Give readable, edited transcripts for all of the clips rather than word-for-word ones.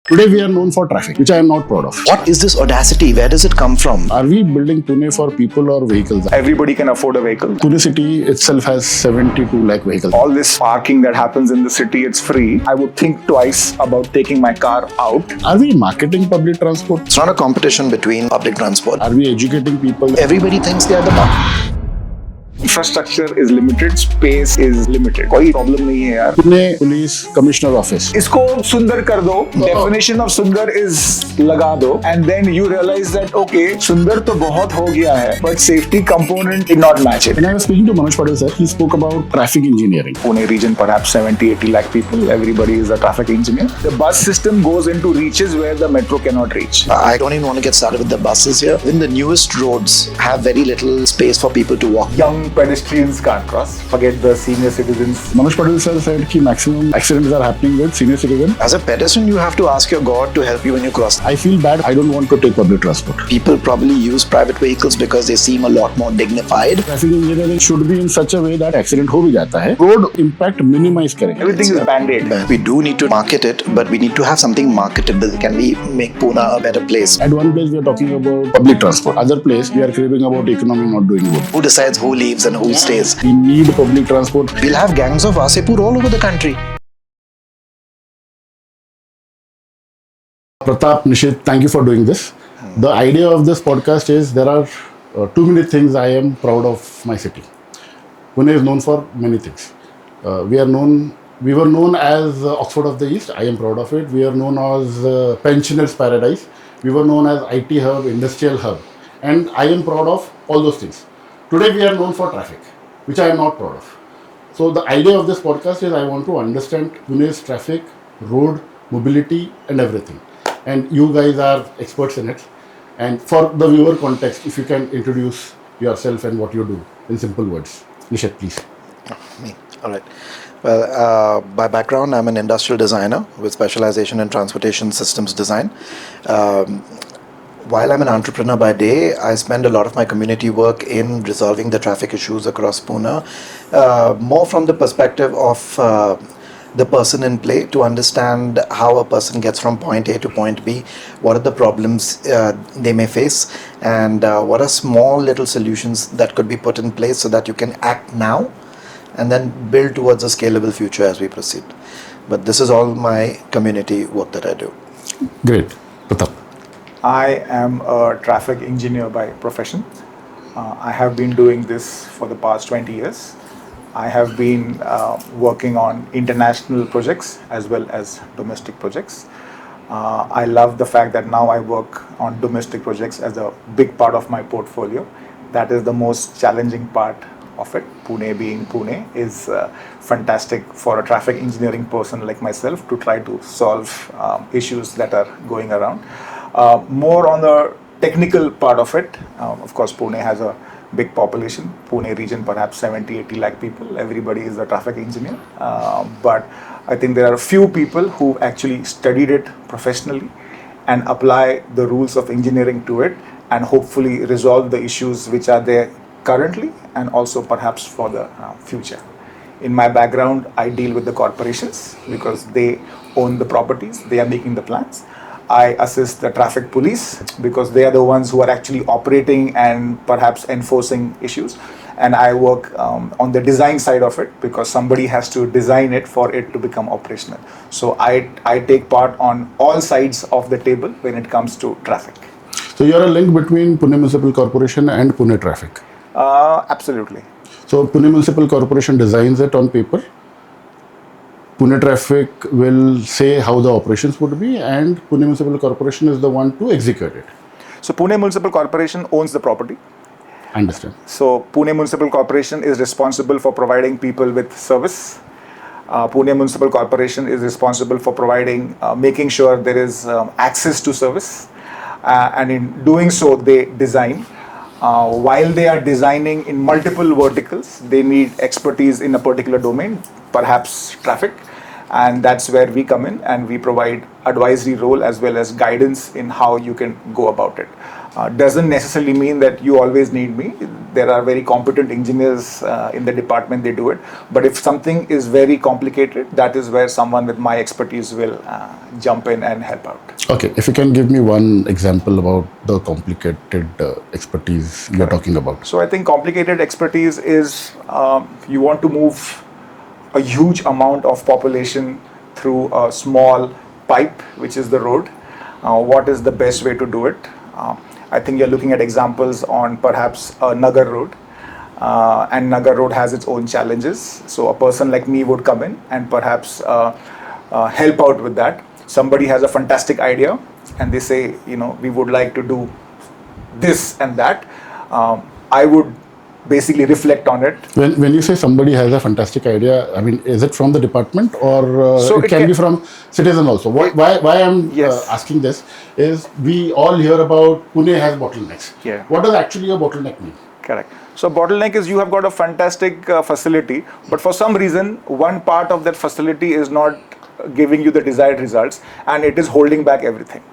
Today we are known for traffic, which I am not proud of. What is this audacity? Where does it come from? Are we building Pune for people or vehicles? Everybody can afford a vehicle. Pune city itself has 72 lakh vehicles. All this parking that happens in the city, it's free. I would think twice about taking my car out. Are we marketing public transport? It's not a competition between public transport. Are we educating people? Everybody thinks they are the boss. Infrastructure is limited, space is limited. कोई problem नहीं है यार. Pune Police Commissioner Office. इसको सुंदर कर दो. Definition of सुंदर is लगा दो. And then you realize that okay, सुंदर तो बहुत हो गया है, but safety component did not match it. When I was speaking to Manoj Patel sir, he spoke about traffic engineering. Pune region, perhaps 70-80 lakh people. Everybody is a traffic engineer. The bus system goes into reaches where the metro cannot reach. I don't even want to get started with the buses here. In the newest roads have very little space for people to walk. Young pedestrians can't cross. Forget the senior citizens. Manoj Patel sir said that maximum accidents are happening with senior citizens. As a pedestrian, you have to ask your God to help you when you cross. I feel bad. I don't want to take public transport. People probably use private vehicles because they seem a lot more dignified. Traffic engineering should be in such a way that accident हो भी जाता है. Road impact minimize करें. Everything is band-aid. We do need to market it, but we need to have something marketable. Can we make Pune a better place? At one place we are talking about public transport. Other place we are craving about economy not doing good. Who decides who leaves and who stays? We need public transport. We'll have gangs of Asepur all over the country. Pratap, Nishit, thank you for doing this. The idea of this podcast is there are too many things I am proud of my city. Pune is known for many things. We were known as Oxford of the East. I am proud of it. We are known as pensioners' paradise. We were known as IT hub, industrial hub, and I am proud of all those things. Today we are known for traffic, which I am not proud of. So the idea of this podcast is I want to understand Pune's traffic, road, mobility, and everything. And you guys are experts in it. And for the viewer context, if you can introduce yourself and what you do in simple words. Nishit, please. Me. All right. Well, by background, I'm an industrial designer with specialization in transportation systems design. While I'm an entrepreneur by day, I spend a lot of my community work in resolving the traffic issues across Pune, more from the perspective of the person in play, to understand how a person gets from point A to point B, what are the problems they may face, and what are small little solutions that could be put in place so that you can act now and then build towards a scalable future as we proceed. But this is all my community work that I do. Great. Pratap. I am a traffic engineer by profession. I have been doing this for the past 20 years. I have been working on international projects as well as domestic projects. I love the fact that now I work on domestic projects as a big part of my portfolio. That is the most challenging part of it. Pune being Pune is fantastic for a traffic engineering person like myself to try to solve issues that are going around. More on the technical part of it, of course Pune has a big population. Pune region, perhaps 70-80 lakh people. Everybody is a traffic engineer. But I think there are a few people who actually studied it professionally and apply the rules of engineering to it and hopefully resolve the issues which are there currently and also perhaps for the future. In my background, I deal with the corporations because they own the properties, they are making the plans. I assist the traffic police because they are the ones who are actually operating and perhaps enforcing issues. And I work on the design side of it because somebody has to design it for it to become operational. So I take part on all sides of the table when it comes to traffic. So you are a link between Pune Municipal Corporation and Pune Traffic. Absolutely. So Pune Municipal Corporation designs it on paper. Pune Traffic will say how the operations would be, and Pune Municipal Corporation is the one to execute it. So Pune Municipal Corporation owns the property. I understand. So Pune Municipal Corporation is responsible for providing people with service. Pune Municipal Corporation is responsible for providing, making sure there is access to service. And in doing so, they design. While they are designing in multiple verticals, they need expertise in a particular domain, perhaps traffic. And that's where we come in and we provide advisory role as well as guidance in how you can go about it. Doesn't necessarily mean that you always need me. There are very competent engineers in the department, they do it. But if something is very complicated, that is where someone with my expertise will jump in and help out. Okay, if you can give me one example about the complicated expertise you're talking about. So I think complicated expertise is you want to move a huge amount of population through a small pipe, which is the road. What is the best way to do it? I think you're looking at examples on perhaps a Nagar road. And Nagar road has its own challenges. So a person like me would come in and perhaps help out with that. Somebody has a fantastic idea and they say, we would like to do this and that. I would basically reflect on it. When you say somebody has a fantastic idea, I mean, is it from the department or So it can be from citizen also? Why I'm Yes. asking this is we all hear about Pune has bottlenecks. Yeah. What does actually a bottleneck mean? Correct. So bottleneck is you have got a fantastic facility, but for some reason, one part of that facility is not giving you the desired results and it is holding back everything.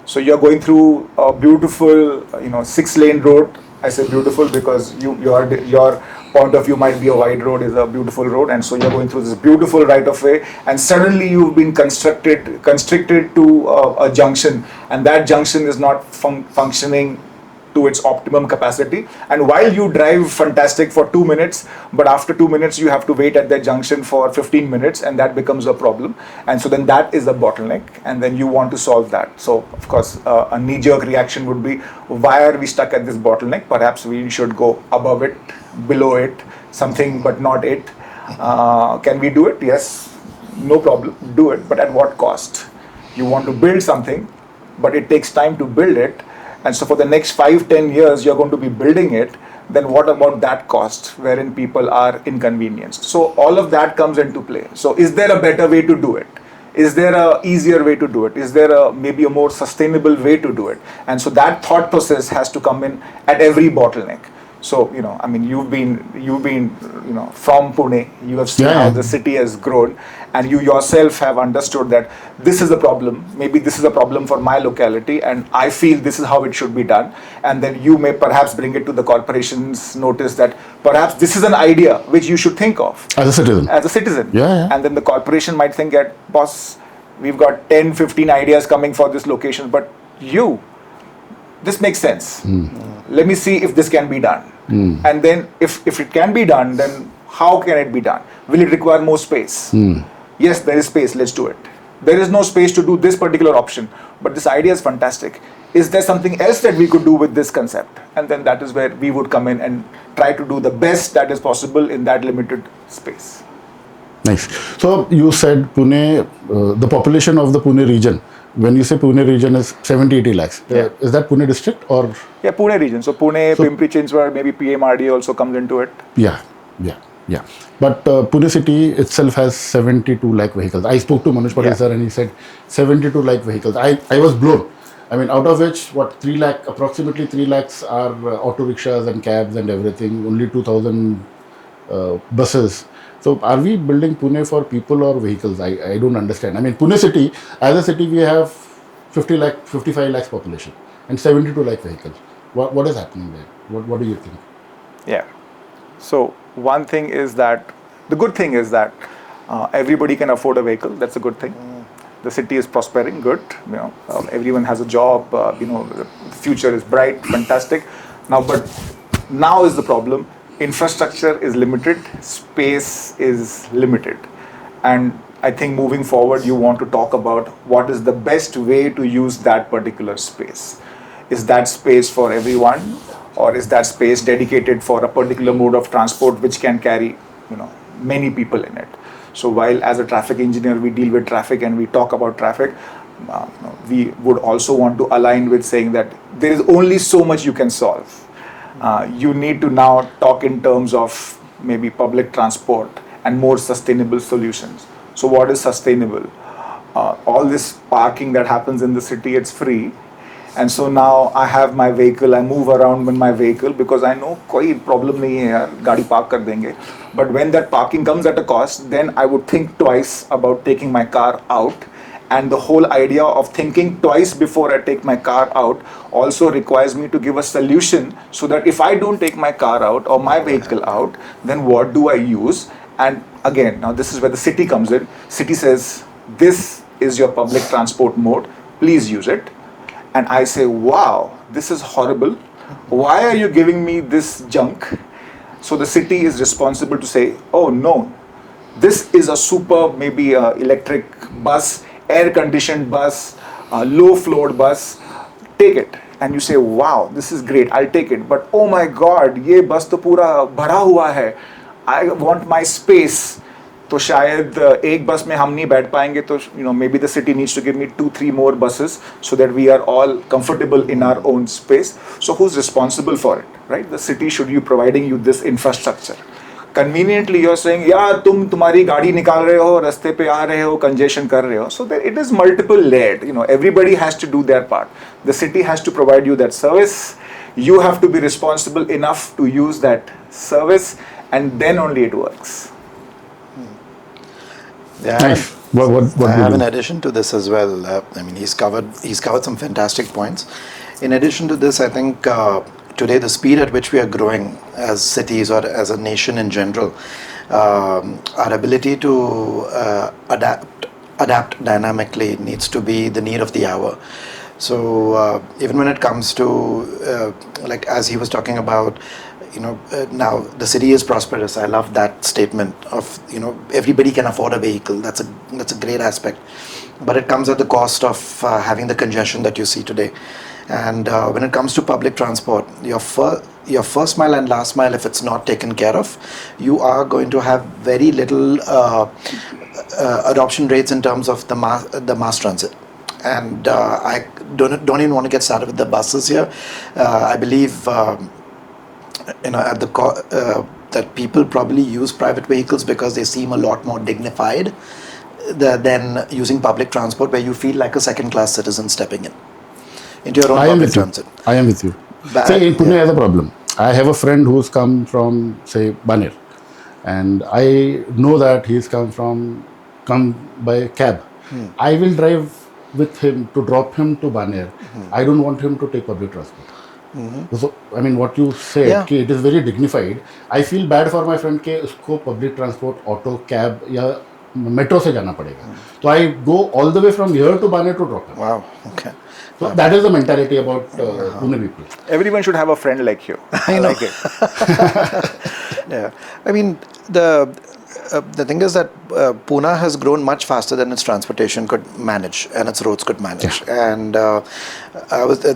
So you're going through a beautiful, 6-lane road. I say beautiful because your point of view might be a wide road is a beautiful road, and so you're going through this beautiful right of way, and suddenly you've been constricted to a junction, and that junction is not functioning to its optimum capacity. And while you drive fantastic for 2 minutes, but after 2 minutes you have to wait at that junction for 15 minutes, and that becomes a problem. And so then that is a bottleneck, and then you want to solve that. So of course a knee-jerk reaction would be, why are we stuck at this bottleneck? Perhaps we should go above it, below it, something but not it. Can we do it? Yes, no problem, do it, but at what cost? You want to build something, but it takes time to build it. And so for the next 5-10 years, you're going to be building it. Then what about that cost wherein people are inconvenienced? So all of that comes into play. So is there a better way to do it? Is there a easier way to do it? Is there maybe a more sustainable way to do it? And so that thought process has to come in at every bottleneck. So, you've been, from Pune, you have seen how the city has grown, and you yourself have understood that this is a problem. Maybe this is a problem for my locality, and I feel this is how it should be done. And then you may perhaps bring it to the corporation's notice that perhaps this is an idea which you should think of. As a citizen. As a citizen. Yeah. And then the corporation might think that, boss, we've got 10, 15 ideas coming for this location, but this makes sense. Let me see if this can be done. And then if it can be done, then how can it be done? Will it require more space? Yes, there is space, let's do it. There is no space to do this particular option, but this idea is fantastic. Is there something else that we could do with this concept? And then that is where we would come in and try to do the best that is possible in that limited space. Nice. So you said Pune, the population of the Pune region, when you say Pune region is 70-80 lakhs, is that Pune district or? Yeah, Pune region. So Pune, Pimpri-Chinchwad, maybe PMRDA also comes into it. Yeah. But Pune city itself has 72 lakh vehicles. I spoke to Manoj Patel sir and he said 72 lakh vehicles. I was blown. Out of which, approximately 3 lakhs are auto rickshaws and cabs and everything, only 2,000 buses. So are we building Pune for people or vehicles? I don't understand. Pune city, as a city, we have 55 lakhs population and 72 lakh vehicles. What is happening there? What do you think? Yeah. So one thing is that, the good thing is that everybody can afford a vehicle. That's a good thing. The city is prospering, good. Everyone has a job. The future is bright, fantastic. But now is the problem. Infrastructure is limited, space is limited, and I think moving forward you want to talk about what is the best way to use that particular space. Is that space for everyone, or is that space dedicated for a particular mode of transport which can carry many people in it? So while as a traffic engineer we deal with traffic and we talk about traffic, we would also want to align with saying that there is only so much you can solve. You need to now talk in terms of maybe public transport and more sustainable solutions. So what is sustainable? All this parking that happens in the city, it's free. And so now I have my vehicle, I move around with my vehicle because I know कोई problem नहीं है यार, गाड़ी park कर देंगे. But when that parking comes at a cost, then I would think twice about taking my car out. And the whole idea of thinking twice before I take my car out also requires me to give a solution so that if I don't take my car out or my vehicle out, then what do I use? And again, now this is where the city comes in. City says, this is your public transport mode, please use it. And I say, wow, this is horrible. Why are you giving me this junk? So the city is responsible to say, oh no, this is a super maybe electric bus, air-conditioned bus, low-floored bus, take it. And you say, wow, this is great, I'll take it. But oh my God, ये बस तो पूरा भरा हुआ है. I want my space. तो शायद एक बस में हम नहीं बैठ पाएंगे तो maybe the city needs to give me 2-3 more buses so that we are all comfortable in our own space. So who's responsible for it, right? The city should be providing you this infrastructure. Conveniently you're saying, yeah, तुम्हारी गाड़ी निकाल रहे हो, रास्ते पे आ रहे हो, congestion कर रहे हो. So that it is multiple layered. Everybody has to do their part. The city has to provide you that service. You have to be responsible enough to use that service, and then only it works. Yeah, Nice. What I do you have do? an addition to this as well. I mean, he's covered some fantastic points. In addition to this, I think today the speed at which we are growing as cities or as a nation in general, our ability to adapt dynamically needs to be the need of the hour. So even when it comes to like as he was talking about, now the city is prosperous. I love that statement of everybody can afford a vehicle. That's a great aspect, but it comes at the cost of having the congestion that you see today. And when it comes to public transport, your first mile and last mile, if it's not taken care of, you are going to have very little adoption rates in terms of the mass transit. And I don't even want to get started with the buses here. I believe at that people probably use private vehicles because they seem a lot more dignified than using public transport, where you feel like a second-class citizen stepping into your own public transit. I am with you. Say in Pune has a problem. I have a friend who's come from, say, Baner, and I know that he's come by cab. I will drive with him to drop him to Baner. I don't want him to take public transport. So, I mean, what you said, it is very dignified. I feel bad for my friend कि उसको public transport, auto, cab या metro से जाना पड़ेगा. So I go all the way from here to Baner to drop him. Wow. Okay. So that is the mentality about Pune people. Everyone should have a friend like you. I like it. Yeah. I mean, the thing is that Pune has grown much faster than its transportation could manage and its roads could manage. Yeah. And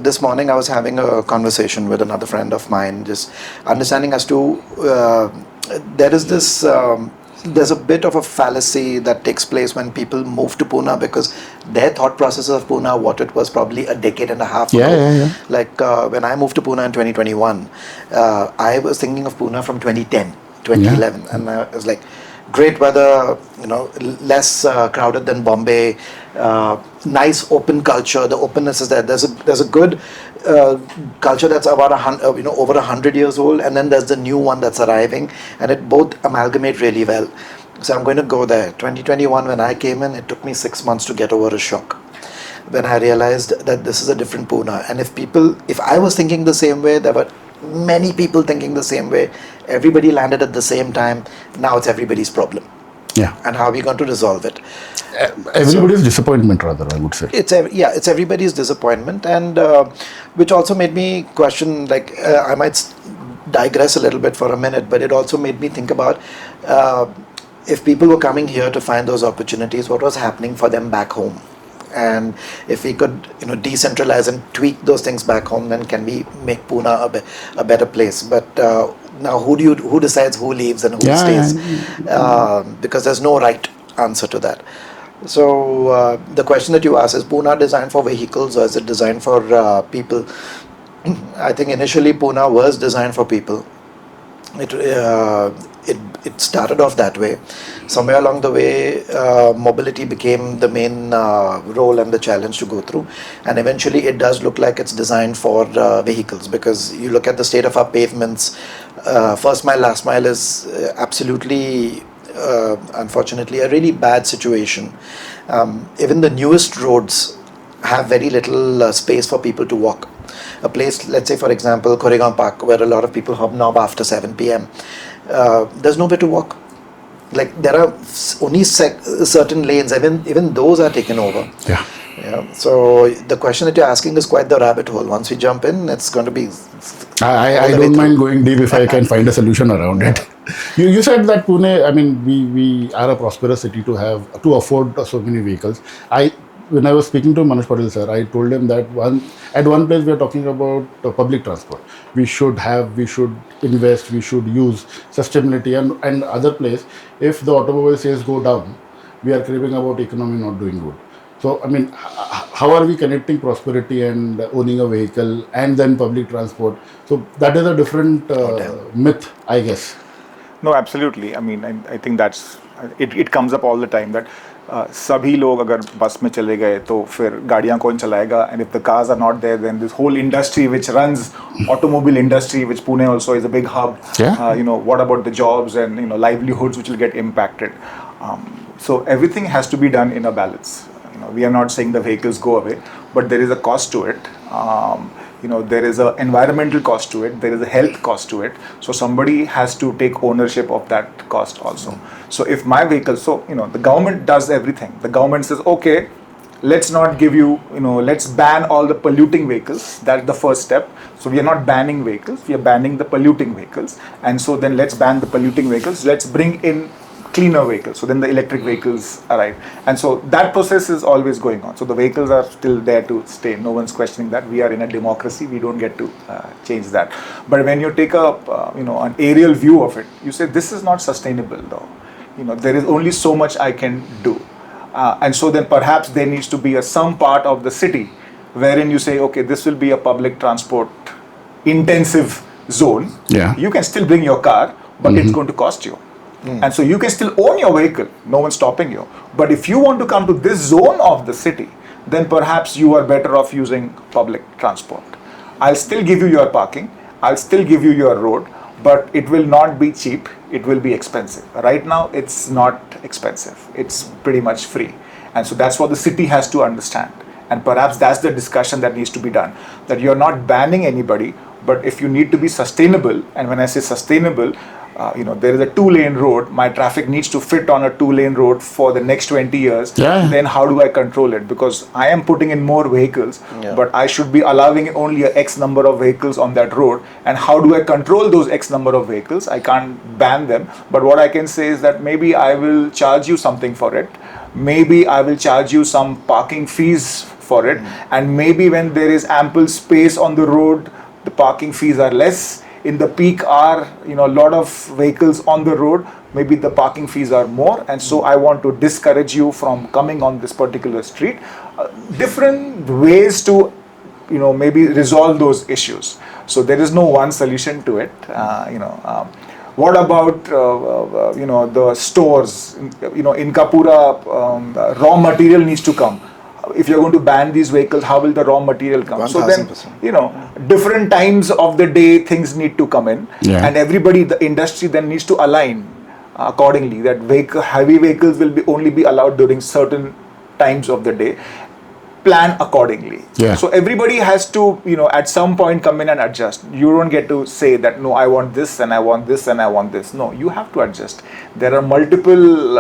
this morning I was having a conversation with another friend of mine, just understanding as to there is this. There's a bit of a fallacy that takes place when people move to Pune, because their thought process of Pune, what it was probably a decade and a half ago. Yeah. Like when I moved to Pune in 2021, I was thinking of Pune from 2010, 2011, and I was like, great weather, less crowded than Bombay, nice open culture. The openness is there. There's a good culture that's about over 100 years old, and then there's the new one that's arriving, and it both amalgamate really well. So I'm going to go there. 2021, when I came in, it took me 6 months to get over a shock when I realized that this is a different Pune. And if I was thinking the same way, there were many people thinking the same way. Everybody landed at the same time. Now it's everybody's problem. Yeah. And how are we going to resolve it? Everybody's disappointment, rather, I would say. It's everybody's disappointment, and which also made me question. Like I might digress a little bit for a minute, but it also made me think about if people were coming here to find those opportunities, what was happening for them back home. And if we could, decentralize and tweak those things back home, then can we make Pune a better place? But now, who decides who leaves and who stays? Because there's no right answer to that. So the question that you asked, is Pune designed for vehicles or is it designed for people? I think initially Pune was designed for people. it started off that way. Somewhere along the way, mobility became the main role and the challenge to go through. And eventually it does look like it's designed for vehicles, because you look at the state of our pavements, first mile, last mile is absolutely, unfortunately, a really bad situation. Even the newest roads have very little space for people to walk. A place, let's say for example, Koregaon Park, where a lot of people hobnob after 7 p.m. There's nowhere to walk. Like there are only certain lanes, even those are taken over. Yeah. Yeah. So the question that you're asking is quite the rabbit hole. Once we jump in, it's going to be. I don't mind going deep if I can find a solution around it. You said that Pune, I mean, we are a prosperous city to afford so many vehicles. When I was speaking to Manoj Patel sir, I told him that at one place we are talking about public transport. We should invest, we should use sustainability, and other place, if the automobile sales go down, we are craving about economy not doing good. So, I mean, how are we connecting prosperity and owning a vehicle and then public transport? So that is a different myth, I guess. No, absolutely. I mean, I think that's it comes up all the time that सभी लोग अगर बस में चले गए तो फिर गाड़ियाँ कौन चलाएगा, and if the cars are not there, then this whole industry which runs automobile industry, which Pune also is a big hub, what about the jobs and livelihoods which will get impacted. So everything has to be done in a balance. We are not saying the vehicles go away, but there is a cost to it. There is an environmental cost to it, there is a health cost to it. So somebody has to take ownership of that cost also. So if my vehicle, the government does everything. The government says, okay, let's not give you, let's ban all the polluting vehicles. That's the first step. So we are not banning vehicles, we are banning the polluting vehicles. And so then let's ban the polluting vehicles. Let's bring in cleaner vehicles. So then the electric vehicles arrive. And so that process is always going on. So the vehicles are still there to stay. No one's questioning that. We are in a democracy. We don't get to change that. But when you take an aerial view of it, you say, this is not sustainable though. There is only so much I can do. And so then perhaps there needs to be some part of the city wherein you say, okay, this will be a public transport intensive zone. Yeah. You can still bring your car, but it's going to cost you. And so you can still own your vehicle, no one's stopping you. But if you want to come to this zone of the city, then perhaps you are better off using public transport. I'll still give you your parking, I'll still give you your road, but it will not be cheap, it will be expensive. Right now, it's not expensive, it's pretty much free. And so that's what the city has to understand. And perhaps that's the discussion that needs to be done, that you're not banning anybody, but if you need to be sustainable, and when I say sustainable, there is a 2-lane road, my traffic needs to fit on a 2-lane road for the next 20 years, then how do I control it? Because I am putting in more vehicles, but I should be allowing only a X number of vehicles on that road. And how do I control those X number of vehicles? I can't ban them, but what I can say is that maybe I will charge you something for it. Maybe I will charge you some parking fees for it. And maybe when there is ample space on the road, the parking fees are less. In the peak hour, a lot of vehicles on the road, maybe the parking fees are more, and so I want to discourage you from coming on this particular street. Different ways to, maybe resolve those issues. So there is no one solution to it. What about, the stores? In Kapura, raw material needs to come. If you're going to ban these vehicles, how will the raw material come? 1000%. So then, different times of the day, things need to come in. Yeah. And everybody, the industry then needs to align accordingly, that heavy vehicles will only be allowed during certain times of the day. Plan accordingly. Yeah. So everybody has to, at some point come in and adjust. You don't get to say that, no, I want this and I want this and I want this. No, you have to adjust. There are multiple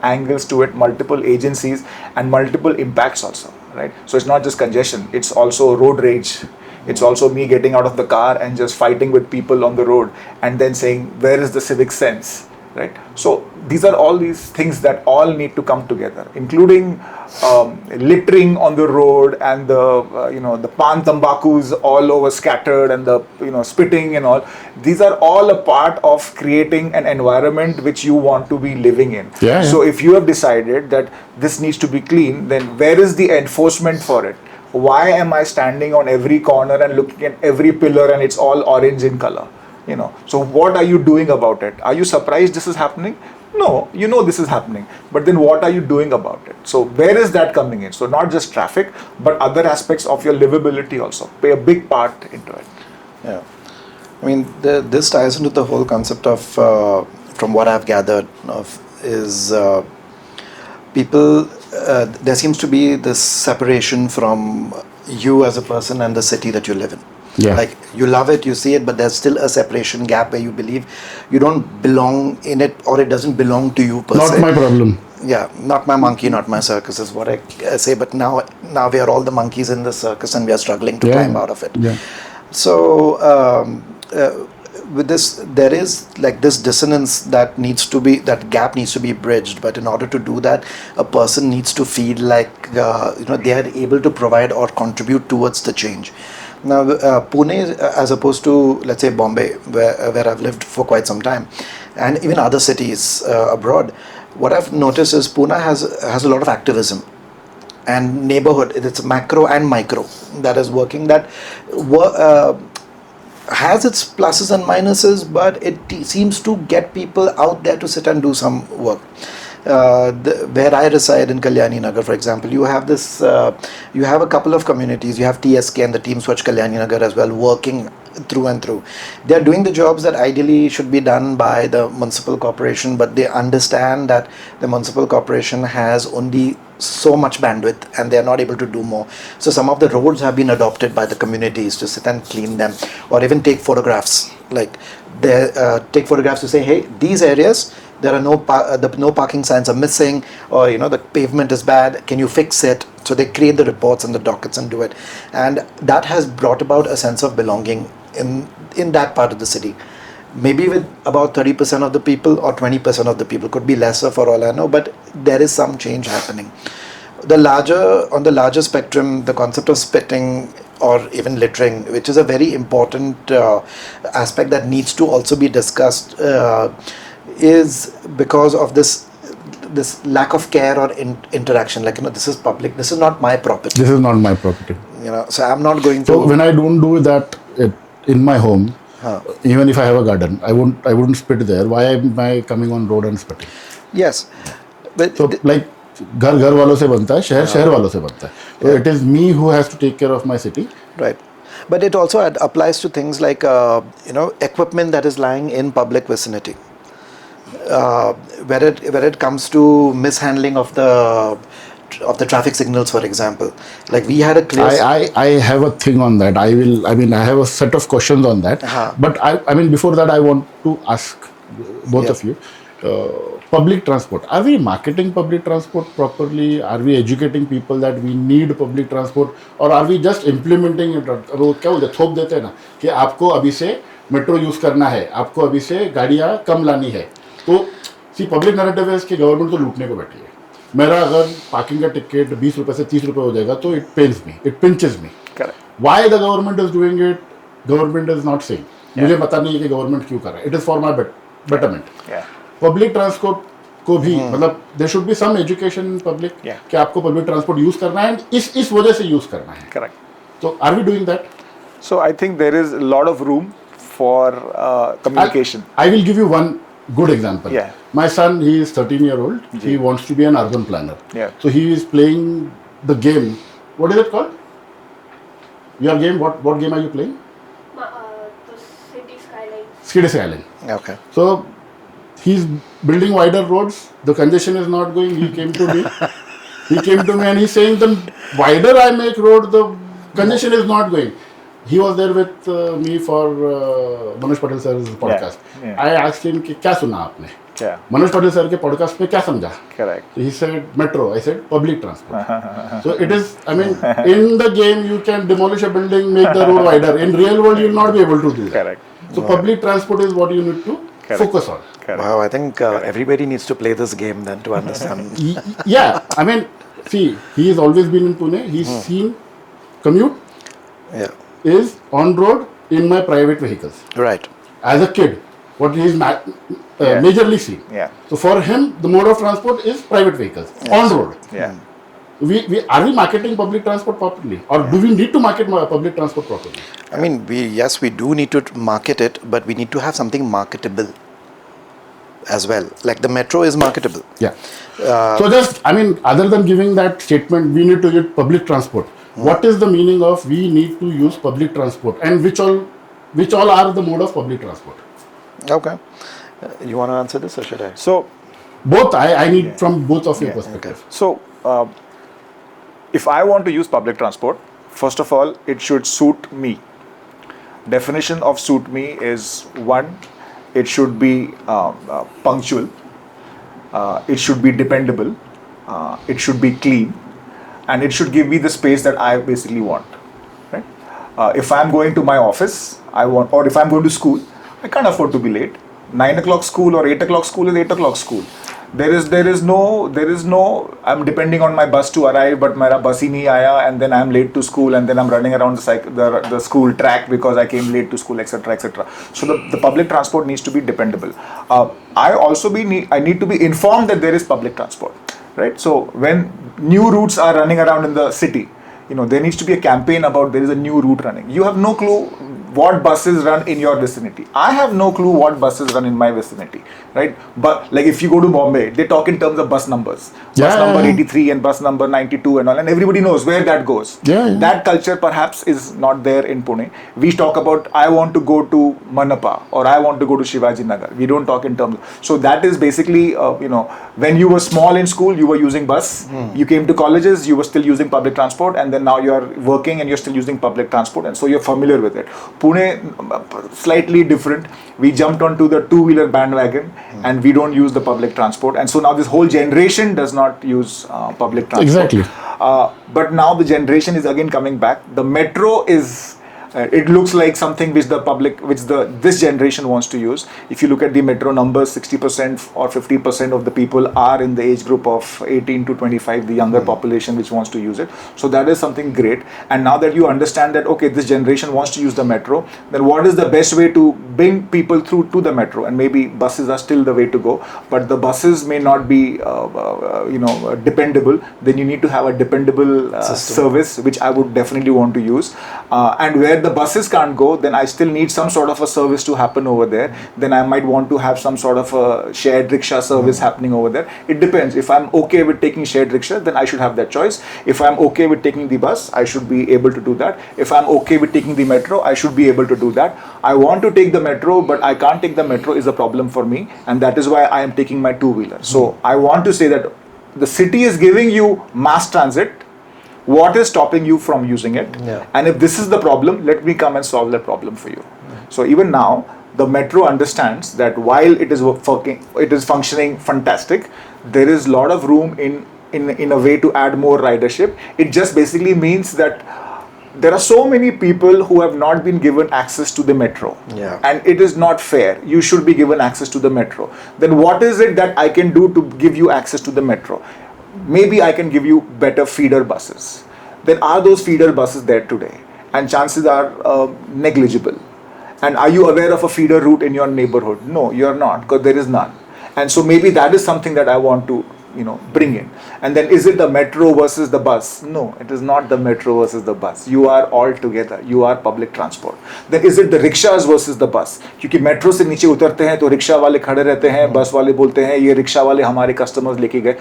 angles to it, multiple agencies and multiple impacts also, right? So it's not just congestion, it's also road rage. It's also me getting out of the car and just fighting with people on the road and then saying, where is the civic sense? Right? So these are all these things that all need to come together, including littering on the road and the pan tambakus all over scattered and the spitting and all. These are all a part of creating an environment which you want to be living in. Yeah. So if you have decided that this needs to be clean, then where is the enforcement for it? Why am I standing on every corner and looking at every pillar and it's all orange in color? So what are you doing about it? Are you surprised this is happening? No, this is happening. But then what are you doing about it? So where is that coming in? So not just traffic, but other aspects of your livability also play a big part into it. Yeah. I mean, this ties into the whole concept of, from what I've gathered, is people, there seems to be this separation from you as a person and the city that you live in. Yeah. Like, you love it, you see it, but there's still a separation gap where you believe you don't belong in it, or it doesn't belong to you per se. Not my problem. Yeah, not my monkey, not my circus is what I say. But now we are all the monkeys in the circus, and we are struggling to climb out of it. Yeah. So with this, there is like this dissonance that gap needs to be bridged. But in order to do that, a person needs to feel like they are able to provide or contribute towards the change. Now, Pune, as opposed to, let's say, Bombay, where I've lived for quite some time, and even other cities abroad, what I've noticed is Pune has a lot of activism and neighborhood. It's macro and micro that is working. That has its pluses and minuses, but it seems to get people out there to sit and do some work. Where I reside in Kalyani Nagar, for example, you have you have a couple of communities. You have TSK and the Team Swachh Kalyani Nagar as well, working through and through. They are doing the jobs that ideally should be done by the municipal corporation, but they understand that the municipal corporation has only so much bandwidth and they are not able to do more. So some of the roads have been adopted by the communities to sit and clean them, or even take photographs. Like they take photographs to say, hey, these areas, there are no parking signs are missing, or the pavement is bad, can you fix it? So they create the reports and the dockets and do it, and that has brought about a sense of belonging in that part of the city. Maybe with about 30% of the people or 20% of the people, could be lesser for all I know, but there is some change happening. On the larger spectrum, the concept of spitting or even littering, which is a very important aspect that needs to also be discussed, is because of this lack of care or interaction. Like, this is public, this is not my property. This is not my property. So I'm not going to. So when I don't do that in my home, even if I have a garden, I wouldn't spit there. Why am I coming on road and spitting? Yes, but so like घर वालों से बनता है, शहर वालों से बनता है. So it is me who has to take care of my city. Right. But it also applies to things like equipment that is lying in public vicinity. Where it comes to mishandling of the traffic signals, for example. Like we had a clear. I have a thing on that. I have a set of questions on that. But before that, I want to ask both of you. Public transport. Are we marketing public transport properly? Are we educating people that we need public transport, or are we just implementing it? वो क्या बोलते हैं, थोप देते हैं ना कि आपको अभी से मेट्रो यूज करना है, आपको अभी से गाड़ियाँ कम लानी है. तो पब्लिक नैरेटिव है कि गवर्नमेंट तो लूटने को बैठी है. मेरा अगर पार्किंग का टिकट 20 रुपए से 30 रुपए हो जाएगा तो it pens me, it pinches me. Why the government is doing it? Government is not saying. मुझे पता नहीं है कि गवर्नमेंट क्यों कर रहा है. It is for my betterment. Public transport को भी मतलब there should be some education in public कि आपको पब्लिक ट्रांसपोर्ट यूज करना है, इस वजह से यूज करना है. Correct. So are we doing that? So I think there is a lot of room for communication. I will give you one good example. Yeah. My son, he is 13-year-old. He wants to be an urban planner. Yeah. So he is playing the game. What is it called? Your game? What game are you playing? The City Skyline. City Skyline. Okay. So he's building wider roads. The congestion is not going. He came to me. And he's saying the wider I make road, the congestion is not going. He was there with me for Manoj Patel sir's podcast. I asked him कि क्या सुना आपने? Manoj Patel sir के podcast में क्या समझा? Correct. So he said metro. I said public transport. So it is. In the game you can demolish a building, make the road wider. In real world you will not be able to do that. Correct. So public transport is what you need to focus on. Correct. Wow, I think everybody needs to play this game then to understand. Yeah, see, he has always been in Pune. He's seen commute. Yeah. Is on road in my private vehicles. Right. As a kid, what he's majorly seen. Yeah. So for him, the mode of transport is private vehicles on road. Yeah. are we marketing public transport properly, or do we need to market public transport properly? I mean, we do need to market it, but we need to have something marketable as well. Like the metro is marketable. Yeah. So just, I mean, other than giving that statement, we need to get public transport. What is the meaning of we need to use public transport, and which all are the mode of public transport? Okay. You want to answer this or should I? So, Both. I need from both of your perspectives. Okay. So, if I want to use public transport, first of all, it should suit me. Definition of suit me is one, it should be punctual, it should be dependable, it should be clean, and it should give me the space that I basically want. Right? If I'm going to my office, or if I'm going to school, I can't afford to be late. 9 o'clock school or 8 o'clock school is 8 o'clock school. There is no I'm depending on my bus to arrive, but my bus hi nahi aaya, and then I'm late to school, and then I'm running around the school track because I came late to school, etc., etc. So the public transport needs to be dependable. I need to be informed that there is public transport, right? So when new routes are running around in the city, there needs to be a campaign about there is a new route running. You have no clue what buses run in your vicinity. I have no clue what buses run in my vicinity, right? But like if you go to Bombay, they talk in terms of bus numbers. Bus number 83 and bus number 92 and all, and everybody knows where that goes. That culture perhaps is not there in Pune. We talk about, I want to go to Manapa or I want to go to Shivaji Nagar. We don't talk in terms. So that is basically, when you were small in school, you were using bus. You came to colleges, you were still using public transport, and then now you are working and you're still using public transport, and so you're familiar with it. Pune, slightly different. We jumped onto the two-wheeler bandwagon and we don't use the public transport, and so now this whole generation does not use public transport. Exactly. But now the generation is again coming back. The metro is it looks like something which this generation wants to use. If you look at the metro numbers, 60% or 50% of the people are in the age group of 18 to 25, the younger population which wants to use it. So that is something great. And now that you understand that, okay, this generation wants to use the metro, then what is the best way to bring people through to the metro? And maybe buses are still the way to go, but the buses may not be, dependable. Then you need to have a dependable service, which I would definitely want to use. And where the buses can't go, then I still need some sort of a service to happen over there. Then I might want to have some sort of a shared rickshaw service happening over there. It depends. If I'm okay with taking shared rickshaw, then I should have that choice. If I'm okay with taking the bus, I should be able to do that. If I'm okay with taking the metro, I should be able to do that. I want to take the metro, but I can't take the metro is a problem for me, and that is why I am taking my two-wheeler. So I want to say that the city is giving you mass transit. What is stopping you from using it? And if this is the problem, let me come and solve that problem for you. So even now, the metro understands that while it is functioning fantastic, there is a lot of room in a way to add more ridership. It just basically means that there are so many people who have not been given access to the metro. And it is not fair. You should be given access to the metro. Then what is it that I can do to give you access to the metro? Maybe I can give you better feeder buses. Then are those feeder buses there today? And chances are negligible. And are you aware of a feeder route in your neighborhood? No, you're not, because there is none. And so maybe that is something that I want to bring in. And then is it the metro versus the bus? No, it is not the metro versus the bus. You are all together. You are public transport. Then is it the rickshaws versus the bus? क्योंकि metro से नीचे उतरते हैं तो rickshaw वाले खड़े रहते हैं, बस वाले बोलते हैं ये रिक्शा वाले हमारे customers लेके गए.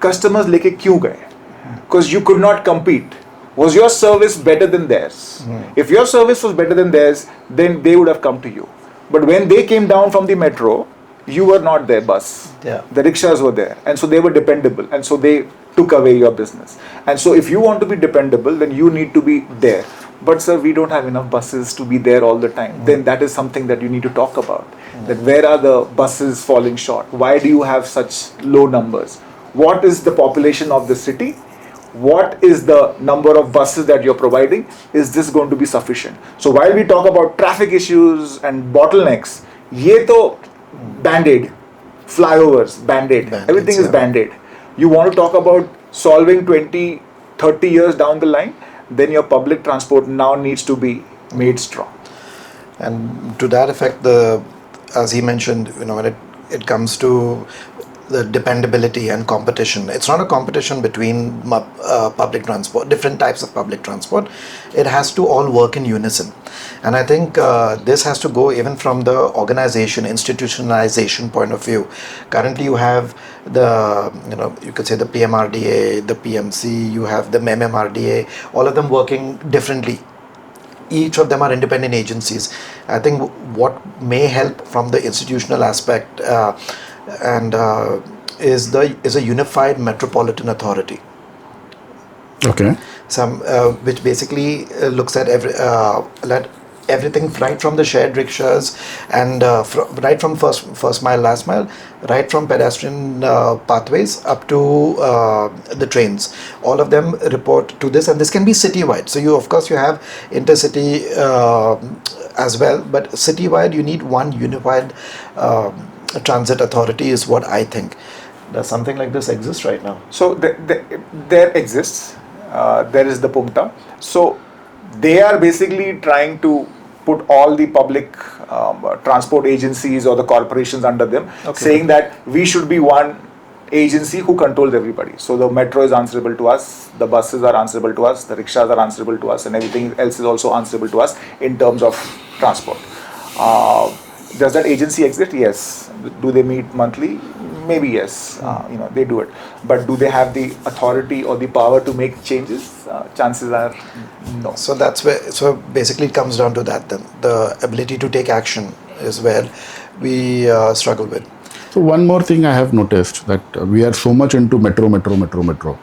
Customers लेके क्यों गए? Because you could not compete. Was your service better than theirs? If your service was better than theirs, then they would have come to you. But when they came down from the metro, you were not their bus. The rickshaws were there, and so they were dependable, and so they took away your business. And so if you want to be dependable, then you need to be there. But sir, we don't have enough buses to be there all the time. Then that is something that you need to talk about. That where are the buses falling short? Why do you have such low numbers? What is the population of the city? What is the number of buses that you're providing? Is this going to be sufficient? So while we talk about traffic issues and bottlenecks, ye to band-aid, flyovers, band-aid, everything is band-aid. You want to talk about solving 20, 30 years down the line, then your public transport now needs to be made strong. And to that effect, as he mentioned, when it comes to the dependability and competition. It's not a competition between public transport, different types of public transport. It has to all work in unison. And I think this has to go even from the organization, institutionalization point of view. Currently you have you could say the PMRDA, the PMC, you have the MMRDA, all of them working differently. Each of them are independent agencies. I think what may help from the institutional aspect is a unified metropolitan authority. Okay. Which basically looks at everything right from the shared rickshaws and right from first mile, last mile, right from pedestrian pathways up to the trains. All of them report to this, and this can be citywide. So you have intercity as well, but citywide you need one unified transit authority is what I think. Does something like this exist right now? So there exists. There is the PUMA. So they are basically trying to put all the public transport agencies or the corporations under them, saying that we should be one agency who controls everybody. So the metro is answerable to us, the buses are answerable to us, the rickshaws are answerable to us, and everything else is also answerable to us in terms of transport. Does that agency exist? Yes. Do they meet monthly? Maybe yes. They do it. But do they have the authority or the power to make changes? Chances are no. So that's where. So basically, it comes down to that. Then the ability to take action is where we struggle with. So one more thing I have noticed that we are so much into metro. Metro,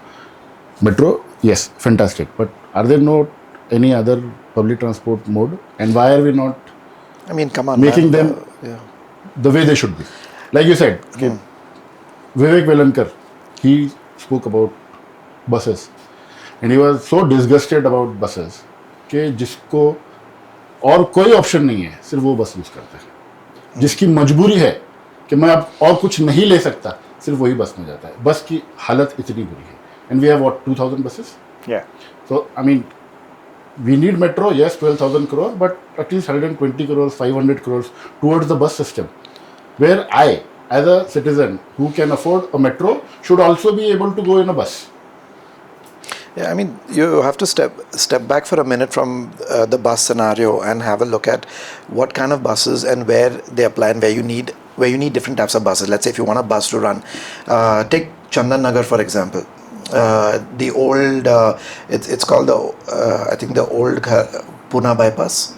yes, fantastic. But are there not any other public transport mode? And why are we not? I mean, come on, making them the way they should be. Like you said, Vivek Velankar, he spoke about buses, and he was so disgusted about buses कि जिसको और कोई option नहीं है, सिर्फ वो बस use करता है. जिसकी मजबूरी है कि मैं अब और कुछ नहीं ले सकता, सिर्फ वही बस में जाता है. बस की हालत इतनी बुरी है. And we have what, 2,000 buses? Yeah. So I mean, we need metro, yes, 12,000 crore, but at least 120 crores, 500 crores towards the bus system, where I, as a citizen who can afford a metro, should also be able to go in a bus. Yeah, I mean, you have to step back for a minute from the bus scenario and have a look at what kind of buses and where they apply and where you need different types of buses. Let's say if you want a bus to run, take Chandan Nagar for example. The old, it's called I think the old Pune bypass.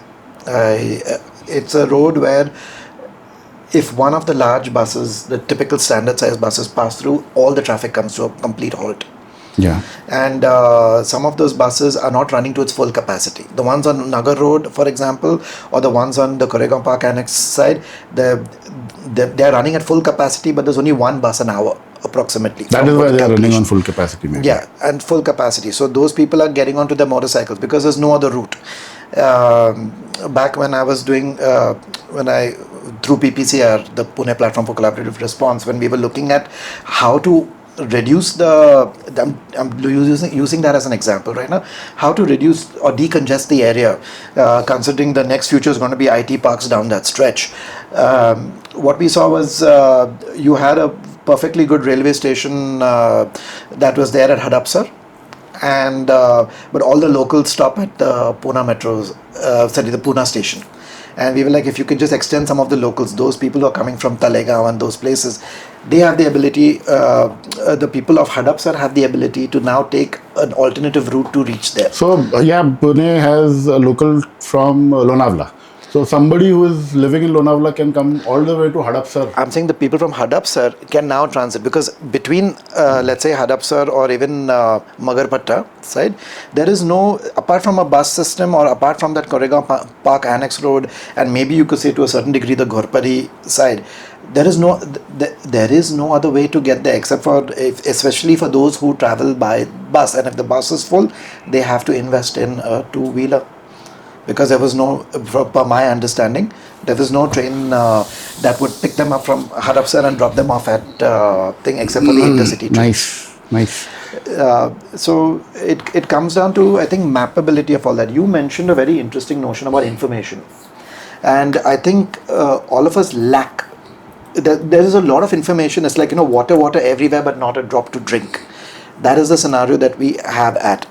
It's a road where if one of the large buses, the typical standard size buses pass through, all the traffic comes to a complete halt. Yeah. And some of those buses are not running to its full capacity. The ones on Nagar Road, for example, or the ones on the Koregaon Park Annex side, they're running at full capacity, but there's only one bus an hour approximately. That is why they are running on full capacity maybe. Yeah, and full capacity. So those people are getting onto their motorcycles because there's no other route. Back when I was doing, through PPCR, the Pune Platform for Collaborative Response, when we were looking at how to reduce I'm using that as an example right now, how to reduce or decongest the area, considering the next future is going to be IT parks down that stretch. What we saw was you had a perfectly good railway station that was there at Hadapsar, and but all the locals stop at the Pune the Pune station. And we were like, if you could just extend some of the locals, those people who are coming from Talegaon and those places, they have the ability, the people of Hadapsar have the ability to now take an alternative route to reach there. So, Pune has a local from Lonavala. So, somebody who is living in Lonavala can come all the way to Hadapsar. I'm saying the people from Hadapsar can now transit, because between, let's say, Hadapsar or even Magarpatta side, there is no, apart from a bus system or apart from that Koregaon Park Annex Road, and maybe you could say to a certain degree the Ghorpari side, there is no other way to get there except for, especially for those who travel by bus. And if the bus is full, they have to invest in a two-wheeler. Because there was no, per my understanding, there was no train that would pick them up from Hadapsar and drop them off at except for the intercity train. Nice. So it comes down to, I think, mappability of all that. You mentioned a very interesting notion about information. And I think all of us lack there is a lot of information. It's like, water everywhere, but not a drop to drink. That is the scenario that we have at.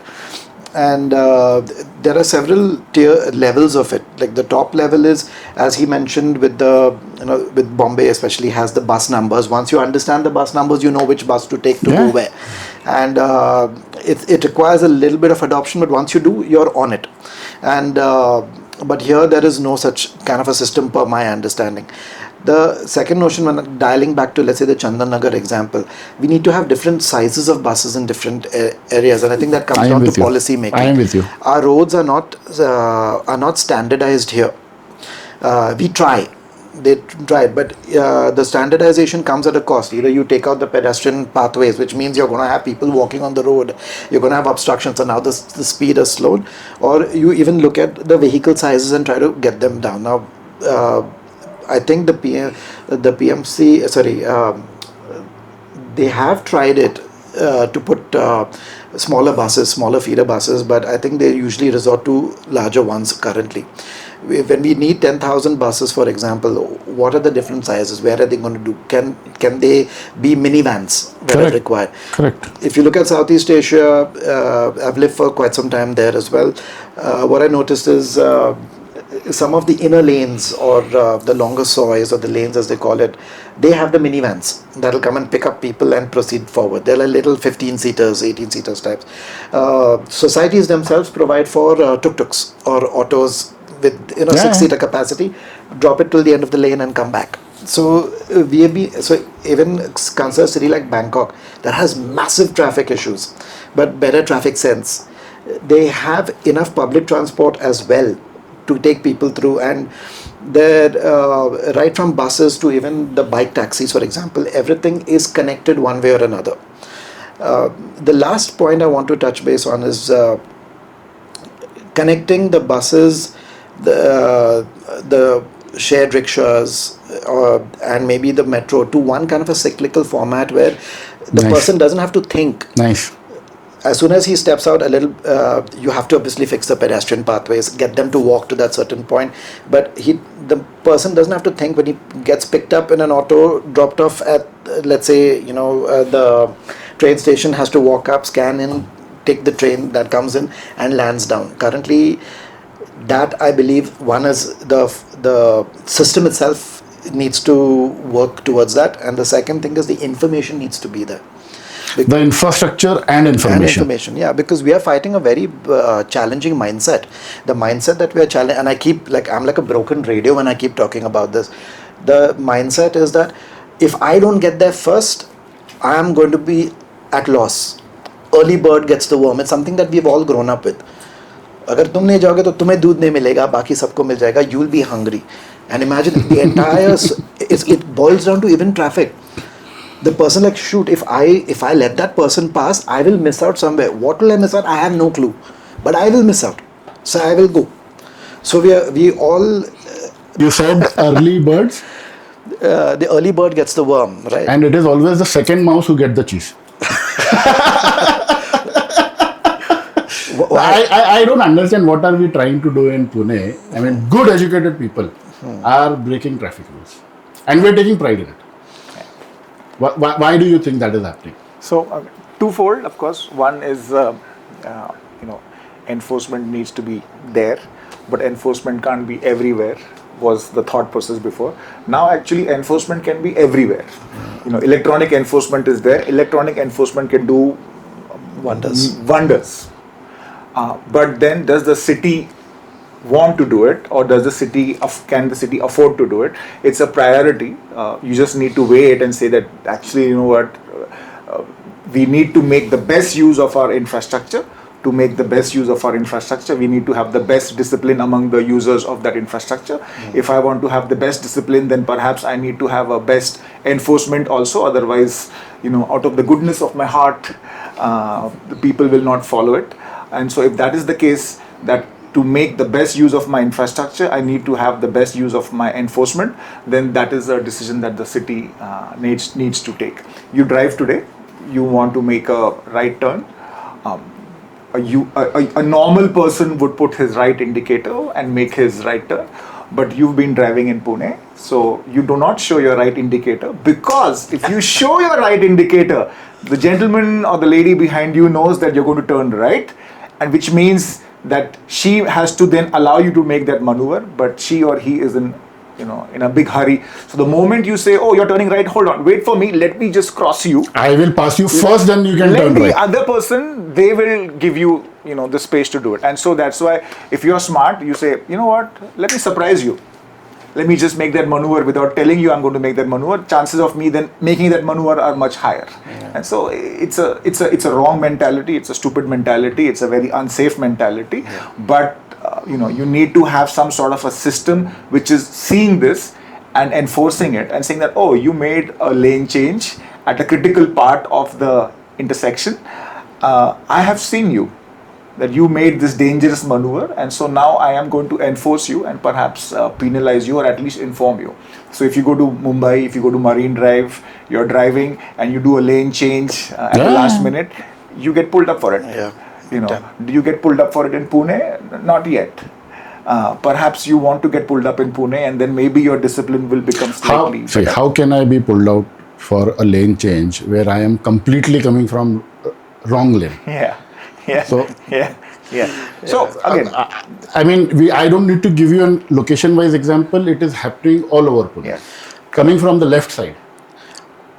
And there are several levels of it. Like the top level is, as he mentioned, with with Bombay especially, has the bus numbers. Once you understand the bus numbers, you know which bus to take to go where. And it requires a little bit of adoption, but once you do, you're on it. And but here there is no such kind of a system per my understanding. The second notion, when dialing back to, let's say, the Chandanagar example, we need to have different sizes of buses in different areas, and I think that comes down to policy making. I am with you. Our roads are not standardized here. We try. They tried, but the standardization comes at a cost. Either you take out the pedestrian pathways, which means you're going to have people walking on the road, you're going to have obstructions, and now the speed is slowed, or you even look at the vehicle sizes and try to get them down. Now, I think the PMC, they have tried it to put smaller feeder buses, but I think they usually resort to larger ones currently. When we need 10,000 buses, for example, what are the different sizes? Where are they going to do? Can they be minivans where required? Correct. If you look at Southeast Asia, I've lived for quite some time there as well. What I noticed is some of the inner lanes, or the longer soys, or the lanes as they call it, they have the minivans that'll come and pick up people and proceed forward. They're like little 15-seaters, 18-seaters types. Societies themselves provide for tuk-tuks or autos with 6-seater capacity. Drop it till the end of the lane and come back. So even consider a city like Bangkok that has massive traffic issues, but better traffic sense. They have enough public transport as well to take people through, and right from buses to even the bike taxis, for example, everything is connected one way or another. The last point I want to touch base on is connecting the buses, the shared rickshaws, and maybe the metro to one kind of a cyclical format where the person doesn't have to think. As soon as he steps out a little, you have to obviously fix the pedestrian pathways, get them to walk to that certain point. But the person doesn't have to think when he gets picked up in an auto, dropped off at, let's say, the train station, has to walk up, scan in, take the train that comes in and lands down. Currently, that I believe, one is the system itself needs to work towards that, and the second thing is the information needs to be there. The infrastructure and information. Yeah, because we are fighting a very challenging mindset. The mindset that we are challenging, and I keep I'm like a broken radio when I keep talking about this. The mindset is that if I don't get there first, I am going to be at loss. Early bird gets the worm. It's something that we've all grown up with. अगर तुम नहीं जाओगे तो तुम्हें दूध नहीं मिलेगा, बाकी सबको मिल जाएगा. You will be hungry. And imagine the entire. It boils down to even traffic. The person shoot, if I let that person pass, I will miss out somewhere. What will I miss out? I have no clue, but I will miss out. So I will go. So we all. You said early birds. The early bird gets the worm, right? And it is always the second mouse who gets the cheese. I don't understand what are we trying to do in Pune. I mean, good educated people are breaking traffic rules, and we're taking pride in it. Why do you think that is happening? So, twofold, of course. One is, enforcement needs to be there, but enforcement can't be everywhere, was the thought process before. Now, actually, enforcement can be everywhere. Electronic enforcement is there. Electronic enforcement can do wonders. But then, does the city want to do it, or can the city afford to do it? It's a priority. You just need to weigh it and say that actually, you know what, we need to make the best use of our infrastructure. To make the best use of our infrastructure, we need to have the best discipline among the users of that infrastructure. If I want to have the best discipline, then perhaps I need to have a best enforcement also. Otherwise, out of the goodness of my heart, the people will not follow it. And so if that is the case, that to make the best use of my infrastructure, I need to have the best use of my enforcement, then that is a decision that the city needs to take. You drive today, you want to make a right turn. A normal person would put his right indicator and make his right turn. but you've been driving in Pune, so you do not show your right indicator, because if you show your right indicator, the gentleman or the lady behind you knows that you're going to turn right, and which means that she has to then allow you to make that maneuver, but she or he is in a big hurry. So the moment you say, oh, you're turning right, hold on, wait for me, let me just cross you. I will pass you first, then you can Let turn the right. other person, they will give you, the space to do it. And so that's why if you're smart, you say, you know what, let me surprise you. Let me just make that maneuver without telling you I'm going to make that maneuver. Chances of me then making that maneuver are much higher. And so it's a wrong mentality. It's a stupid mentality. It's a very unsafe mentality. But you need to have some sort of a system which is seeing this and enforcing it and saying that, oh, you made a lane change at a critical part of the intersection. I have seen you, that you made this dangerous maneuver, and so now I am going to enforce you and perhaps penalize you, or at least inform you. So if you go to Mumbai, if you go to Marine Drive, you're driving and you do a lane change at the last minute, you get pulled up for it. Do you get pulled up for it in Pune? Not yet. Perhaps you want to get pulled up in Pune, and then maybe your discipline will become slightly better. How can I be pulled out for a lane change where I am completely coming from wrong lane? So again, I don't need to give you a location-wise example. It is happening all over Pune. Coming from the left side,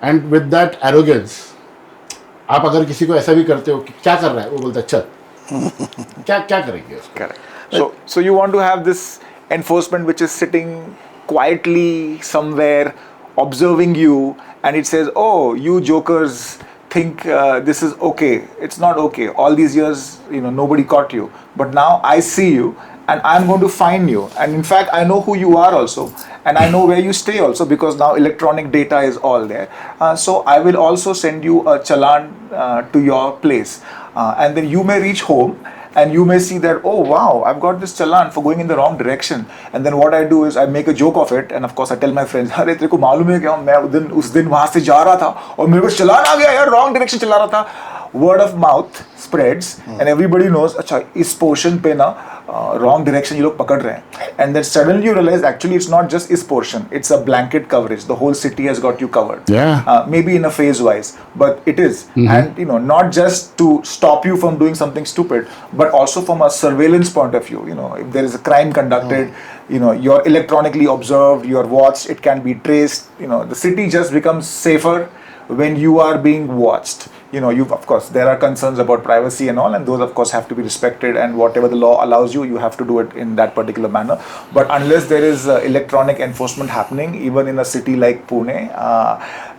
and with that arrogance, आप अगर किसी को ऐसा भी करते हो कि क्या कर रहा है, वो बोलता है चल, क्या करेंगे उसको? Correct. So you want to have this enforcement which is sitting quietly somewhere, observing you, and it says, oh, you jokers think this is okay. It's not okay. All these years, nobody caught you. But now I see you, and I'm going to fine you. And in fact, I know who you are also, and I know where you stay also, because now electronic data is all there. So I will also send you a challan to your place, and then you may reach home. And you may see that, oh wow, I've got this challan for going in the wrong direction. And then what I do is I make a joke of it, and of course I tell my friends, अरे तेरे को मालूम है क्या, मैं उस दिन वहाँ से जा रहा था और मेरे को challan आ गया यार, wrong direction चला रहा था. Word of mouth spreads, and everybody knows, अच्छा इस portion पे ना wrong direction ये लोग पकड़ रहे हैं. And then suddenly you realize actually it's not just इस portion, it's a blanket coverage. The whole city has got you covered. Maybe in a phase wise, but it is. And not just to stop you from doing something stupid, but also from a surveillance point of view. If there is a crime conducted, you're electronically observed, you're watched, it can be traced. The city just becomes safer when you are being watched. Of course, there are concerns about privacy and all, and those of course have to be respected, and whatever the law allows you, you have to do it in that particular manner. But unless there is electronic enforcement happening, even in a city like Pune,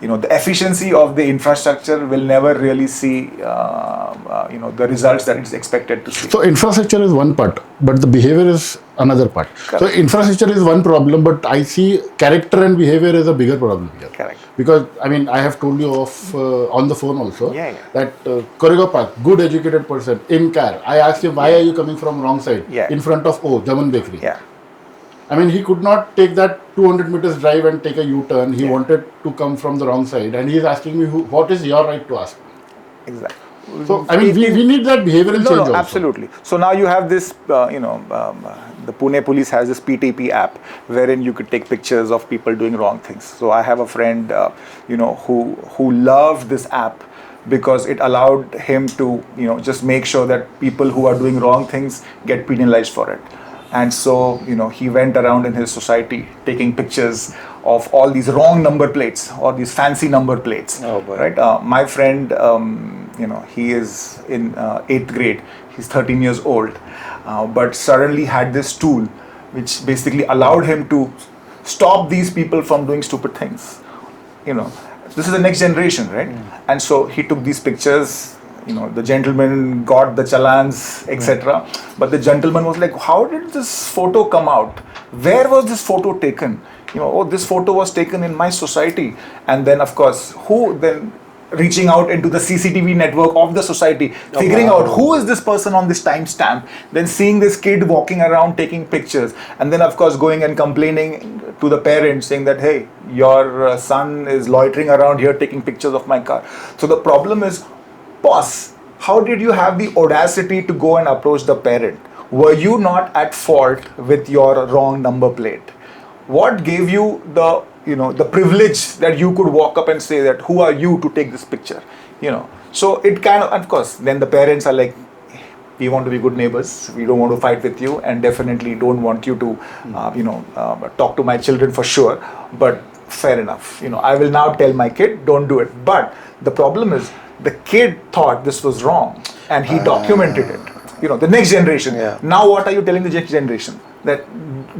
the efficiency of the infrastructure will never really see, the results that it's expected to see. So infrastructure is one part, but the behavior is another part. Correct. So infrastructure is one problem, but I see character and behavior is a bigger problem here. Correct. Because I have told you on the phone also that Korego Park, good educated person in car. I asked him, why are you coming from wrong side in front of Jaman Bakery? He could not take that 200 meters drive and take a U-turn. He wanted to come from the wrong side, and he is asking me, what is your right to ask me? Exactly. So we need that behavioral change also. Absolutely. So now you have this, the Pune police has this PTP app wherein you could take pictures of people doing wrong things. So I have a friend, who loved this app because it allowed him to, just make sure that people who are doing wrong things get penalized for it. And so, he went around in his society taking pictures of all these wrong number plates or these fancy number plates. Oh, boy. Right? My friend, he is in 8th grade. He's 13 years old, but suddenly had this tool which basically allowed him to stop these people from doing stupid things. This is the next generation, right? And so he took these pictures. The gentleman got the challans, etc. But the gentleman was like, how did this photo come out? Where was this photo taken? This photo was taken in my society. And then, of course, who then reaching out into the CCTV network of the society, figuring out who is this person on this timestamp, then seeing this kid walking around taking pictures, and then, of course, going and complaining to the parents saying that, hey, your son is loitering around here taking pictures of my car. So the problem is, boss, how did you have the audacity to go and approach the parent? were you not at fault with your wrong number plate? What gave you the, the privilege that you could walk up and say that, who are you to take this picture? So it kind of course, then the parents are like, we want to be good neighbors, we don't want to fight with you, and definitely don't want you to, talk to my children for sure, but fair enough. I will now tell my kid, don't do it. But the problem is, the kid thought this was wrong, and he documented it. The next generation. Yeah. Now what are you telling the next generation? That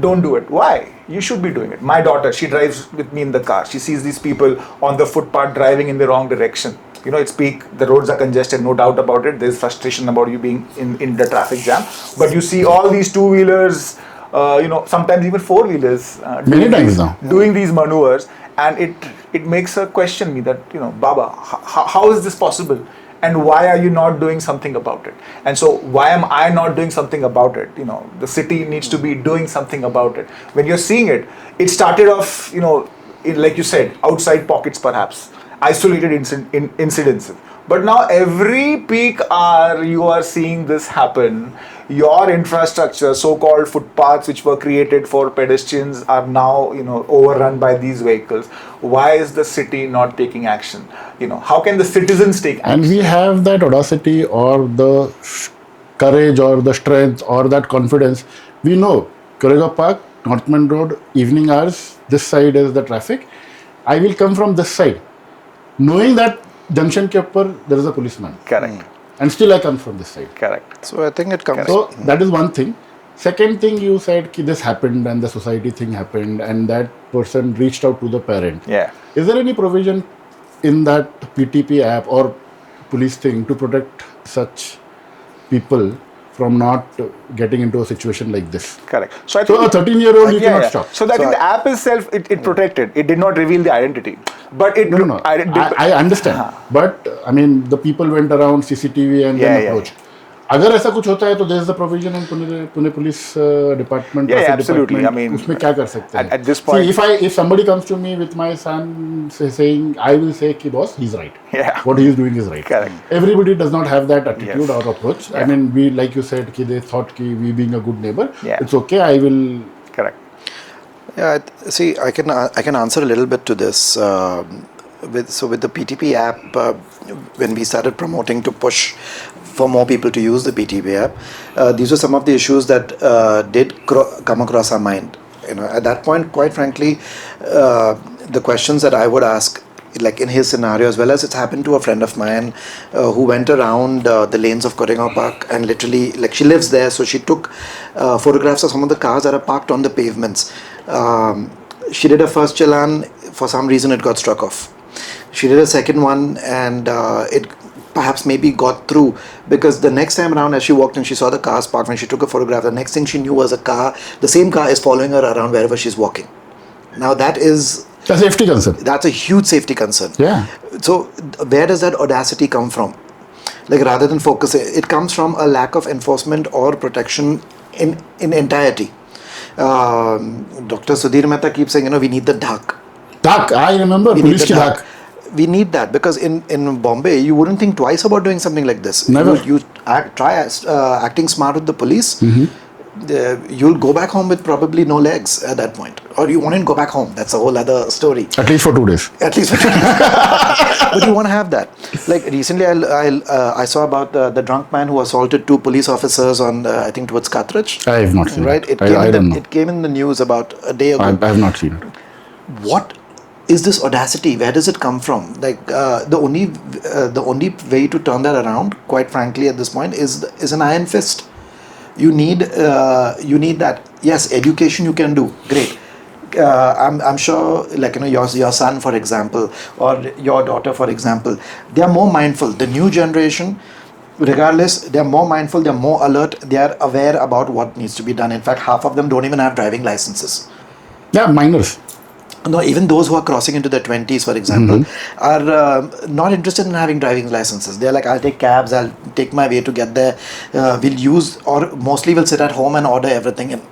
don't do it. Why? You should be doing it. My daughter, she drives with me in the car. She sees these people on the footpath driving in the wrong direction. It's peak, the roads are congested, no doubt about it. There's frustration about you being in the traffic jam. But you see all these two-wheelers, sometimes even four-wheelers doing these maneuvers, and it makes her question me that, Baba, how is this possible? And why are you not doing something about it? And so why am I not doing something about it? The city needs to be doing something about it. When you're seeing it, it started off, like you said, outside pockets perhaps, isolated incidents. But now every peak hour you are seeing this happen. Your infrastructure, so-called footpaths which were created for pedestrians, are now overrun by these vehicles. Why is the city not taking action? How can the citizens take action? And we have that audacity or the courage or the strength or that confidence. We know Koregaon Park, Northman Road, evening hours, this side is the traffic. I will come from this side, knowing that junction ke uppar there is a policeman. Correct. And still I come from this side. Correct. So I think it comes. So that is one thing. Second thing, you said ki this happened and the society thing happened and that person reached out to the parent. Yeah. Is there any provision in that PTP app or police thing to protect such people from not getting into a situation like this? Correct. So I So think a 13-year-old you cannot stop. So I think the app itself, it protected. It did not reveal the identity. But it No. I understand. But I mean, the people went around CCTV and then approached. अगर ऐसा कुछ होता है तो there is the provision in Pune Police Department. Yeah, absolutely. I mean, उसमें क्या कर सकते हैं? at this point, See, if somebody comes to me with my son saying, I will say कि boss, he's right. Yeah. What he is doing is right. Correct. Everybody does not have that attitude Yes. or approach. Yeah. I mean, we, like you said, कि they thought कि we being a good neighbor, Yeah. it's okay. I will. correct. Yeah, see, I can answer a little bit to this. With the PTP app, when we started promoting to push for more people to use the PTP app, these were some of the issues that did come across our mind. At that point, quite frankly, the questions that I would ask, like in his scenario, as well as it's happened to a friend of mine who went around the lanes of Koregaon Park and literally, like, she lives there, so she took photographs of some of the cars that are parked on the pavements. She did a first challan, for some reason it got struck off. She did a second one and it perhaps maybe got through, because the next time around as she walked and she saw the cars parked, when she took a photograph, the next thing she knew was the same car is following her around wherever she's walking. Now that is A safety concern. That's a huge safety concern. Yeah. So where does that audacity come from? Like, rather than focus, it comes from a lack of enforcement or protection in entirety. Dr. Sudhir Mehta keeps saying, we need the Dhak. Dhak, I remember. We Police need the ki Dhak. We need that, because in Bombay, you wouldn't think twice about doing something like this. Never. You try acting smart with the police. You'll go back home with probably no legs at that point, or you won't go back home. That's a whole other story. At least for 2 days. At least, but you want to have that. Like recently, I saw about the drunk man who assaulted 2 police officers on I think towards Carthage. I have not seen right? it. I don't know. It came in the news about a day ago. I have not seen it. What is this audacity? Where does it come from? Like the only way to turn that around, quite frankly, at this point, is an iron fist. You need that. Yes, education you can do. Great. I'm sure, like, your son, for example, or your daughter, for example, they are more mindful. The new generation, regardless, they are more mindful, they are more alert, they are aware about what needs to be done. In fact, half of them don't even have driving licenses. Yeah, minors. No, even those who are crossing into their 20s, for example, are not interested in having driving licenses. They're like, I'll take cabs, I'll take my way to get there. We'll use, or mostly will sit at home and order everything. And,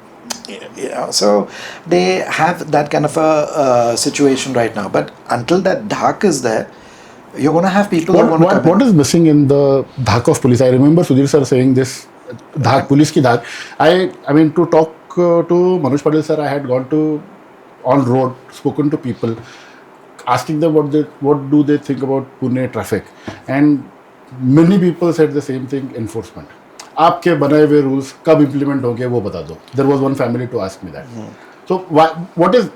so they have that kind of a situation right now. But until that Dhak is there, you're going to have people who are going to come What is missing in the Dhak of police? I remember Sudhir sir saying this Dhak, police ki Dhak. I mean, to talk to Manoj Patel sir, I had gone to on road, spoken to people, asking them what do they think about Pune traffic, and many people said the same thing: enforcement. आपके बनाए हुए rules कब implement होंगे वो बता दो. There was one family to ask me that. So what is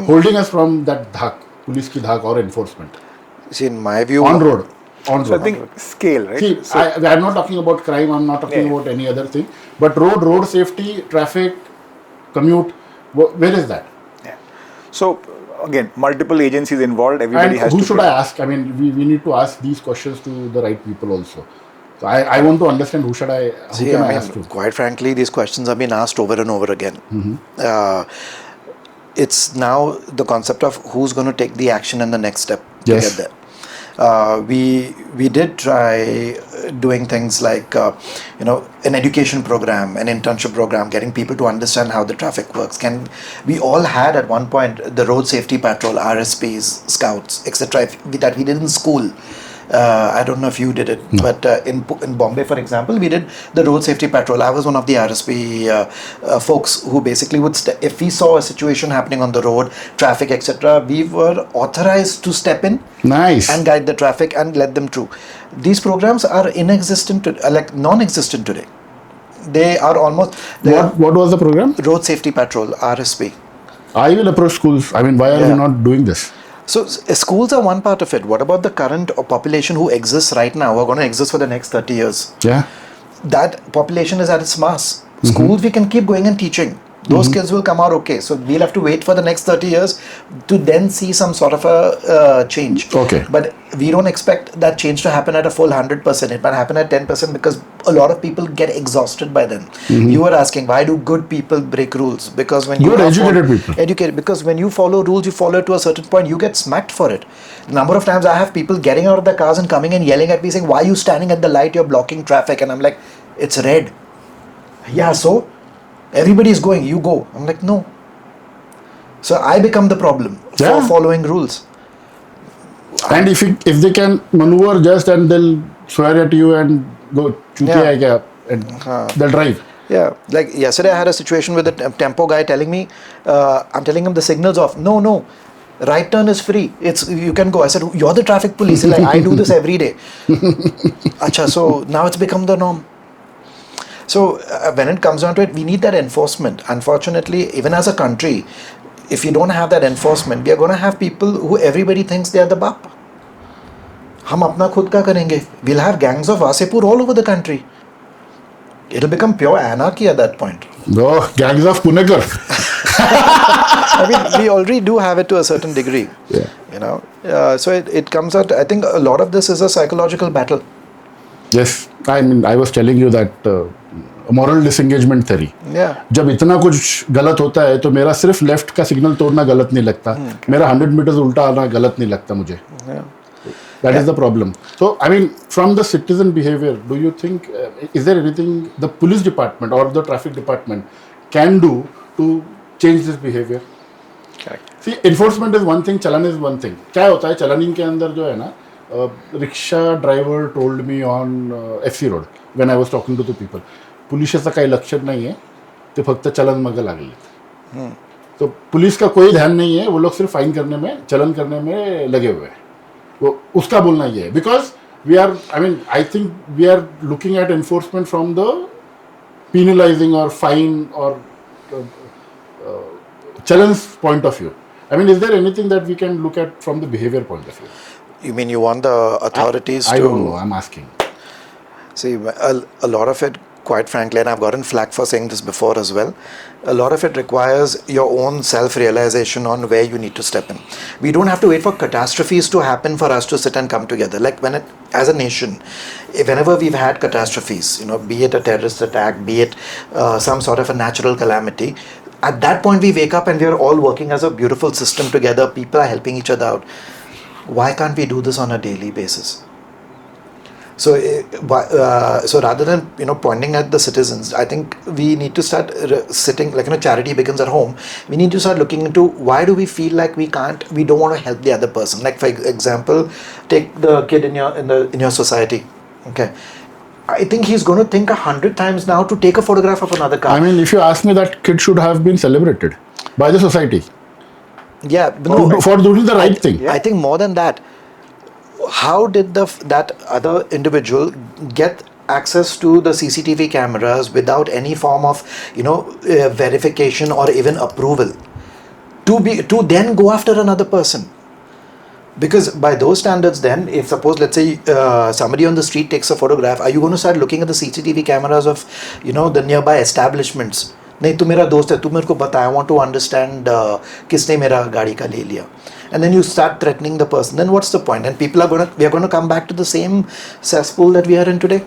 holding us from that Dhak, police ki Dhak or enforcement See, in my view, on road? On So I road. think scale, right? See, So, I'm not talking about crime. I'm not talking Yeah. about any other thing. But road safety, traffic, commute. Where is that? yeah. So again, multiple agencies involved. Everybody And has who to. should I ask? I mean, we need to ask these questions to the right people also. So I want to understand who can I ask to? quite frankly, these questions have been asked over and over again. It's now the concept of who's going to take the action and the next step to Yes. get there. We did try doing things like an education program, an internship program, getting people to understand how the traffic works. We all had at one point the road safety patrol, RSPs, scouts, etc. that we did in school. I don't know if you did it, but in Bombay, for example, we did the road safety patrol. I was one of the RSP folks who basically would, if we saw a situation happening on the road, traffic, etc., we were authorized to step in Nice. and guide the traffic and let them through. These programs are like non-existent today. They are almost What was the program? road safety patrol, RSP. I will approach schools. I mean, why are we not doing this? So schools are one part of it. What about the current population who exists right now, who are going to exist for the next 30 years? Yeah. That population is at its mass. Schools, we can keep going and teaching. Those kids will come out okay. So we'll have to wait for the next 30 years to then see some sort of a change. Okay. But we don't expect that change to happen at a full 100%. It might happen at 10% because a lot of people get exhausted by then. You were asking, why do good people break rules? Because when you Good are educated people. Educated, because when you follow rules, you follow it to a certain point, you get smacked for it. The number of times I have people getting out of their cars and coming and yelling at me saying, why are you standing at the light? You're blocking traffic. And I'm like, it's red. Yeah, so everybody is going, you go. I'm like, no. So I become the problem Yeah. for following rules. And if they can maneuver just and they'll swear at you and go, "Chutiya Yeah. hai kya?" and they'll drive. Yeah, like yesterday I had a situation with a tempo guy telling me, I'm telling him the signal's off. No, right turn is free. You can go. I said, you're the traffic police. He's like, I do this every day. Acha, so now it's become the norm. So when it comes down to it, we need that enforcement. Unfortunately, even as a country, if you don't have that enforcement, we are going to have people who everybody thinks they are the bap. हम अपना खुद का करेंगे. We'll have gangs of Wasipur all over the country. It'll become pure anarchy at that point. Oh, gangs of Punekar. I mean, we already do have it to a certain degree. Yeah. You know, so it comes out. I think a lot of this is a psychological battle. Yes, I mean, I was telling you that moral disengagement theory. Yeah. जब इतना कुछ गलत होता है तो मेरा सिर्फ left का सिग्नल तोड़ना गलत नहीं लगता, मेरा 100 मीटर्स उल्टा आना गलत नहीं लगता मुझे. That is the problem. So, I mean, from the citizen behavior, do you think, is there anything the police department or the traffic department can do to change this behavior? Correct. See, enforcement is one thing, challan is one thing. क्या होता है चलानिंग के अंदर जो है ना, rickshaw driver told me on FC road when I was talking to the people, पोलिसाचं काही लक्ष नाही आहे, ते फक्त चलन मागे लागले. तो पुलिस का कोई ध्यान नहीं है, वो लोग सिर्फ फाइन करने में, चलन करने में लगे हुए हैं. वो उसका बोलना ये है, because we are, I mean, I think we are looking at enforcement from the penalizing or fine or challenge point of view. I mean, is there anything that we can look at from the behavior point of view? You mean you want the authorities I to... don't know, I'm asking. See, a lot of it, quite frankly, and I've gotten flack for saying this before as well, a lot of it requires your own self-realization on where you need to step in. We don't have to wait for catastrophes to happen for us to sit and come together. Like as a nation, whenever we've had catastrophes, be it a terrorist attack, be it some sort of a natural calamity, at that point we wake up and we are all working as a beautiful system together. People are helping each other out. Why can't we do this on a daily basis? So rather than pointing at the citizens, I think we need to start sitting, like charity begins at home. We need to start looking into why do we feel like we don't want to help the other person. Like for example, take the kid in your society. Okay, I think he's going to think 100 times now to take a photograph of another car. I mean, if you ask me, that kid should have been celebrated by the society Yeah, no, for doing the right thing. I think more than that, how did that other individual get access to the CCTV cameras without any form of verification or even approval to then go after another person? Because by those standards, then, if suppose, let's say, somebody on the street takes a photograph, are you going to start looking at the CCTV cameras of, the nearby establishments? नहीं तू मेरा दोस्त है, तू मेरे को बता, I want to understand किसने मेरा गाड़ी का ले लिया. And then you start threatening the person. Then what's the point? And we are going to come back to the same cesspool that we are in today.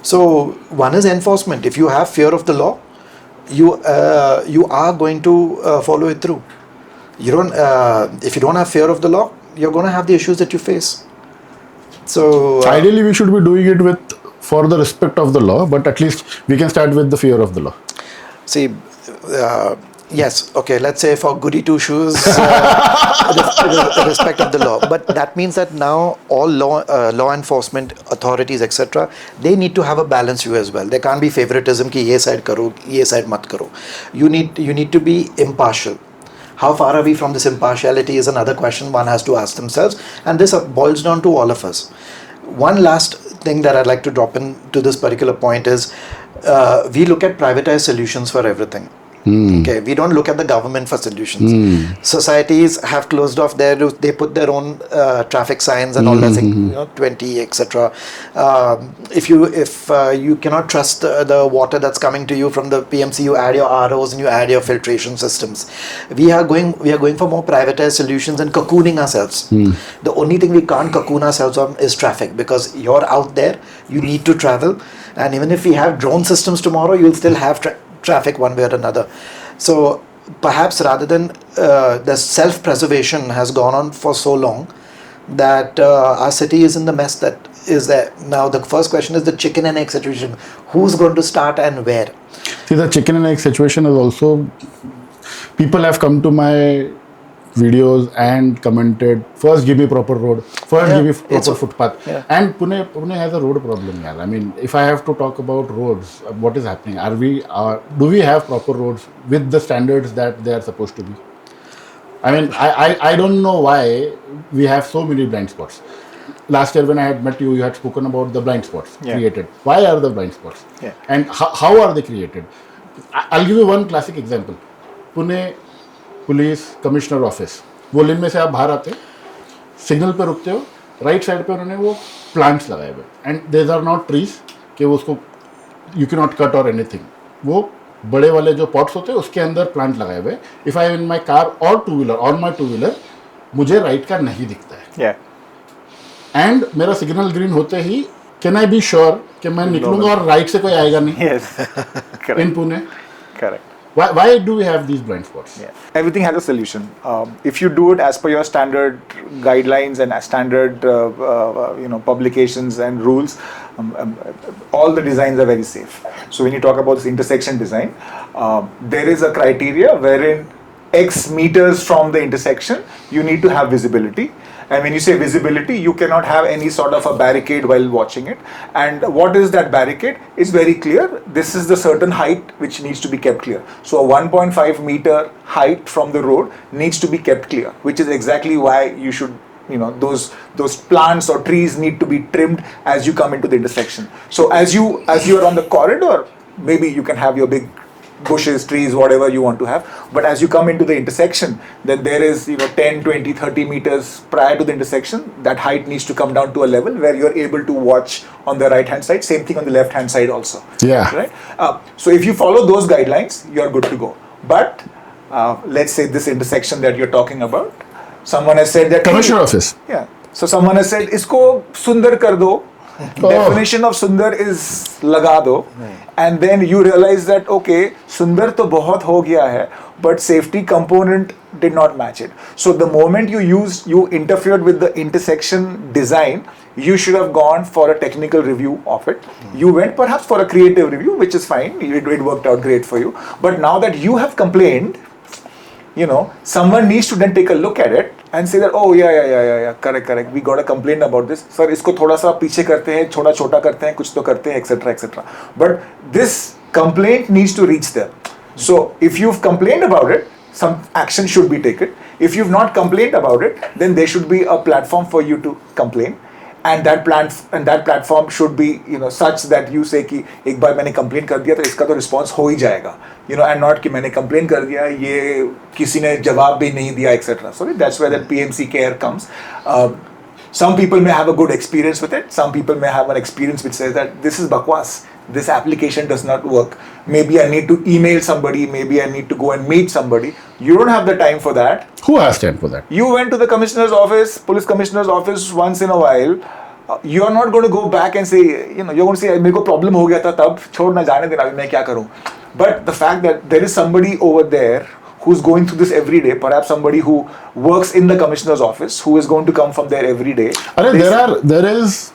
So one is enforcement. If you have fear of the law, you are going to follow it through. If you don't have fear of the law, you're going to have the issues that you face. So ideally, we should be doing it for the respect of the law, but at least we can start with the fear of the law. See, yes, okay, let's say for goody two shoes, respect of the law. But that means that now all law enforcement authorities, etc., they need to have a balanced view as well. There can't be favoritism ki ye side karo, ye side mat karo. You need to be impartial. How far are we from this impartiality is another question one has to ask themselves, and this boils down to all of us. One last thing that I'd like to drop into this particular point is we look at privatized solutions for everything. Okay, we don't look at the government for solutions. Societies have closed off they put their own traffic signs and all that thing, 20, etc. If you cannot trust the water that's coming to you from the PMC, you add your ROs and you add your filtration systems. We are going for more privatized solutions and cocooning ourselves. The only thing we can't cocoon ourselves on is traffic, because you're out there, you need to travel, and even if we have drone systems tomorrow, you'll still have traffic one way or another. So perhaps rather than the self-preservation has gone on for so long that our city is in the mess that is there. Now the first question is the chicken and egg situation. Who's going to start and where? See, the chicken and egg situation is also, people have come to my videos and commented, first give me proper road, give me proper footpath. And Pune has a road problem. I mean, if I have to talk about roads, what is happening? Do we have proper roads with the standards that they are supposed to be? I mean, I don't know why we have so many blind spots. Last year when I had met you, you had spoken about the blind spots created. Why are the blind spots? And how are they created? I'll give you one classic example. Pune police commissioner office, वो लेन में से आप बाहर आते, signal पे रुकते हो, right side पे उन्होंने वो प्लांट्स लगाए हुए, and there are not trees कि वो उसको यू कैन नॉट कट और एनीथिंग. वो बड़े वाले जो पॉट्स होते हैं उसके अंदर प्लांट लगाए हुए. If I in my car और two wheeler, on my two wheeler, मुझे राइट का नहीं दिखता है, एंड मेरा सिग्नल ग्रीन होते ही कैन आई बी श्योर कि मैं निकलूंगा और राइट से कोई आएगा नहीं. इन Pune. Correct. Why do we have these blind spots? Everything has a solution. If you do it as per your standard guidelines and as standard publications and rules, all the designs are very safe. So when you talk about this intersection design, there is a criteria wherein X meters from the intersection you need to have visibility. And when you say visibility, you cannot have any sort of a barricade while watching it. And what is that barricade? It's very clear. This is the certain height which needs to be kept clear. So a 1.5 meter height from the road needs to be kept clear, which is exactly why you should, those plants or trees need to be trimmed as you come into the intersection. So as you are on the corridor, maybe you can have your big bushes, trees, whatever you want to have, but as you come into the intersection, then there is 10, 20, 30 meters prior to the intersection, that height needs to come down to a level where you're able to watch on the right hand side, same thing on the left hand side also. Right. So if you follow those guidelines, you're good to go. But let's say this intersection that you're talking about, someone has said that commissioner office, so someone has said isko sundar kar do. Definition of sundar is laga do, and then you realize that okay, sundar to bahut ho gaya hai, but safety component did not match it. So the moment you interfered with the intersection design, you should have gone for a technical review of it. You went perhaps for a creative review, which is fine, it worked out great for you, but now that you have complained, someone needs to then take a look at it and say that, oh yeah, correct, we got a complaint about this, sir, इसको थोड़ा सा पीछे करते हैं, छोटा करते हैं, कुछ तो करते हैं, etc. But this complaint needs to reach there. So if you've complained about it, some action should be taken. If you've not complained about it, then there should be a platform for you to complain. And that platform should be, such that you say कि एक बार मैंने complain कर दिया तो इसका तो response हो ही जाएगा, and not कि मैंने complain कर दिया, ये किसी ने जवाब भी नहीं दिया, etc. So that's where that PMC care comes. Some people may have a good experience with it. Some people may have an experience which says that this is bakwas. This application does not work. Maybe I need to email somebody. Maybe I need to go and meet somebody. You don't have the time for that. Who has time for that? You went to the commissioner's office, police commissioner's office once in a while. You are not going to go back and say, you're going to say, मेरे को problem हो गया था तब, छोड़ ना जाने देना, अभी मैं क्या करूँ? But the fact that there is somebody over there who's going through this every day, perhaps somebody who works in the commissioner's office, who is going to come from there every day. There is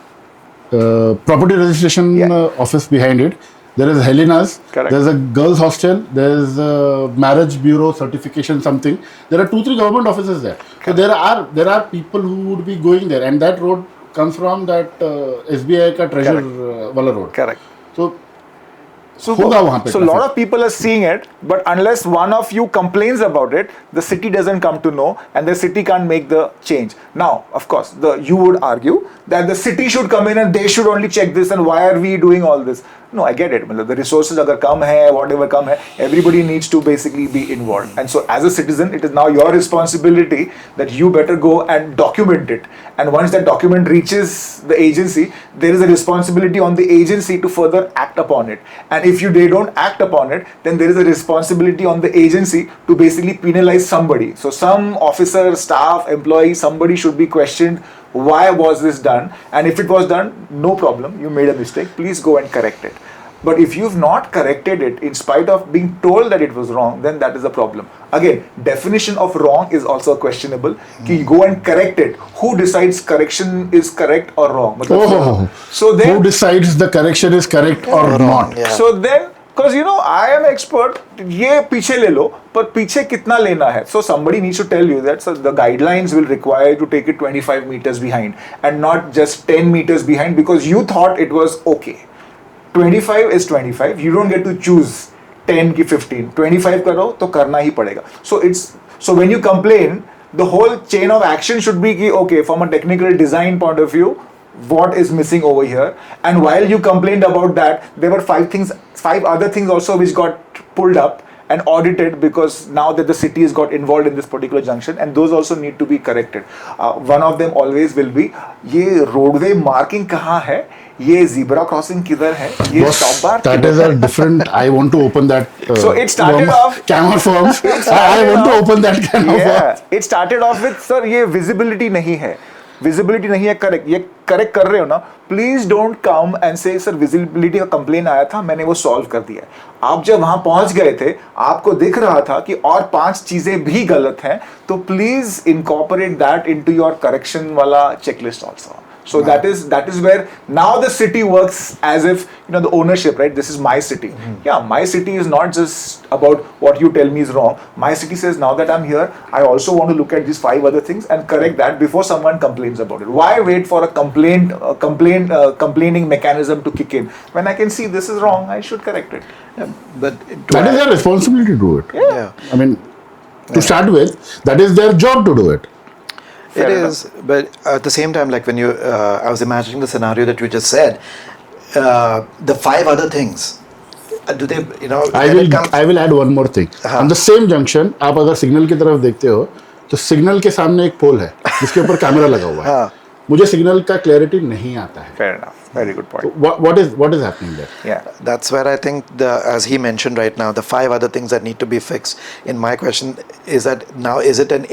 property registration office behind it. There is Helena's. Correct. There's a girls' hostel. There's a marriage bureau certification something. There are 2-3 government offices there. So there are people who would be going there, and that road comes from that SBI ka treasure wala road. Correct. So a lot of people are seeing it, but unless one of you complains about it, the city doesn't come to know, and the city can't make the change. Now, of course, you would argue that the city should come in and they should only check this, and why are we doing all this? No, I get it. The resources agar kam hai, whatever kam hai, everybody needs to basically be involved. And so as a citizen, it is now your responsibility that you better go and document it. And once that document reaches the agency, there is a responsibility on the agency to further act upon it. And if they don't act upon it, then there is a responsibility on the agency to basically penalize somebody. So some officer, staff, employee, somebody should be questioned. Why was this done? And if it was done, no problem, you made a mistake, please go and correct it. But if you've not corrected it in spite of being told that it was wrong, then that is a problem. Again, definition of wrong is also questionable. You go and correct it. Who decides correction is correct or wrong? So then, who decides the correction is correct or not? Yeah. So then, because I am expert, ये पीछे ले लो, पर पीछे कितना लेना है? So somebody needs to tell you that the guidelines will require you to take it 25 meters behind and not just 10 meters behind because you thought it was okay. 25 is 25. You don't get to choose 10 ki 15. 25 karo to karna hi padega. So when you complain, the whole chain of action should be ki, okay, from a technical design point of view, what is missing over here? And while you complained about that, there were 5 other things also which got pulled up and audited because now that the city has got involved in this particular junction, and those also need to be corrected. One of them always will be, ये roadway marking कहाँ है? ये zebra crossing किधर है? ये stop bar that is a different. I want to open that. So it started off. Camera firms. I want to open that can of worms. It started off with, sir, ये visibility नहीं है. Visibility नहीं है, correct, ये correct कर रहे हो ना, प्लीज डोंट कम एंड से सर विजिबिलिटी का कंप्लेन आया था, मैंने वो सॉल्व कर दिया है. आप जब वहां पहुंच गए थे, आपको दिख रहा था कि और 5 चीजें भी गलत हैं, तो please incorporate that into your correction वाला checklist also. So that is where now the city works as if the ownership, right? This is my city. Yeah, my city is not just about what you tell me is wrong. My city says now that I'm here, I also want to look at these 5 other things and correct that before someone complains about it. Why wait for a complaining mechanism to kick in when I can see this is wrong? I should correct it. Yeah, but that is their responsibility to do it. Yeah. I mean, to start with, that is their job to do it. It is, but at the same time, like when I was imagining the scenario that you just said, the 5 other things, do they, I will add one more thing. On the same junction, आप अगर signal की तरफ देखते हो, तो signal के सामने एक पोल है, जिसके ऊपर कैमरा लगा हुआ है. मुझे सिग्नल का क्लैरिटी नहीं आता है. Fair enough. Very good point. So what is happening there? Yeah, that's where I think as he mentioned right now, the 5 other things that need to be fixed. In my question is that now is it an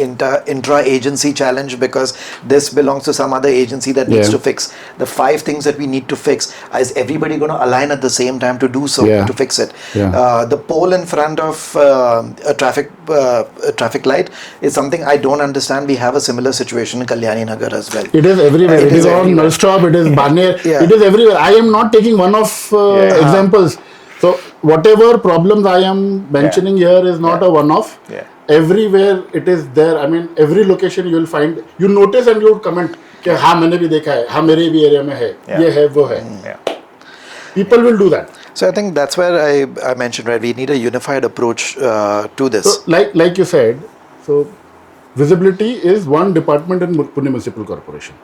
intra-agency challenge because this belongs to some other agency that needs to fix the 5 things that we need to fix? Is everybody going to align at the same time to do so to fix it? The pole in front of a traffic light is something I don't understand. We have a similar situation in Kalyani Nagar as well. It is everywhere. It is on Null Stop. It is Baner. It is everywhere. I am not taking one of examples. So whatever problems I am mentioning here is not a one-off. everywhere it is there. I mean, every location you will find, you notice and you would comment कि हाँ मैंने भी देखा है, हाँ मेरे भी area में है, ये है वो है. People will do that. So I think that's where I mentioned, right, we need a unified approach to this. So like you said, so visibility is one department in Pune Municipal Corporation.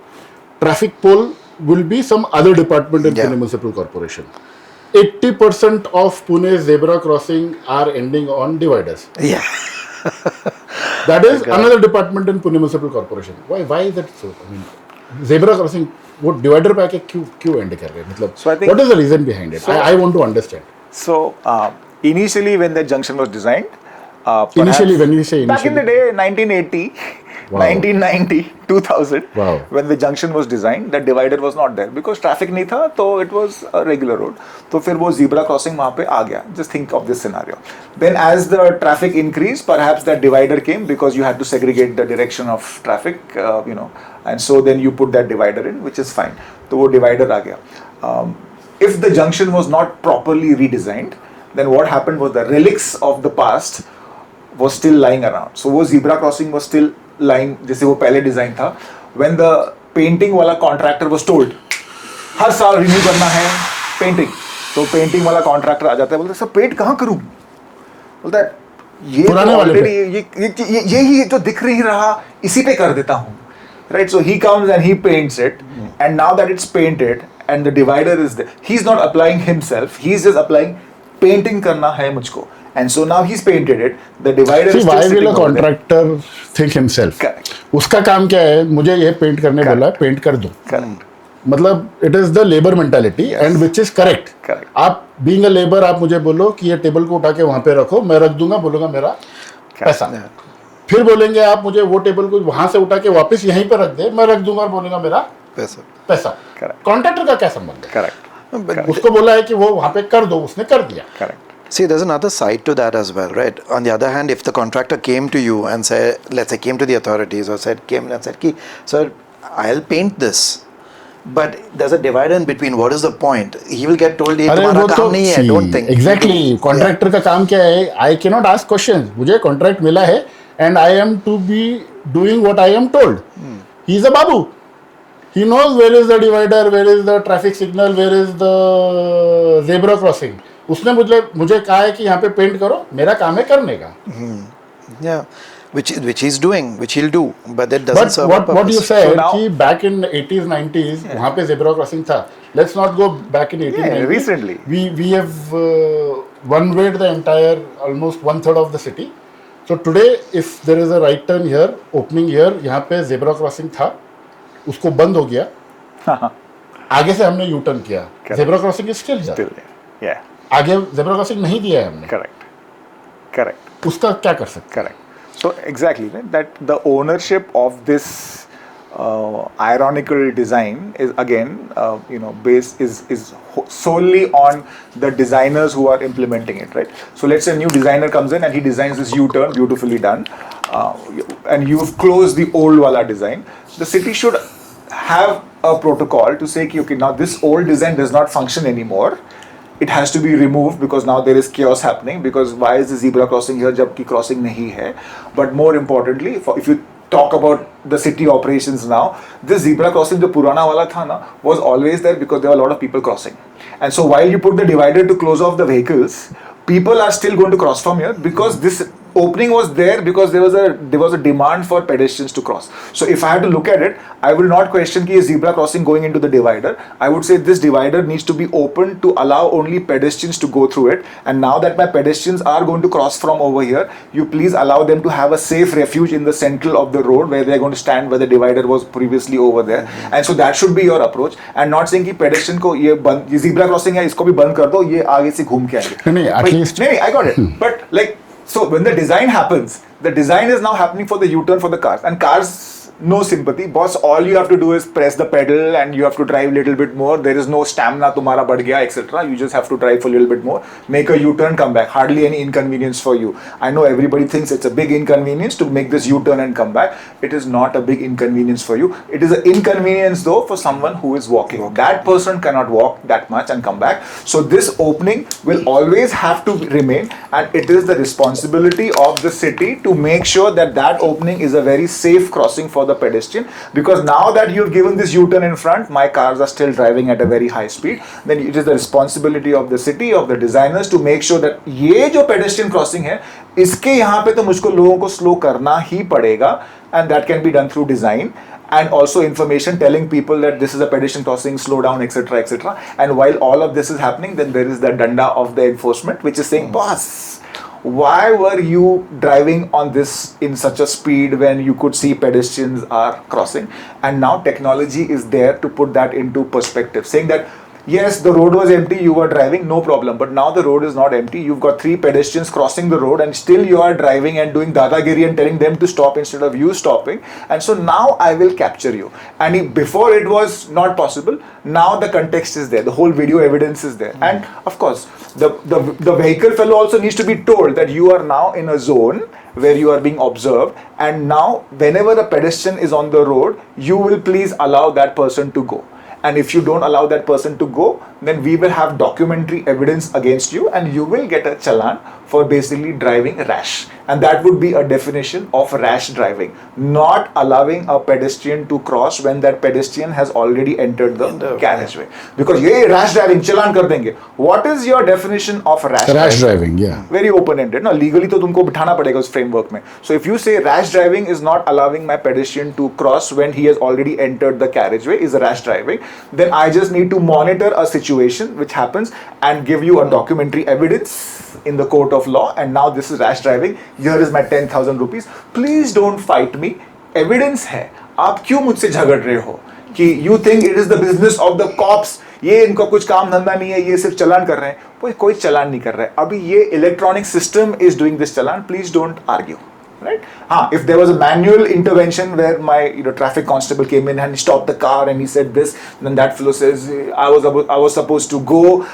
Traffic pole will be some other department in Pune Municipal Corporation. 80% of Pune's zebra crossing are ending on dividers. Yeah. That is another department in Pune Municipal Corporation. Why is that so? I mean, zebra crossing, वो divider पे आके क्यों end कर रहे हैं? मतलब, So I think, what is the reason behind it? I want to understand. So initially when the junction was designed, Initially, when you say back in the day, 1980, Wow. 1990, 2000, Wow. when the junction was designed, the divider was not there because traffic नहीं था, तो it was a regular road. तो फिर वो zebra crossing वहाँ पे आ गया. Just think of this scenario. Then as the traffic increased, perhaps that divider came because you had to segregate the direction of traffic, and so then you put that divider in, which is fine. तो वो divider आ गया. If the junction was not properly redesigned, then what happened was the relics of the past was still lying around. So वो zebra crossing was still lying जैसे वो पहले design था. When the painting वाला contractor was told हर साल renew करना है painting, तो पेंटिंग वाला कॉन्ट्रैक्टर आ जाता है, बोलता है सर पेंट कहाँ करूँ, बोलता है ये पुराने वाले ऑलरेडी ये जो दिख नहीं रहा इसी पे कर देता हूँ, right? So he comes and he paints it, and now that it's painted and the divider is there, he's not applying himself, he's just applying painting करना है मुझको. And so now he's painted it. The divider is still why sitting will a over there. contractor think himself? Correct. उसका काम क्या है? मुझे ये paint करने बोला, पेंट कर दूं. Correct. मतलब it is the labor mentality, and which is correct. Correct. आप being a labor, आप मुझे बोलो कि ये टेबल को उठा के वहाँ पे रखो, मैं रख दूंगा, बोलूँगा मेरा पैसा. फिर बोलेंगे आप मुझे वो टेबल को वहाँ से उठा के वापस यहीं पे रख दे, मैं रख दूंगा और बोलेगा मेरा पैसा. Correct. कॉन्ट्रैक्टर का क्या संबंध है? Correct. उसको बोला है कि वो वहाँ पे कर दो, उसने कर दिया. Correct. See, there's another side to that as well, right? On the other hand, if the contractor came to you and said, let's say, came to the authorities or came and said, sir, I'll paint this, but there's a divider in between. What is the point? He will get told, ये तुम्हारा काम नहीं है. Don't think. Exactly. Contractor का काम क्या है? I cannot ask questions. मुझे contract मिला है, and I am to be doing what I am told. He is a babu. He knows where is the divider, where is the traffic signal, where is the zebra crossing. उसने मुझे कहा है कि यहाँ पे paint करो, मेरा काम है करने का. Yeah, which he's doing, which he'll do, but that doesn't serve a purpose. What you said So now, कि back in 80s 90s वहाँ पे zebra crossing था. Let's not go back in 80s 90s. Recently. We have one-wayed the entire almost 1/3 of the city. So today if there is a right turn here, opening here, यहाँ पे zebra crossing था, उसको बंद हो गया. आगे से हमने U turn किया. Zebra crossing is still there. Yeah. आगे zebra crossing नहीं दिया है हमने. Correct. उसका क्या कर सकते? Correct. So exactly, right? That the ownership of this ironical design is again, based is solely on the designers who are implementing it, right? So let's say a new designer comes in and he designs this U-turn, beautifully done, and you've closed the old wala design. The city should have a protocol to say, okay, now this old design does not function anymore. It has to be removed because now there is chaos happening, because why is the zebra crossing here जबकि crossing नहीं है. But more importantly, if you talk about the city operations now, this zebra crossing जो पुराना वाला था ना was always there because there were a lot of people crossing. And so while you put the divider to close off the vehicles, people are still going to cross from here because this opening was there because there was a demand for pedestrians to cross. So if I had to look at it, I will not question ki a zebra crossing going into the divider. I would say this divider needs to be open to allow only pedestrians to go through it. And now that my pedestrians are going to cross from over here, you please allow them to have a safe refuge in the central of the road where they are going to stand where the divider was previously over there. And so that should be your approach, and not saying कि pedestrian को ये zebra crossing है इसको भी बंद कर दो, ये आगे से घूम के आएंगे. नहीं, at least नहीं, I got it. But like, so when the design happens, the design is now happening for the U-turn for the cars, and cars no sympathy. Boss, all you have to do is press the pedal and you have to drive a little bit more. There is no stamina tumhara badh gaya, etc. You just have to drive for a little bit more, make a U-turn, come back. Hardly any inconvenience for you. I know everybody thinks it's a big inconvenience to make this U-turn and come back. It is not a big inconvenience for you. It is an inconvenience though for someone who is walking. That person cannot walk that much and come back. So this opening will always have to remain, and it is the responsibility of the city to make sure that that opening is a very safe crossing for the pedestrian, because now that you've given this U-turn in front, my cars are still driving at a very high speed, then it is the responsibility of the city, of the designers to make sure that ये जो pedestrian crossing है, इसके यहाँ पे तो मुझको लोगों को slow करना ही पड़ेगा, and that can be done through design and also information telling people that this is a pedestrian crossing, slow down, etc., etc. And while all of this is happening, then there is the danda of the enforcement which is saying, boss, why were you driving on this in such a speed when you could see pedestrians are crossing? And now technology is there to put that into perspective, saying that yes, the road was empty, you were driving, no problem, but now the road is not empty, you've got 3 pedestrians crossing the road and still you are driving and doing dadagiri and telling them to stop instead of you stopping, and so now I will capture you. And if before it was not possible, now the context is there, the whole video evidence is there, and of course the vehicle fellow also needs to be told that you are now in a zone where you are being observed, and now whenever a pedestrian is on the road, you will please allow that person to go. And if you don't allow that person to go, then we will have documentary evidence against you and you will get a challan for basically driving rash. And that would be a definition of rash driving. Not allowing a pedestrian to cross when that pedestrian has already entered the carriageway. Because ye rash driving, challan kar denge. What is your definition of rash driving? Rash driving, yeah. Very open-ended. No, legally to tumko bithana padega us framework mein. So if you say rash driving is not allowing my pedestrian to cross when he has already entered the carriageway is rash driving, then I just need to monitor a situation which happens and give you a documentary evidence in the court of law, and now this is rash driving. Here is my 10,000 rupees. Please don't fight me. Evidence है. आप क्यों मुझसे झगड़ रहे हो? कि you think it is the business of the cops. ये इनका कुछ काम धंधा नहीं है, ये सिर्फ चलान कर रहे हैं. कोई चलान नहीं कर रहा है. अभी ये electronic system is doing this challan. Please don't argue. Right? If there was a manual intervention where my traffic constable came in and stopped the car and he said this, then that fellow says I was supposed to go.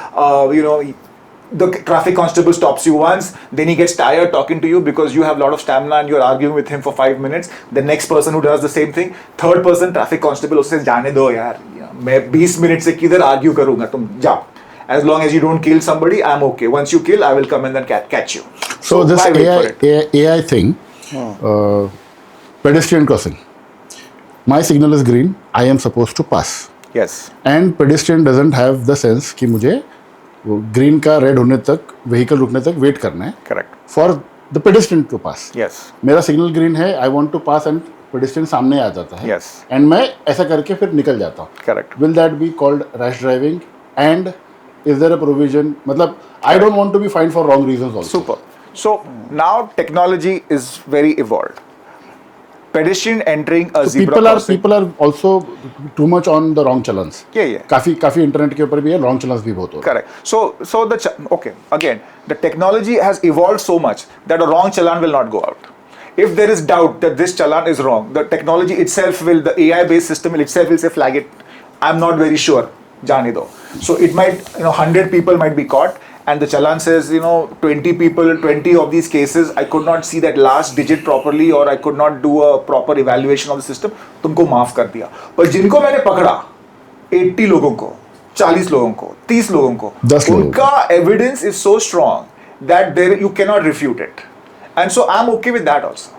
The traffic constable stops you once, then he gets tired talking to you because you have a lot of stamina and you're arguing with him for 5 minutes. The next person who does the same thing, third person traffic constable also says जाने दो यार, मैं 20 minute से किधर argue करूँगा, तुम जाओ. As long as you don't kill somebody, I'm okay. Once you kill, I will come and then catch you. So this AI thing, pedestrian crossing. My signal is green. I am supposed to pass. Yes. And pedestrian doesn't have the sense कि मुझे green का red होने तक vehicle रुकने तक wait करना है. Correct. For the pedestrian to pass. Yes. मेरा सिग्नल ग्रीन है, I want to pass and pedestrian सामने आ जाता है. Yes. एंड मैं ऐसा करके फिर निकल जाता हूँ. Correct. Will that be called rash driving and is there a provision? मतलब I don't want to be fined for wrong reasons also. Super. So now technology is very evolved. Pedestrian entering a zebra crossing. People are also too much on the wrong challans. Yeah. काफी internet के ऊपर भी है, wrong challans भी बहुत हो रहे हैं. Correct. So okay, again, the technology has evolved so much that a wrong challan will not go out. If there is doubt that this challan is wrong, the technology itself the AI-based system itself will say flag it. I'm not very sure. जाने दो. So it might, 100 people might be caught. And the challan says, 20 people, 20 of these cases, I could not see that last digit properly or I could not do a proper evaluation of the system. तुमको माफ कर दिया. पर जिनको मैंने पकड़ा, 80 लोगों को, 40 लोगों को, 30 लोगों को, 10 लोगों उनका evidence is so strong that you cannot refute it. And so I'm okay with that also.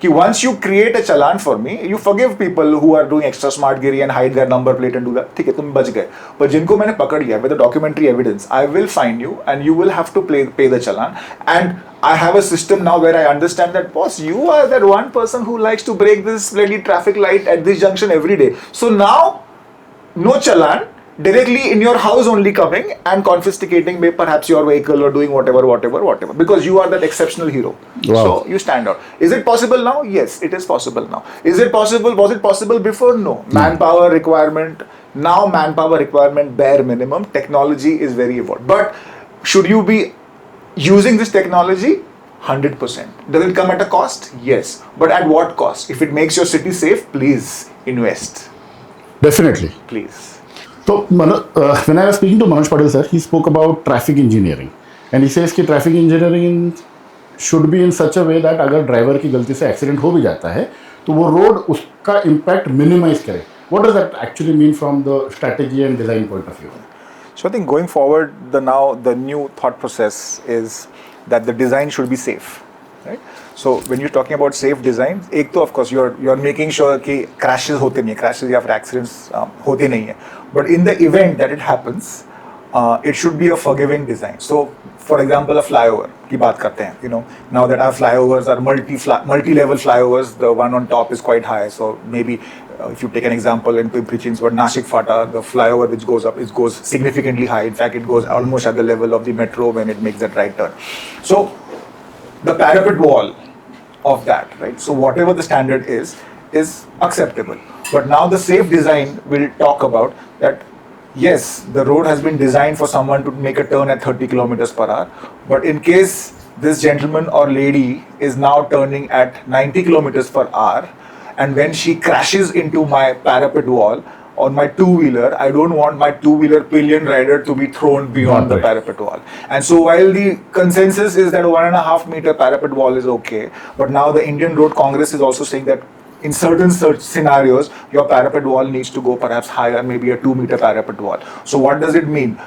कि once you create a challan for me, you forgive people who are doing extra smartgiri and hide their number plate and do that. ठीक है, तुम बच गए. पर जिनको मैंने पकड़ लिया with the documentary evidence, I will find you and you will have to pay the challan. And I have a system now where I understand that, boss, you are that one person who likes to break this bloody traffic light at this junction every day. So now, no challan. Directly in your house only coming and confiscating perhaps your vehicle or doing whatever because you are that exceptional hero. Wow. So you stand out. Is it possible now? Yes, it is possible now. Is it possible? Was it possible before? No. Manpower requirement. Now manpower requirement bare minimum. Technology is very evolved. But should you be using this technology? 100%. Does it come at a cost? Yes. But at what cost? If it makes your city safe, please invest. Definitely. Please. So, when I was speaking to Manoj Patel sir, he spoke about traffic engineering. And he says that traffic engineering should be in such a way that अगर driver की गलती से accident हो भी जाता है तो वो रोड उसका इम्पैक्ट मिनिमाइज करे. What does that actually mean from the strategy and design point of view? So I think going forward, the new thought process is that the design should be safe, right? So when you're talking about safe design, एक तो of course you're making sure कि crashes होते नहीं हैं, crashes या फिर accidents होते नहीं हैं. But in the event that it happens, it should be a forgiving design. So for example, a flyover की बात करते हैं. Now that our flyovers are multi-level flyovers, the one on top is quite high. So maybe if you take an example in Pimpri-Chinchwad, Nashik Fata, the flyover which goes up, it goes significantly high. In fact, it goes almost at the level of the metro when it makes that right turn. So the parapet wall of that, right? So whatever the standard is acceptable. But now the safe design will talk about that. Yes, the road has been designed for someone to make a turn at 30 kilometers per hour. But in case this gentleman or lady is now turning at 90 kilometers per hour, and when she crashes into my parapet wall on my two-wheeler, I don't want my two-wheeler pillion rider to be thrown beyond the parapet wall. And so while the consensus is that a 1.5 meter parapet wall is okay, but now the Indian Road Congress is also saying that in certain scenarios, your parapet wall needs to go perhaps higher, maybe a 2 meter parapet wall. So what does it mean?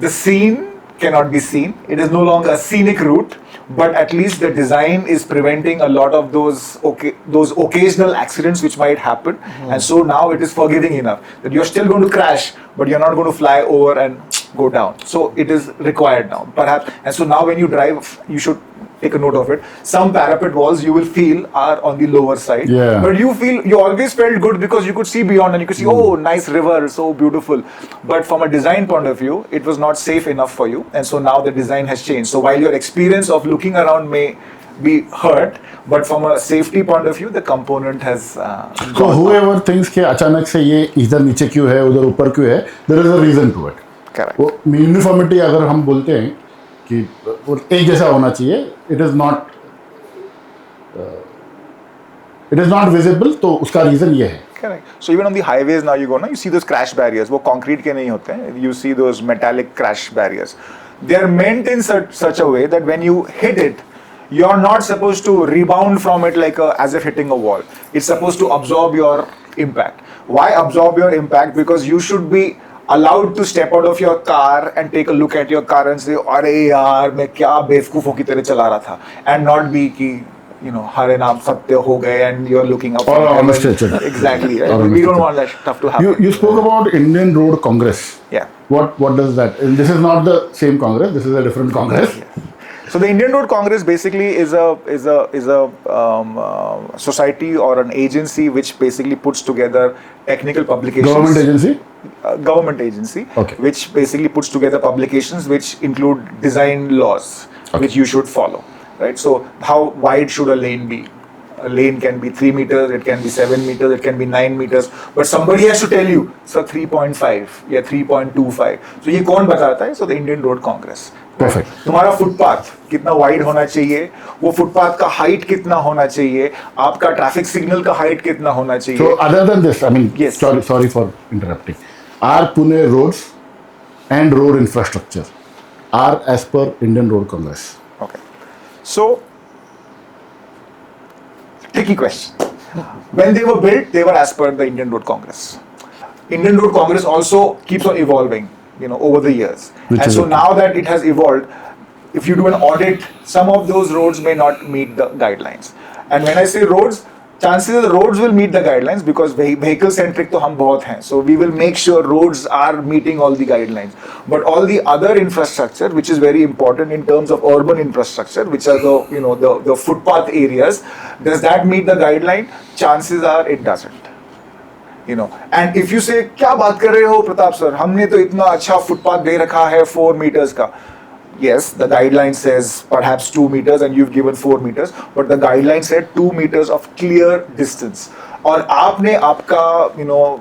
The scene cannot be seen. It is no longer a scenic route, but at least the design is preventing a lot of those occasional accidents which might happen. And so now it is forgiving enough that you're still going to crash, but you're not going to fly over and go down. So it is required now, perhaps. And so now when you drive, you should take a note of it. Some parapet walls you will feel are on the lower side, but you always felt good because you could see beyond and you could see, oh, nice river, so beautiful. But from a design point of view, it was not safe enough for you, and so now the design has changed. So while your experience of looking around may be hurt, but from a safety point of view, the component has so whoever thinks कि अचानक से ये इधर नीचे क्यों है, उधर ऊपर क्यों है, there is a reason to it. Correct. वो यूनिफॉर्मिटी अगर हम बोलते हैं कि एक जैसा होना चाहिए, it is not visible, तो उसका रीजन ये है. Correct. So even on the highways now you see those crash barriers. वो concrete के नहीं होते हैं. You see those metallic crash barriers. They are meant in such a way that when you hit it, you are not supposed to rebound from it as if hitting a wall. It's supposed to absorb your impact. Why absorb your impact? Because you should be allowed to step out of your car and take a look at your car and say, अरे यार मैं क्या बेवकूफों की तरह चला रहा था, and not be कि हरे नाम सत्य हो गए and you're looking up. Exactly. Right? We don't want that stuff to happen. You spoke about Indian Road Congress. Yeah. What does that? And this is not the same Congress. This is a different Congress. Yeah. So the Indian Road Congress basically is a society or an agency which basically puts together technical publications. Government agency, okay, which basically puts together publications which include design laws, okay, which you should follow, right? So how wide should a lane be? A lane can be 3 meters, it can be 7 meters, it can be 9 meters, but somebody has to tell you, so 3.5, yeah, 3.25. So ये कौन बताता है? So the Indian Road Congress. Perfect. तुम्हारा footpath कितना wide होना चाहिए, वो footpath का हाइट कितना होना चाहिए, आपका ट्रैफिक सिग्नल का हाइट कितना होना चाहिए. So other than this, I mean, yes, sorry for interrupting. Our Pune roads and road infrastructure are as per Indian Road Congress. Okay. So, tricky question. When they were built, they were as per the Indian Road Congress. Indian Road Congress also keeps on evolving, over the years. And so now that it has evolved, if you do an audit, some of those roads may not meet the guidelines. And when I say roads, chances the roads will meet the guidelines because vehicle centric to hum bahut hain. So we will make sure roads are meeting all the guidelines. But all the other infrastructure, which is very important in terms of urban infrastructure, which are the footpath areas, does that meet the guideline? Chances are it doesn't. And if you say, क्या बात कर रहे हो Pratap sir, हमने तो इतना अच्छा footpath दे रखा है 4 meters का. Yes, the guideline says perhaps 2 meters and you've given 4 meters, but the guideline said 2 meters of clear distance. और आपने आपका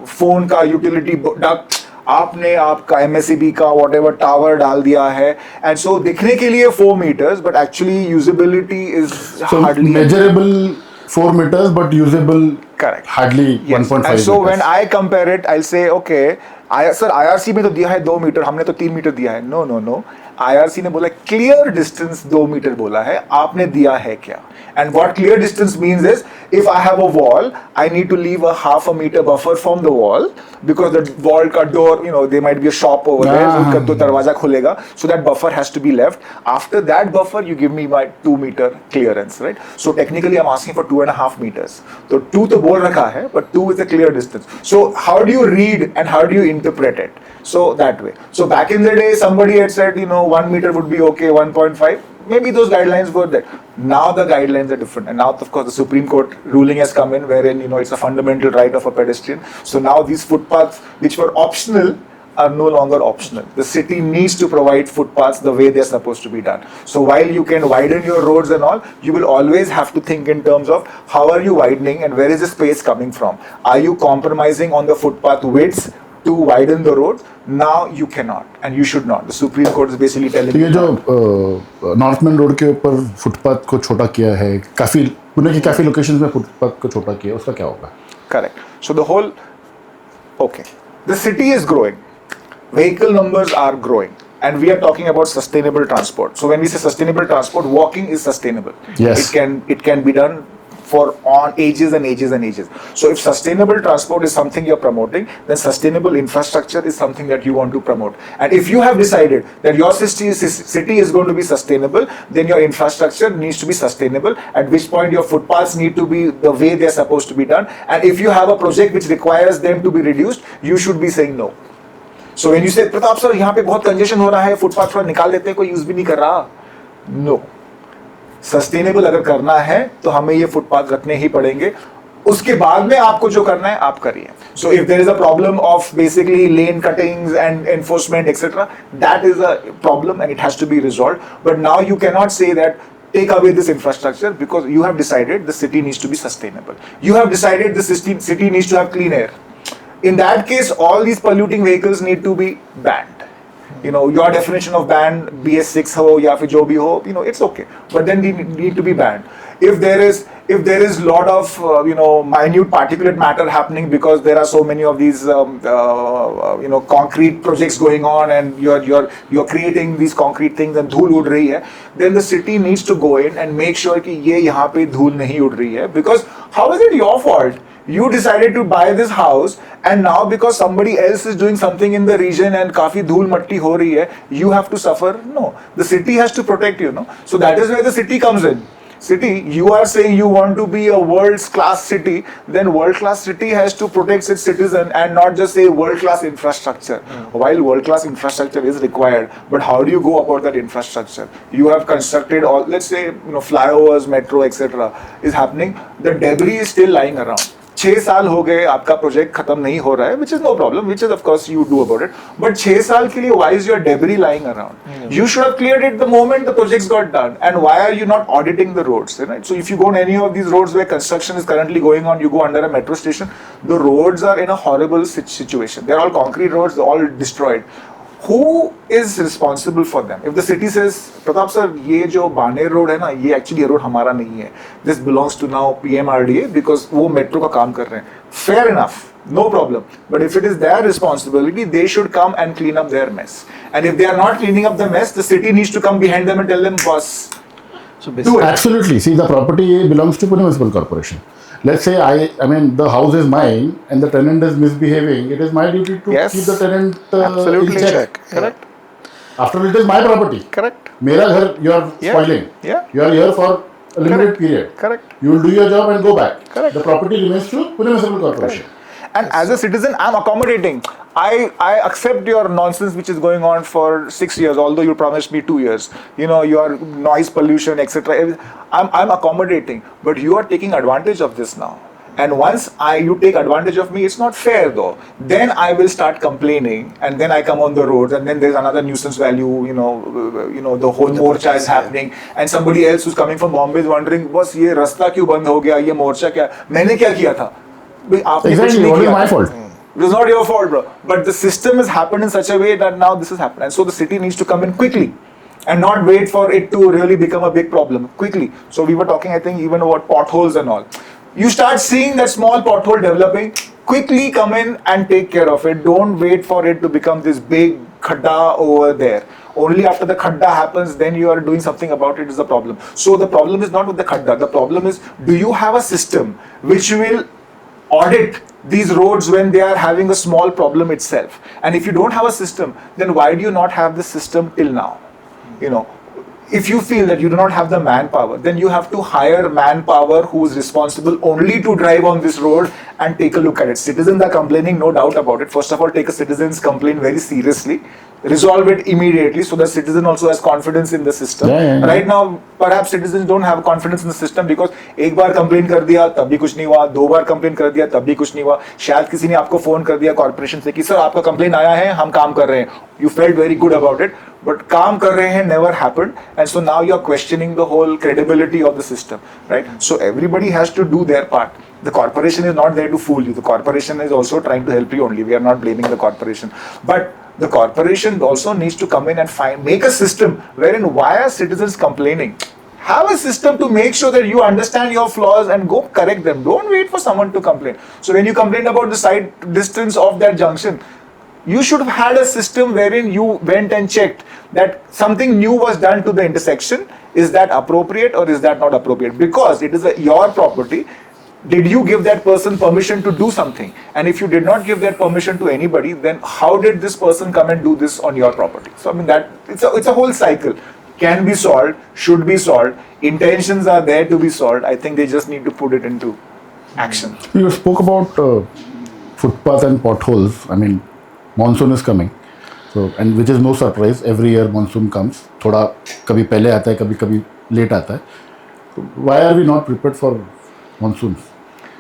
phone का utility duct आपने आपका MSCB का whatever टावर डाल दिया है, and so दिखने के लिए 4 meters, but actually usability is So hardly measurable 4 meters, but usable correct. hardly Yes. 1.5 And so meters. when I compare it, I'll say okay, sir IRC में तो दिया है 2 मीटर, हमने तो 3 मीटर दिया है. नो नो नो, IRC ने बोला क्लियर डिस्टेंस 2 मीटर बोला है, आपने दिया है क्या? And what clear distance means is, if I have a wall, I need to leave a half a meter buffer from the wall, because the wall का door, you know, there might be a shop over there, so उसका तो दरवाजा खुलेगा, so that buffer has to be left. After that buffer, you give me my 2 meter clearance, right? So technically, I'm asking for 2.5 meters. So 2 तो बोल रखा है, but 2 is a clear distance. So how do you read and how do you interpret it? So that way. So back in the day, somebody had said, you know, 1 meter would be okay, 1.5. Maybe those guidelines were there. Now the guidelines are different, and now of course the Supreme Court ruling has come in, wherein, you know, it's a fundamental right of a pedestrian. So now these footpaths, which were optional, are no longer optional. The city needs to provide footpaths the way they're supposed to be done. So while you can widen your roads and all, you will always have to think in terms of how are you widening and where is the space coming from. Are you compromising on the footpath widths to widen the road? Now you cannot, and you should not. The Supreme Court is basically telling तो ये you जो not. नॉर्थमैन road के ऊपर footpath को छोटा किया है, काफी पुणे की काफी लोकेशंस में फुटपाथ को छोटा किया है, उसका क्या होगा? Correct. So the whole, okay, the city is growing, vehicle numbers are growing, and we are talking about sustainable transport. So when we say sustainable transport, walking is sustainable. Yes. It can be done for on ages and ages and ages. So if sustainable transport is something you're promoting, then sustainable infrastructure is something that you want to promote. And if you have decided that your city is going to be sustainable, then your infrastructure needs to be sustainable, at which point your footpaths need to be the way they're supposed to be done. And if you have a project which requires them to be reduced, you should be saying no. So when you say, Pratap sir, यहाँ पे बहुत congestion हो रहा है, footpath थोड़ा निकाल देते हैं, कोई use भी नहीं कर रहा. No. सस्टेनेबल अगर करना है तो हमें ये फुटपाथ रखने ही पड़ेंगे. उसके बाद में आपको जो करना है आप करिए. So if there is a problem of basically lane cuttings and enforcement etcetera, that is a problem and it has to be resolved. But now you can not say that take away this infrastructure because you have decided the city needs to be sustainable. You have decided the city needs to have clean air. In that case, all these polluting vehicles need to be banned. You know, your definition of ban, BS6 ho ya fir jo bhi ho, you know, it's okay, but then they need to be banned. If there is lot of you know, minute particulate matter happening because there are so many of these you know, concrete projects going on, and you're creating these concrete things and धूल उड़ रही है, then the city needs to go in and make sure कि ये यहाँ पे धूल नहीं उड़ रही है. Because how is it your fault? You decided to buy this house, and now because somebody else is doing something in the region and काफी धूल मट्टी हो रही है, you have to suffer? No, the city has to protect you, no? So that is where the city comes in. City, you are saying you want to be a world class city, then world class city has to protect its citizen and not just say world class infrastructure. While world class infrastructure is required, but how do you go about that infrastructure? You have constructed all, let's say, you know, flyovers, metro, etc. is happening. The debris is still lying around. 6 साल हो गए, आपका project खत्म नहीं हो रहा है, which is no problem, which is of course you do about it. But 6 साल के लिए why is your debris lying around? You should have cleared it the moment the projects got done. And why are you not auditing the roads? Right? So if you go on any of these roads where construction is currently going on, you go under a metro station, the roads are in a horrible situation. They're all concrete roads, they're all destroyed. Who is responsible for them? If the city says, Pratap sir, ये जो Baner road है ना, ये actually road हमारा नहीं है. This belongs to now PMRDA because वो metro का काम कर रहे हैं. Fair enough, no problem. But if it is their responsibility, they should come and clean up their mess. And if they are not cleaning up the mess, the city needs to come behind them and tell them, boss, do it. Absolutely. See, the property belongs to Pune Municipal Corporation. Let's say I mean the house is mine and the tenant is misbehaving. It is my duty to keep the tenant Absolutely in check. Correct. After all, it is my property. Correct. मेरा घर you are spoiling. Yeah. You are here for a limited period. Correct. You will do your job and go back. Correct. The property remains to Pune Municipal Corporation. And as a citizen, I'm accommodating. I accept your nonsense which is going on for 6 years, although you promised me 2 years. You know, your noise pollution, etc. I'm accommodating, but you are taking advantage of this now. And once you take advantage of me, it's not fair though. Then I will start complaining, and then I come on the roads, and then there's another nuisance value. You know, the whole morcha is happening, and somebody else who's coming from Bombay is wondering, boss, ये रास्ता क्यों बंद हो गया? ये मोर्चा क्या? मैंने क्या किया था? Exactly. What is my fault? It was not your fault, bro. But the system has happened in such a way that now this has happened. And so the city needs to come in quickly and not wait for it to really become a big problem quickly. So we were talking, I think, even about potholes and all. You start seeing that small pothole developing, quickly come in and take care of it. Don't wait for it to become this big khadda over there. Only after the khadda happens, then you are doing something about it is the problem. So the problem is not with the khadda. The problem is, do you have a system which will audit these roads when they are having a small problem itself? And if you don't have a system, then why do you not have the system till now? You know, if you feel that you do not have the manpower, then you have to hire manpower who is responsible only to drive on this road and take a look at it. Citizens are complaining, no doubt about it. First of all, take a citizen's complaint very seriously, resolve it immediately so the citizen also has confidence in the system. Right now, perhaps citizens don't have confidence in the system because एक बार complain कर दिया तब भी कुछ नहीं हुआ, दो बार complain कर दिया तब भी कुछ नहीं हुआ, शायद किसी ने आपको phone कर दिया corporation से कि सर आपका complaint आया है, हम काम कर रहे हैं. You felt very good about it, but काम कर रहे हैं never happened, and so now you are questioning the whole credibility of the system, right? So everybody has to do their part. The corporation is not there to fool you. The corporation is also trying to help you only. We are not blaming the corporation, but the corporation also needs to come in and make a system wherein why are citizens complaining? Have a system to make sure that you understand your flaws and go correct them. Don't wait for someone to complain. So when you complain about the side distance of that junction, you should have had a system wherein you went and checked that something new was done to the intersection. Is that appropriate or is that not appropriate? Because it is your property. Did you give that person permission to do something? And if you did not give that permission to anybody, then how did this person come and do this on your property? So I mean that it's a whole cycle. Can be solved, should be solved. Intentions are there to be solved. I think they just need to put it into action. You spoke about footpath and potholes. I mean, monsoon is coming. So, and which is no surprise. Every year monsoon comes. थोड़ा कभी पहले आता है, कभी late आता है. So why are we not prepared for monsoons?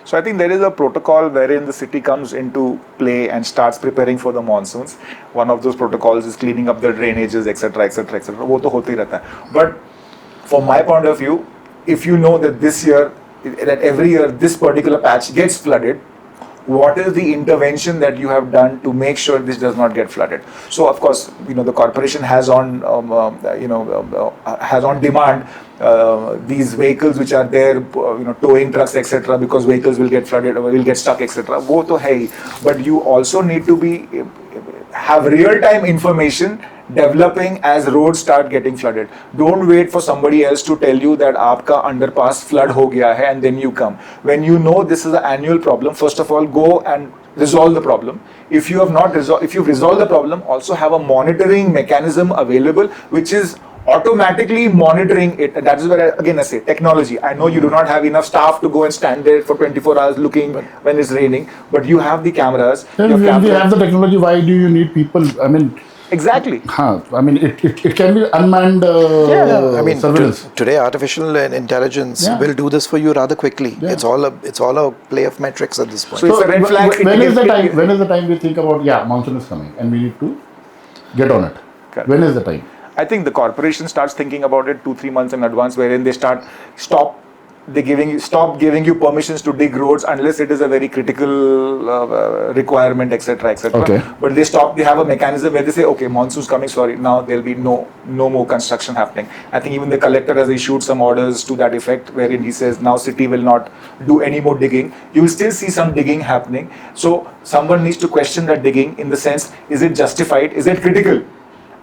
So I think there is a protocol wherein the city comes into play and starts preparing for the monsoons. One of those protocols is cleaning up the drainages, etc., etc., etc. वो तो होता ही रहता है. But from my point of view, if you know that this year, that every year this particular patch gets flooded, what is the intervention that you have done to make sure this does not get flooded? So of course, you know, the corporation has on has on demand these vehicles which are there, you know, towing trucks, etc., because vehicles will get flooded or will get stuck, etc. वो तो है ही. But you also need to have real-time information developing as roads start getting flooded. Don't wait for somebody else to tell you that आपका underpass flood हो गया है and then you come. When you know this is an annual problem, first of all go and resolve the problem. If you have not resolved, if you've resolved the problem, also have a monitoring mechanism available which is automatically monitoring it. That is where again I say technology. I know you do not have enough staff to go and stand there for 24 hours looking when it's raining, but you have the cameras. When we have the technology, why do you need people? I mean, exactly. I mean, it can be unmanned I mean, surveillance. Today artificial intelligence will do this for you rather quickly. Yeah. It's all a play of metrics at this point. So it's a red flag. When is the time? When is the time we think about monsoon is coming and we need to get on it? Correct. When is the time? I think the corporation starts thinking about it 2-3 months in advance, wherein they stop giving you permissions to dig roads unless it is a very critical requirement, etc., etc. Okay. But they have a mechanism where they say, okay, monsoon's coming, sorry, now there'll be no more construction happening. I think even the collector has issued some orders to that effect, wherein he says now city will not do any more digging. You will still see some digging happening. So someone needs to question that digging in the sense, is it justified? Is it critical?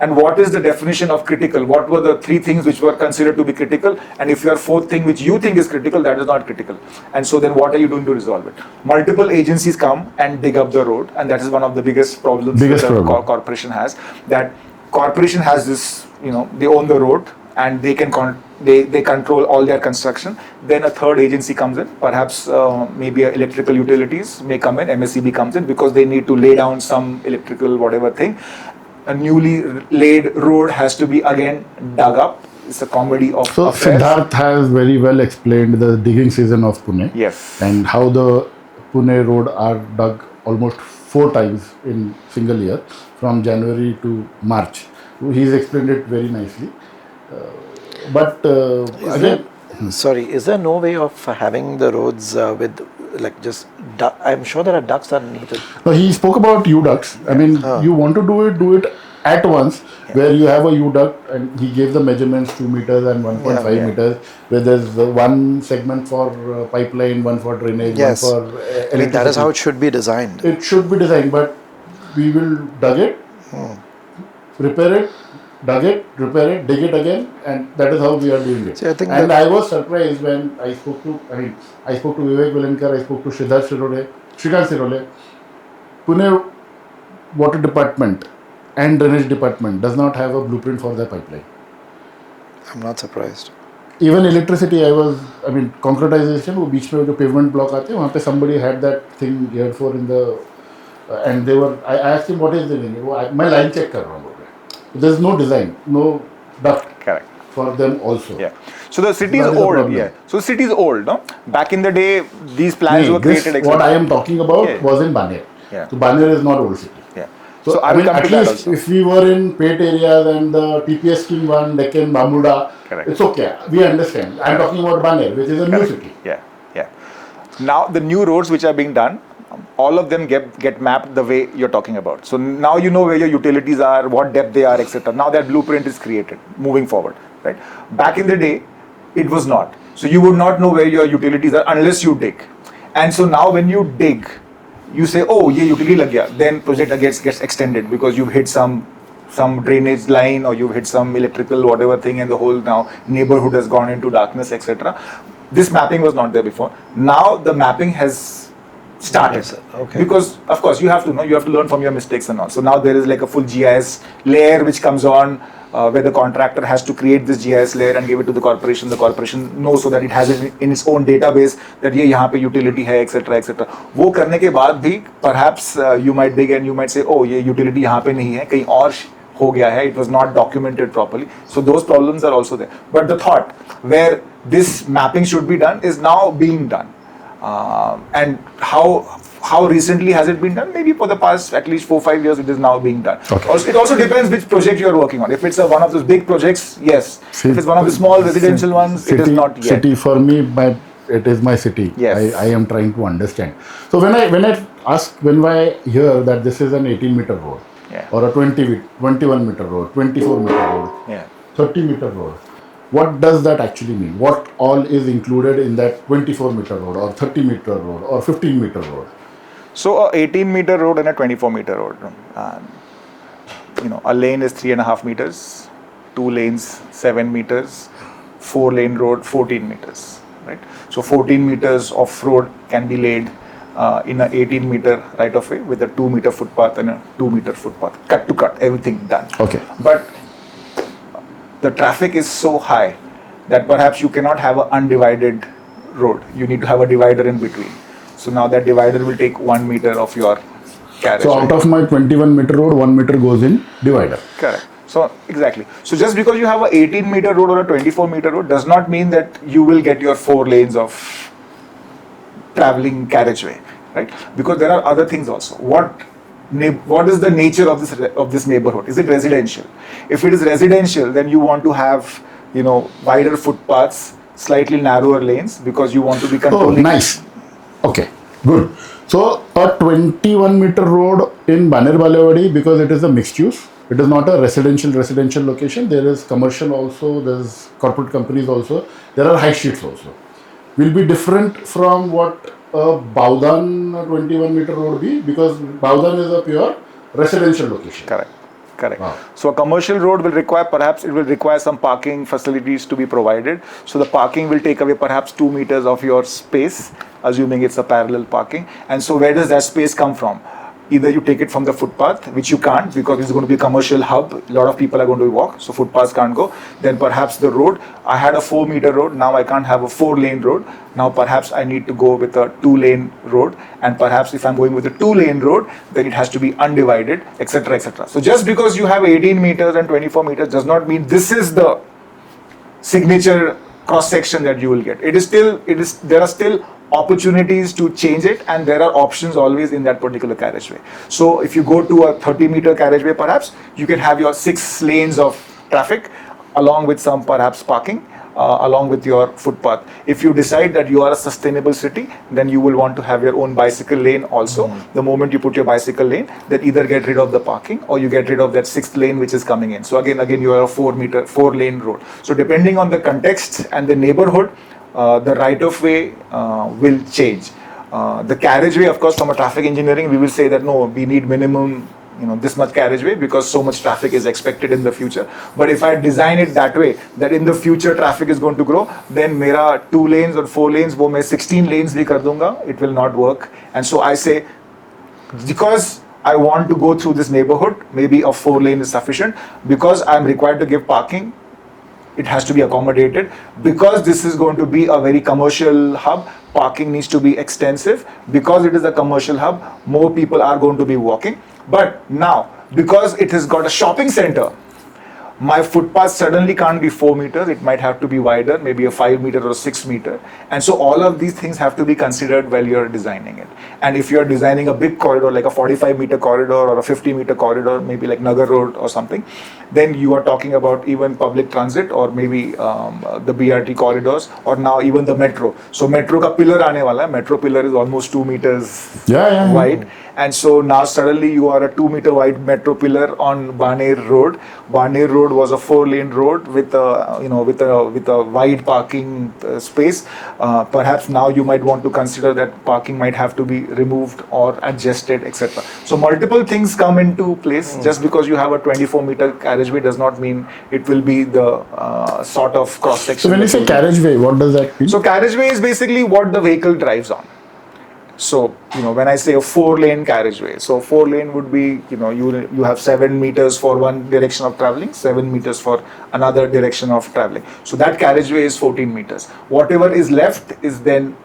And what is the definition of critical? What were the 3 things which were considered to be critical? And if your 4th thing which you think is critical, that is not critical. And so then what are you doing to resolve it? Multiple agencies come and dig up the road, and that is one of the biggest problems that the corporation has. That corporation has this, you know, they own the road and they can they control all their construction. Then a 3rd agency comes in, perhaps maybe electrical utilities may come in, MSEB comes in because they need to lay down some electrical whatever thing. A newly laid road has to be again dug up. It's a comedy of affairs. Siddharth has very well explained the digging season of Pune. Yes. And how the Pune road are dug almost 4 times in single year from January to March. He's explained it very nicely. Is there no way of having the roads with like just I'm sure there are ducks underneath it. No, he spoke about U-ducts. I mean, you want to do it at once, where you have a U-duct, and he gave the measurements 2 meters and 1.5 meters, where there's one segment for pipeline, one for drainage, Yes. one for I mean, that is how electricity. it should be designed. It should be designed, but we will dug it, repair it, dug it, repair it, dig it again, and that is how we are doing it. See, I think and that- I was surprised when I spoke to Vivek Valenkar, I spoke to Shrikant Sirole. Pune Water Department and Drainage Department does not have a blueprint for their pipeline. I'm not surprised. Even electricity, concretization, वो बीच में जो pavement block आते हैं, वहाँ पे somebody had that thing geared for in the, and they were, I asked him what is the name, मैं line check कर रहा हूँ, there's no design, no duct Correct. for them also. Yeah. So the city is That is the old. problem. Yeah. So the city is old, no? Back in the day, these plans were This, created. what etc. I am talking about Yeah. was in Baner. Yeah. So Baner is not old city. Yeah. So, I will come at to that least also. if we were in Pet areas and the TPS scheme one, Deccan, Bamuda, Correct. it's okay. We understand. I'm talking about Baner, which is a new city. Yeah. Yeah. Now the new roads which are being done, all of them get mapped the way you're talking about. So now you know where your utilities are, what depth they are, etc. Now that blueprint is created moving forward, right? Back in the day, it was not. So you would not know where your utilities are unless you dig. And so now when you dig, you say, oh, ye utility lag gaya. Then project gets extended because you've hit some drainage line or you've hit some electrical whatever thing, and the whole now neighborhood has gone into darkness, etc. This mapping was not there before. Now the mapping has started. Yes, okay. Because of course you have to learn from your mistakes and all. So now there is like a full GIS layer which comes on, where the contractor has to create this GIS layer and give it to the corporation. The corporation knows so that it has it in its own database that ये यहाँ पे utility है, etc. etc. वो करने के बाद भी perhaps you might dig and you might say, oh, ये utility यहाँ पे नहीं है, कहीं और हो गया है, it was not documented properly. So those problems are also there. But the thought where this mapping should be done is now being done. And how recently has it been done? Maybe for the past at least 4-5 years it is now being done. Okay. Also, it also depends which project you are working on. If it's one of those big projects, yes. If it's one of the small residential ones, it is not yet. City for me, it is my city. Yes. I am trying to understand. So when I hear that this is an 18-meter road, Yeah. or a 21-meter road, 24-meter road, Yeah. 30-meter road, what does that actually mean? What all is included in that 24-meter road, or 30-meter road, or 15-meter road? So a 18-meter road and a 24-meter road. A lane is 3.5 meters, 2 lanes 7 meters, 4-lane road 14 meters. Right. So 14 meters of road can be laid in an 18-meter right of way with a 2-meter footpath and a 2-meter footpath, cut to cut, everything done. Okay. But the traffic is so high that perhaps you cannot have an undivided road. You need to have a divider in between. So now that divider will take 1 meter of your carriage. So out of my 21-meter road, 1 meter goes in divider. Correct. So exactly. So just because you have a 18-meter road or a 24-meter road does not mean that you will get your 4 lanes of traveling carriageway, right? Because there are other things also. What is the nature of this neighborhood? Is it residential? If it is residential, then you want to have wider footpaths, slightly narrower lanes, because you want to be controlling. Oh, nice. Okay, good. So a 21-meter road in Wakad-Balewadi, because it is a mixed use. It is not a residential location. There is commercial also. There is corporate companies also. There are high streets also. Will be different from what a Baudan 21-meter road be, because Baudan is a pure residential location. Correct. Wow. So a commercial road will require some parking facilities to be provided. So the parking will take away perhaps 2 meters of your space, assuming it's a parallel parking. And so where does that space come from? Either you take it from the footpath, which you can't because it's going to be a commercial hub. A lot of people are going to walk, so footpaths can't go. Then perhaps the road, I had a 4-meter road, now I can't have a 4-lane road. Now perhaps I need to go with a 2-lane road. And perhaps if I'm going with a 2-lane road, then it has to be undivided, etc., etc. So just because you have 18 meters and 24 meters does not mean this is the signature cross-section that you will get. There are still opportunities to change it, and there are options always in that particular carriageway. So if you go to a 30-meter carriageway, perhaps you can have your 6 lanes of traffic along with some perhaps parking, along with your footpath. If you decide that you are a sustainable city, then you will want to have your own bicycle lane also. The moment you put your bicycle lane, then either get rid of the parking or you get rid of that 6th lane which is coming in. So again you are a 4 lane road. So depending on the context and the neighborhood, the right of way will change. The carriageway, of course, from a traffic engineering, we will say that no, we need minimum, this much carriageway because so much traffic is expected in the future. But if I design it that way, that in the future traffic is going to grow, then mera 2 lanes or 4 lanes, wo main 16 lanes bhi kar dunga, it will not work. And so I say, because I want to go through this neighborhood, maybe a 4 lane is sufficient. Because I'm required to give parking, it has to be accommodated. Because this is going to be a very commercial hub, parking needs to be extensive. Because it is a commercial hub, more people are going to be walking. But now, because it has got a shopping center, my footpath suddenly can't be 4 meters, it might have to be wider, maybe a 5 meter or 6 meter. And so all of these things have to be considered while you're designing it. And if you're designing a big corridor, like a 45 meter corridor or a 50 meter corridor, maybe like Nagar Road or something, then you are talking about even public transit or maybe the BRT corridors or now even the metro. So metro ka pillar aane wala hai. Metro pillar is almost 2 meters wide. And so now suddenly you are a 2 meter wide metro pillar on Baner Road. Baner Road was a 4 lane road with a wide parking space. Perhaps now you might want to consider that parking might have to be removed or adjusted, etc. So multiple things come into place. Just because you have a 24 meter carriageway does not mean it will be the sort of cross section. So when you say carriageway, what does that mean? So carriageway is basically what the vehicle drives on. So, when I say a 4 lane carriageway, so 4 lane would be, you have 7 meters for one direction of traveling, 7 meters for another direction of traveling. So that carriageway is 14 meters. Whatever is left is then,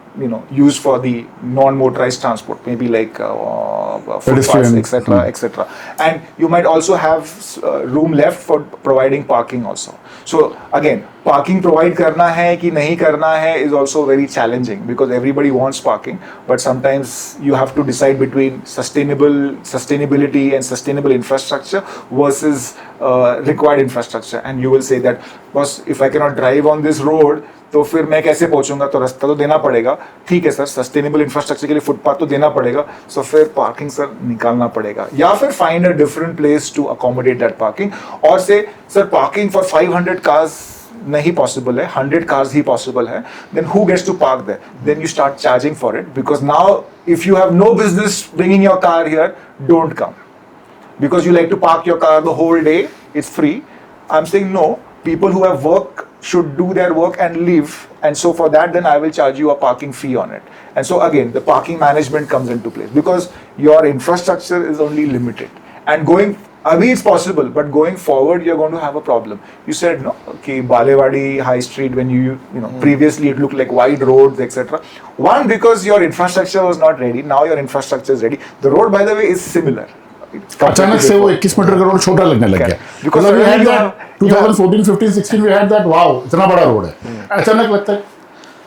used for the non-motorized transport, maybe like footpaths, etc., etc. And you might also have room left for providing parking also. So again, parking provide karna hai ki nahi karna hai is also very challenging because everybody wants parking, but sometimes you have to decide between sustainability and sustainable infrastructure versus required infrastructure. And you will say that, boss, if I cannot drive on this road, तो फिर मैं कैसे पहुंचूंगा? तो रास्ता तो देना पड़ेगा. ठीक है सर, सस्टेनेबल इंफ्रास्ट्रक्चर के लिए फुटपाथ तो देना पड़ेगा. सो फिर पार्किंग सर निकालना पड़ेगा या फिर find a different place to accommodate that parking. और से सर पार्किंग फॉर 500 कार्स नहीं पॉसिबल है, 100 कार्स ही पॉसिबल है. Then who gets to park there? Then you start charging for it because now if you have no business bringing your car here, don't come. Because you like to park your car the whole day, it's free. I'm saying no, people who have work should do their work and leave, and so for that then I will charge you a parking fee on it. And so again the parking management comes into place because your infrastructure is only limited. And abhi it's possible, but going forward you're going to have a problem. You said no, okay, Balewadi High Street, when you previously it looked like wide roads, etc. One, because your infrastructure was not ready. Now your infrastructure is ready. The road, by the way, is similar. अचानक से वो 21 metre का road छोटा लगने लग गया. Because we had that 2014, 15, 16 we had that, wow, इतना बड़ा रोड है. अचानक लगता है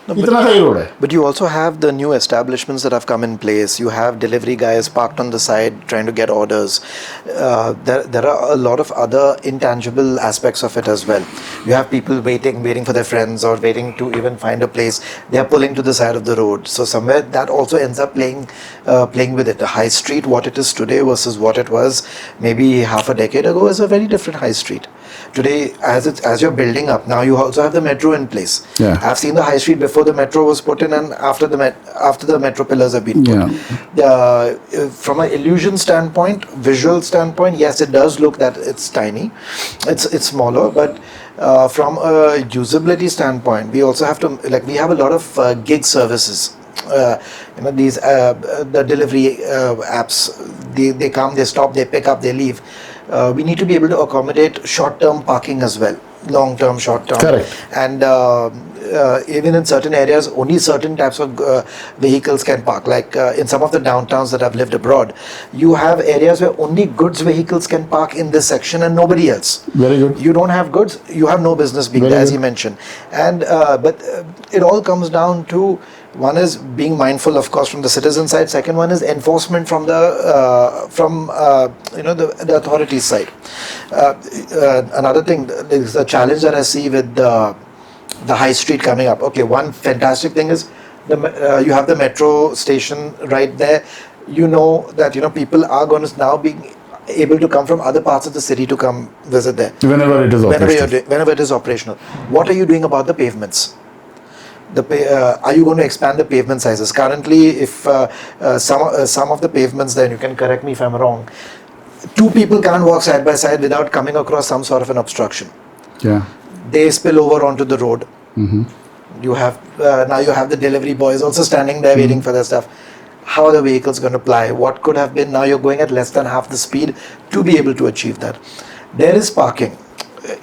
इतना सही रोड है. But you also have the new establishments that have come in place. You have delivery guys parked on the side trying to get orders. There are a lot of other intangible aspects of it as well. You have people waiting for their friends or waiting to even find a place. They are pulling to the side of the road. So somewhere that also ends up playing with it. The high street, what it is today versus what it was maybe half a decade ago, is a very different high street. Today, as you're building up, now you also have the metro in place. Yeah. I've seen the high street before the metro was put in and after the metro pillars have been put. From an illusion standpoint, visual standpoint, yes, it does look that it's tiny, it's smaller, but from a usability standpoint, we also have to, we have a lot of gig services. These the delivery apps, they come, they stop, they pick up, they leave. We need to be able to accommodate short-term parking as well, long-term, short-term. Correct. And even in certain areas, only certain types of vehicles can park. Like in some of the downtowns that I've lived abroad, you have areas where only goods vehicles can park in this section and nobody else. Very good. You don't have goods, you have no business being there, as you mentioned. And but it all comes down to, one is being mindful, of course, from the citizen side. Second one is enforcement from the the authorities side. Another thing is the challenge that I see with the high street coming up. Okay, one fantastic thing is you have the metro station right there. You know that people are going to now be able to come from other parts of the city to come visit there. Whenever it is operational. Whenever it is operational. What are you doing about the pavements? Are you going to expand the pavement sizes? Currently, if some of the pavements, then you can correct me if I'm wrong, two people can't walk side by side without coming across some sort of an obstruction. Yeah. They spill over onto the road. You have now you have the delivery boys also standing there waiting for their stuff. How are the vehicles going to ply? What could have been, now you're going at less than half the speed to be able to achieve that. There is parking.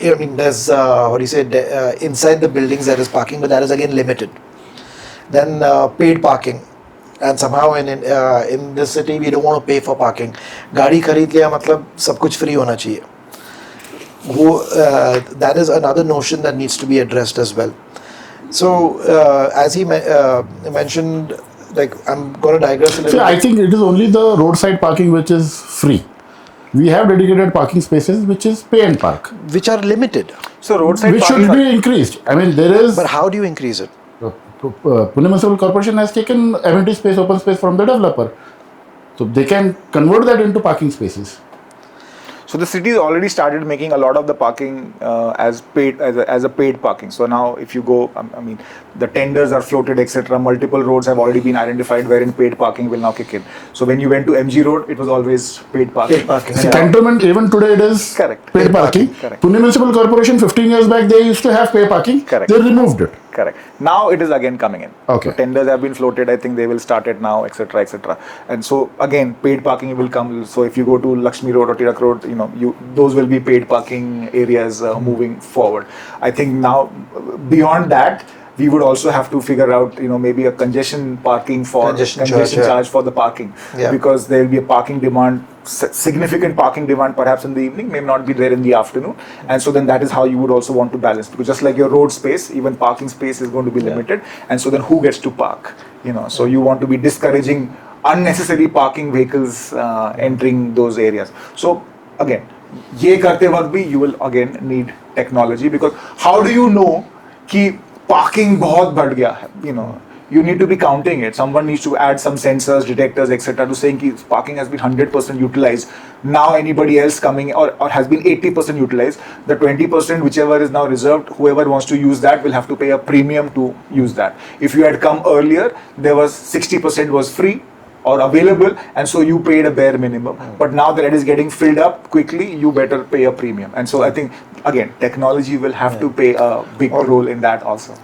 I mean, there's inside the buildings there is parking, but that is again limited. Then paid parking, and somehow in this city we don't want to pay for parking. गाड़ी खरीद लिया मतलब सब कुछ free होना चाहिए. That is another notion that needs to be addressed as well. So as he mentioned, like, I'm going to digress a little bit. I think it is only the roadside parking which is free. We have dedicated parking spaces which is pay and park, which are limited. So roadside which parking should be increased. I mean, there is. But how do you increase it? Pune Municipal Corporation has taken amenity space, open space from the developer, so they can convert that into parking spaces. So the city has already started making a lot of the parking as paid as a paid parking. So now if you go, I mean, the tenders are floated, etc. Multiple roads have already been identified wherein paid parking will now kick in. So when you went to MG Road, it was always paid parking. Paid parking. The cantonment even today it is Correct. paid parking. Correct. Pune Municipal Corporation 15 years back they used to have pay parking. Correct. They removed it. Correct. Now it is again coming in. Okay. So tenders have been floated. I think they will start it now, etc., etc. And so again, paid parking will come. So if you go to Lakshmi Road or Tirak Road, those will be paid parking areas moving forward. I think now beyond that, we would also have to figure out, maybe a congestion parking for congestion charge for the parking, because there will be a parking demand, significant parking demand perhaps in the evening, may not be there in the afternoon, and so then that is how you would also want to balance, because just like your road space, even parking space is going to be limited, and so then who gets to park? So you want to be discouraging unnecessary parking vehicles entering those areas. So again, ये करते वक्त भी you will again need technology, because how do you know कि parking बहुत बढ़ गया है? You need to be counting it. Someone needs to add some sensors, detectors, etc. to saying that parking has been 100% utilized. Now anybody else coming or has been 80% utilized, the 20% whichever is now reserved, whoever wants to use that will have to pay a premium to use that. If you had come earlier, there was 60% was free or available, and so you paid a bare minimum. But now that it is getting filled up quickly, you better pay a premium. And so I think, again, technology will have to play a big role in that also.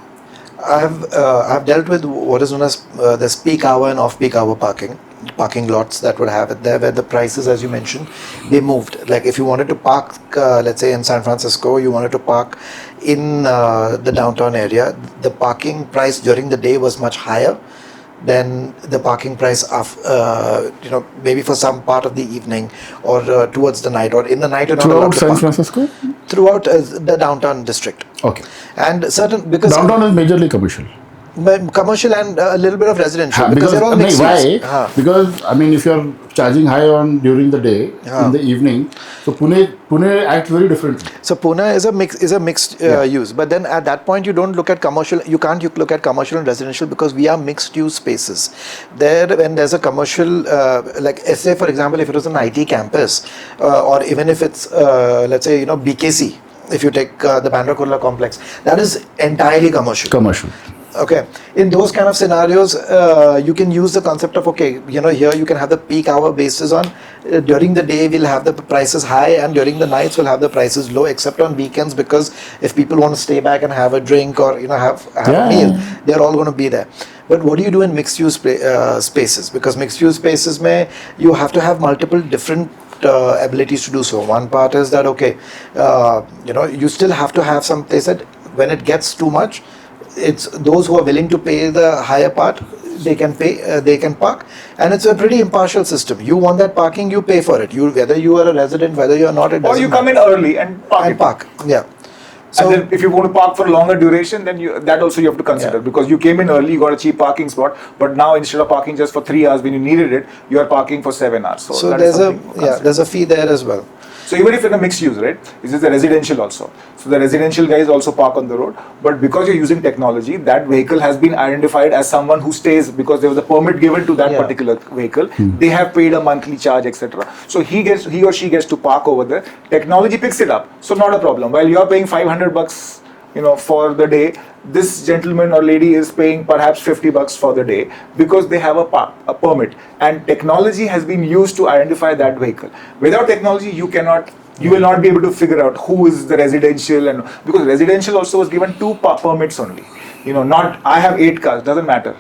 I've dealt with what is known as the peak hour and off-peak hour parking lots that would have it there, where the prices, as you mentioned, they moved. Like if you wanted to park, let's say in San Francisco, you wanted to park in the downtown area, the parking price during the day was much higher than the parking price of, maybe for some part of the evening or towards the night, or in the night. Throughout San Francisco? Throughout the downtown district. Okay. And because downtown is majorly commercial. Commercial and a little bit of residential, because they're all mixed use. Why? Because I mean, if you're charging high on during the day, in the evening, so Pune acts very differently. So Pune is a mixed use, but then at that point you don't look at commercial. You can't look at commercial and residential because we are mixed use spaces. There, when there's a commercial, like say for example, if it was an IT campus, or even if it's let's say BKC, if you take the Bandra Kurla complex, that is entirely commercial. Commercial. Okay, in those kind of scenarios, you can use the concept of, here you can have the peak hour basis on, during the day we'll have the prices high and during the nights we'll have the prices low, except on weekends, because if people want to stay back and have a drink or, have a meal, they're all going to be there. But what do you do in mixed use spaces? Because mixed use spaces you have to have multiple different abilities to do so. One part is that, you still have to have some, they said, when it gets too much, it's those who are willing to pay the higher part, they can pay, they can park, and it's a pretty impartial system. You want that parking, you pay for it. Whether you are a resident, whether you are not, it doesn't or you come in early and park. Yeah. So and then if you want to park for a longer duration, then that also you have to consider, because you came in early, you got a cheap parking spot, but now instead of parking just for 3 hours when you needed it, you are parking for 7 hours. So there's a fee there as well. So even if in a mixed use, right, this is a residential also. So the residential guys also park on the road, but because you're using technology, that vehicle has been identified as someone who stays because there was a permit given to that Yeah. particular vehicle. They have paid a monthly charge, etc. So he or she gets to park over there. Technology picks it up, so not a problem. While you are paying $500, for the day, this gentleman or lady is paying perhaps $50 for the day because they have a permit, and technology has been used to identify that vehicle. Without technology, you will not be able to figure out who is the residential, and because residential also was given 2 permits only. Not I have 8 cars, doesn't matter.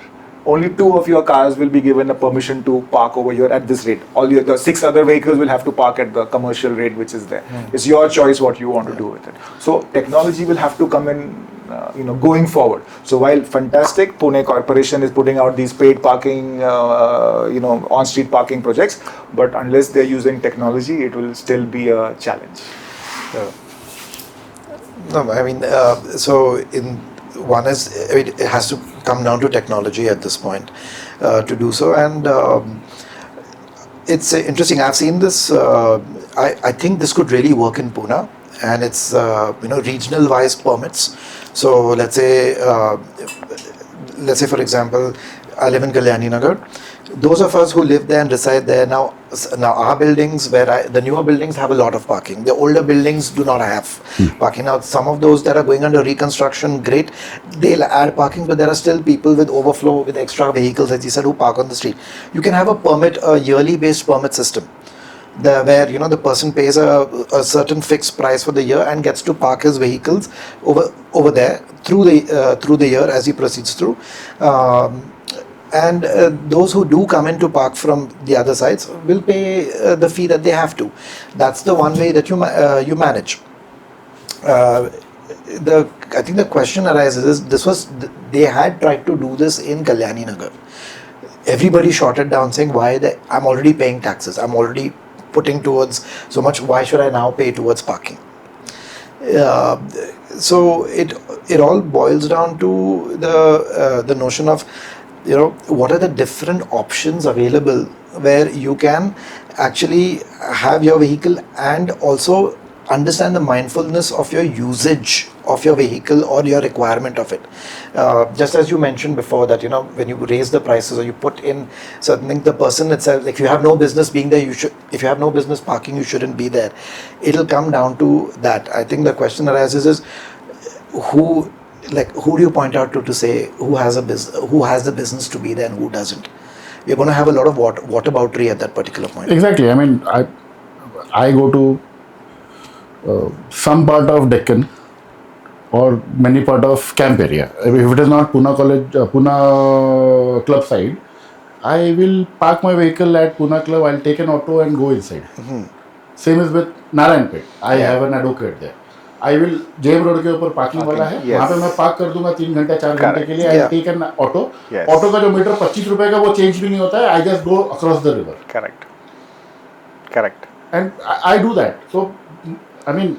Only 2 of your cars will be given a permission to park over here at this rate. The 6 other vehicles will have to park at the commercial rate which is there. It's your choice what you want to do with it. So technology will have to come in, going forward. So while fantastic, Pune Corporation is putting out these paid parking, on-street parking projects, but unless they're using technology, it will still be a challenge. No, I mean, it has to come down to technology at this point to do so, and it's interesting. I've seen this. I think this could really work in Pune, and it's regional wise permits. So let's say for example, I live in Kalyani Nagar. Those of us who live there and reside there now our buildings, the newer buildings have a lot of parking. The older buildings do not have parking. Now some of those that are going under reconstruction, great, they'll add parking, but there are still people with overflow, with extra vehicles, as you said, who park on the street. You can have a yearly based permit system where the person pays a certain fixed price for the year and gets to park his vehicles over there through the year as he proceeds through. And those who do come in to park from the other sides will pay the fee that they have to. That's the one way that you manage. I think the question arises is they had tried to do this in Kalyani Nagar. Everybody shot it down saying, I'm already paying taxes, I'm already putting towards so much, why should I now pay towards parking? So it all boils down to the notion of what are the different options available where you can actually have your vehicle and also understand the mindfulness of your usage of your vehicle or your requirement of it. Just as you mentioned before that, when you raise the prices or you put in certain things, the person itself, like if you have no business being there, if you have no business parking, you shouldn't be there. It'll come down to that. I think the question arises is who do you point out to say who has the business to be there and who doesn't? We're going to have a lot of whataboutery at that particular point. Exactly. I mean, I go to some part of Deccan or many part of camp area. If it is not Pune Club side, I will park my vehicle at Pune Club. I'll take an auto and go inside. Same is with Narayanpet. I have an advocate there. I will JM road के ऊपर parking वाला है, वहाँ पे मैं park कर दूंगा 3 घंटे 4 घंटे के लिए. I take an auto. Auto का जो मीटर 25 रुपए का वो चेंज भी नहीं होता है. I just go across the river. Correct. And I do that. So I mean,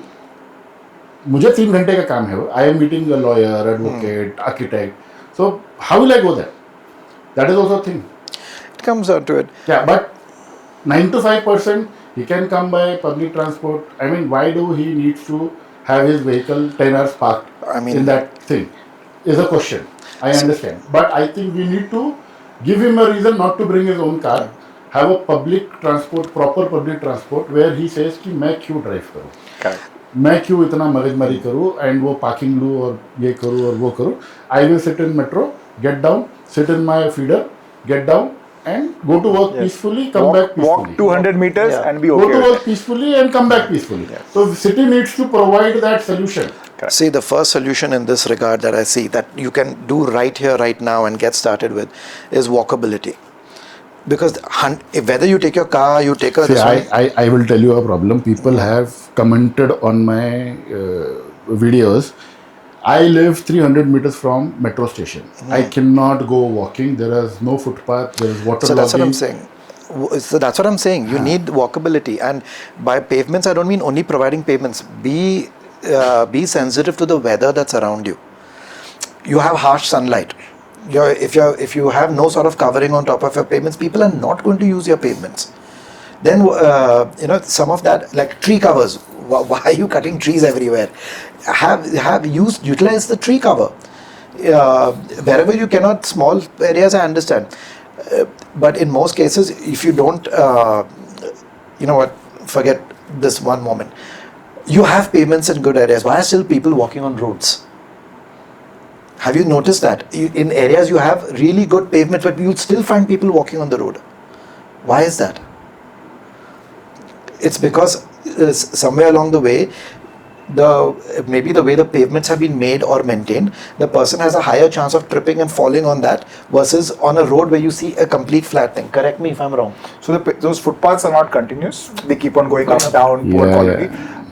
मुझे 3 घंटे का काम है. I am meeting a lawyer, advocate, architect. So how will I go there? That is also a thing. It comes down to it. Yeah, but 95% he can come by public transport. I mean, why do he needs to have his vehicle 10 hours parked in that thing? Is a question. I understand. But I think we need to give him a reason not to bring his own car. Have a public transport, proper public transport, where he says कि मैं क्यों drive करूँ, मैं क्यों इतना मगजमारी करूँ and वो parking लूँ और ये करूँ और वो करूँ. I will sit in metro, get down, sit in my feeder, get down and go to work peacefully, come back peacefully. Walk 200 meters and be okay. Go to work peacefully and come back peacefully. So the city needs to provide that solution. See, the first solution in this regard that I see that you can do right here, right now and get started with is walkability. Because whether you take your car, you take a... I will tell you a problem. People have commented on my videos. I live 300 meters from metro station. I cannot go walking. There is no footpath. There is water. So that's what I'm saying. So that's what I'm saying. You need walkability, and by pavements, I don't mean only providing pavements. Be sensitive to the weather that's around you. You have harsh sunlight. If you have no sort of covering on top of your pavements, people are not going to use your pavements. Then some of that, like tree covers. Why are you cutting trees everywhere? Utilize the tree cover. Wherever you cannot, small areas, I understand. But in most cases, if you don't, forget this one moment. You have pavements in good areas. Why are still people walking on roads? Have you noticed that? In areas you have really good pavements, but you'll still find people walking on the road. Why is that? It's because somewhere along the way, maybe the way the pavements have been made or maintained, the person has a higher chance of tripping and falling on that versus on a road where you see a complete flat thing. Correct me if I'm wrong. So those footpaths are not continuous. They keep on going up, down, poor quality.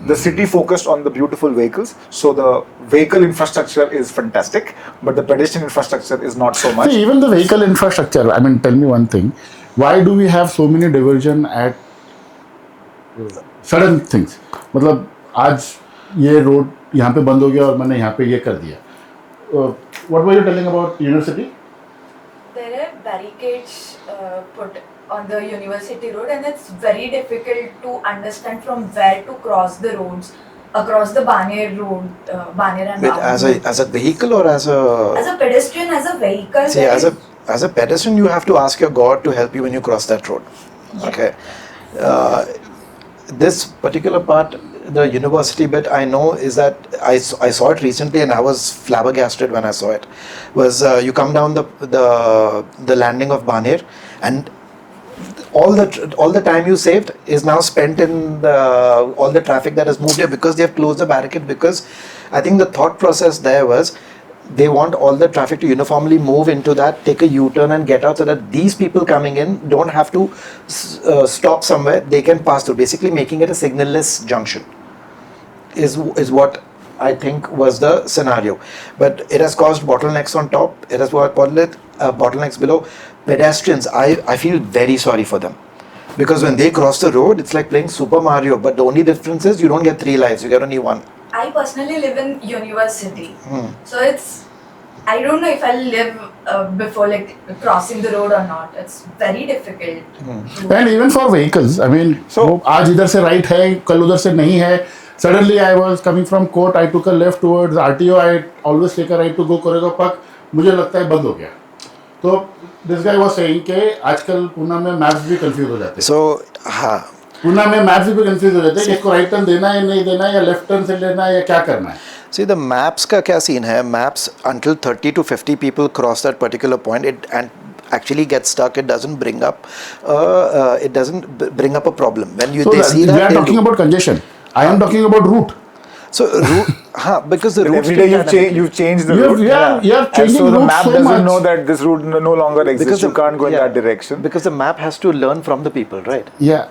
The city focused on the beautiful vehicles, so the vehicle infrastructure is fantastic, but the pedestrian infrastructure is not so much. See, even the vehicle infrastructure, I mean, tell me one thing. Why do we have so many diversion at sudden things? मतलब आज ये road यहाँ पे बंद हो गया और मैंने यहाँ पे ये कर दिया. What were you telling about university? There are barricades put on the university road, and it's very difficult to understand from where to cross the roads across the Baner road, Baner and Wait, as a vehicle or as a pedestrian, as a vehicle. See, as a pedestrian, you have to ask your God to help you when you cross that road. Yeah. Okay. This particular part, the university bit, I know is that I saw it recently and I was flabbergasted when I saw it. Was you come down the landing of Baner, and all the time you saved is now spent in all the traffic that has moved here because they have closed the barricade. Because I think the thought process there was they want all the traffic to uniformly move into that, take a U-turn and get out, so that these people coming in don't have to stop somewhere, they can pass through, basically making it a signalless junction is what I think was the scenario. But it has caused bottlenecks on top, it has caused bottlenecks below. Pedestrians, I feel very sorry for them, because when they cross the road, it's like playing Super Mario, but the only difference is you don't get 3 lives, you get only 1. I personally live in university, so I don't know if I'll live before like crossing the road or not. It's very difficult. And even for vehicles, I mean, so आज इधर से right है, कल उधर से नहीं है. Suddenly I was coming from court, I took a left towards RTO, I always take a right to go Korega Park. मुझे लगता है बंद हो गया. तो this guy was saying कि आजकल पुणे में maps भी confuse हो जाते हैं. So हाँ. पुणे में मैप्स भी कंफ्यूज हो जाते हैं कि इसको राइट टर्न देना है नहीं देना है या लेफ्ट टर्न से लेना है या क्या करना है. See, the maps का क्या scene है? Maps until 30 to 50 people cross that particular point, and actually get stuck. It doesn't bring up a problem when you they see that. We are talking about congestion. I am talking about route. So route, because the route every day you've changed the route. Yeah, and so the map doesn't know that this route no longer exists. Because you can't go in that direction. Because the map has to learn from the people, right? Yeah.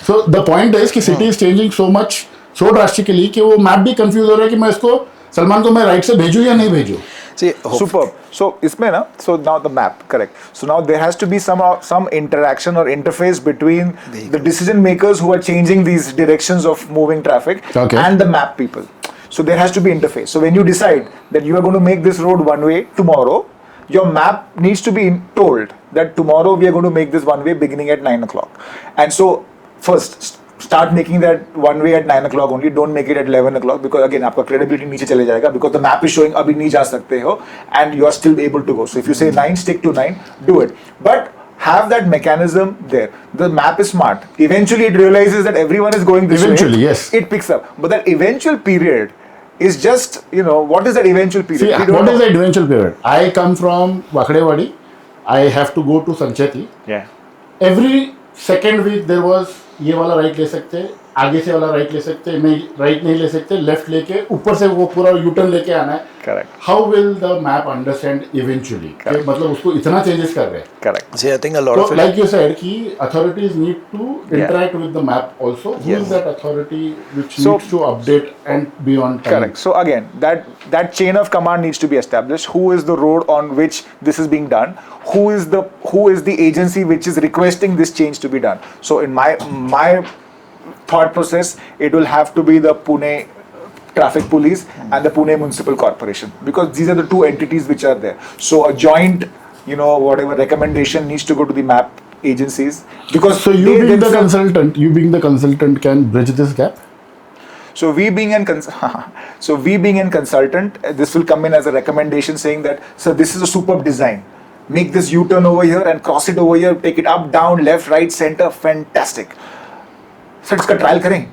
So the point is कि city is changing so much, so drastically कि वो map भी confuse हो रहा है कि मैं इसको सलमान को मैं right से भेजूँ या नहीं भेजूँ. See, superb. So इसमें ना, so now the map, correct. So now there has to be some interaction or interface between the decision makers who are changing these directions of moving traffic and the map people. So there has to be interface. So when you decide that you are going to make this road one way tomorrow, your map needs to be told that tomorrow we are going to make this one way beginning at 9 o'clock. And so first start making that one way at 9 o'clock only, don't make it at 11 o'clock, because again आपका credibility नीचे चले जाएगा, because the map is showing अभी नहीं जा सकते हो and you are still able to go. So if you say 9, stick to 9, do it. But have that mechanism there. The map is smart. Eventually it realizes that everyone is going this way. Eventually, yes. It picks up. But that eventual period is just, what is that eventual period? See, what is that eventual period? I come from Wakad-Balewadi. I have to go to Sancheti. Yeah. Every second week there was ये वाला right ले सकते हैं, आगे से वाला right ले सकते हैं, नहीं राइट नहीं ले सकते, लेफ्ट लेके ऊपर से वो पूरा यूटर्न लेके आना है. Correct. How will the map understand eventually? मतलब उसको इतना changes कर रहे हैं. Correct. See, I think a lot of it. Like you said, कि authorities need to interact with the map also. Who is that authority which needs to update and be on time? Correct. So again, that chain of command needs to be established. Who is the road on which this is being done? Who is the agency which is requesting this change to be done? So in my thought process, it will have to be the Pune Traffic Police and the Pune Municipal Corporation, because these are the two entities which are there. So a joint, whatever recommendation needs to go to the map agencies, because So you they being the themselves- consultant can bridge this gap? So we being an consultant, this will come in as a recommendation saying that, sir, this is a superb design. Make this U-turn over here and cross it over here. Take it up, down, left, right, center. Fantastic. Sir, इसका trial करें.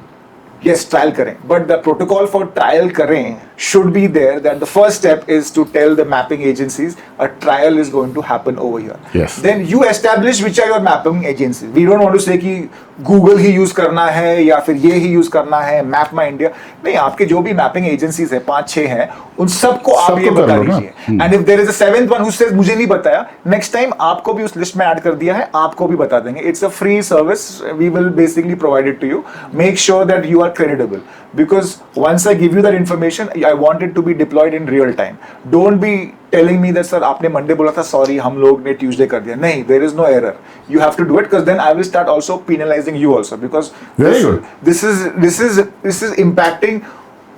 Yes, trial करें. But the protocol for trial करें should be there, that the first step is to tell the mapping agencies a trial is going to happen over here. Yes. Then you establish which are your mapping agencies. We don't want to say कि Google ही use करना है या फिर ये ही use करना है, Map My India. नहीं, आपके जो भी mapping agencies है, 5-6 हैं, उन सबको आप सबको ये कर बता लो ना। दीजिए. And if there is a 7th one who says मुझे नहीं बताया, next time आपको भी उस list में add कर दिया है, आपको भी बता देंगे. It's a free service. We will basically provide it to you. Make sure that you are credible. Because once I give you that information, I want it to be deployed in real time. Don't be telling me that sir आपने Monday बोला था, sorry हम लोग ने Tuesday कर दिया. नहीं, there is no error. You have to do it, because then I will start also penalizing you also, because Very good. This is impacting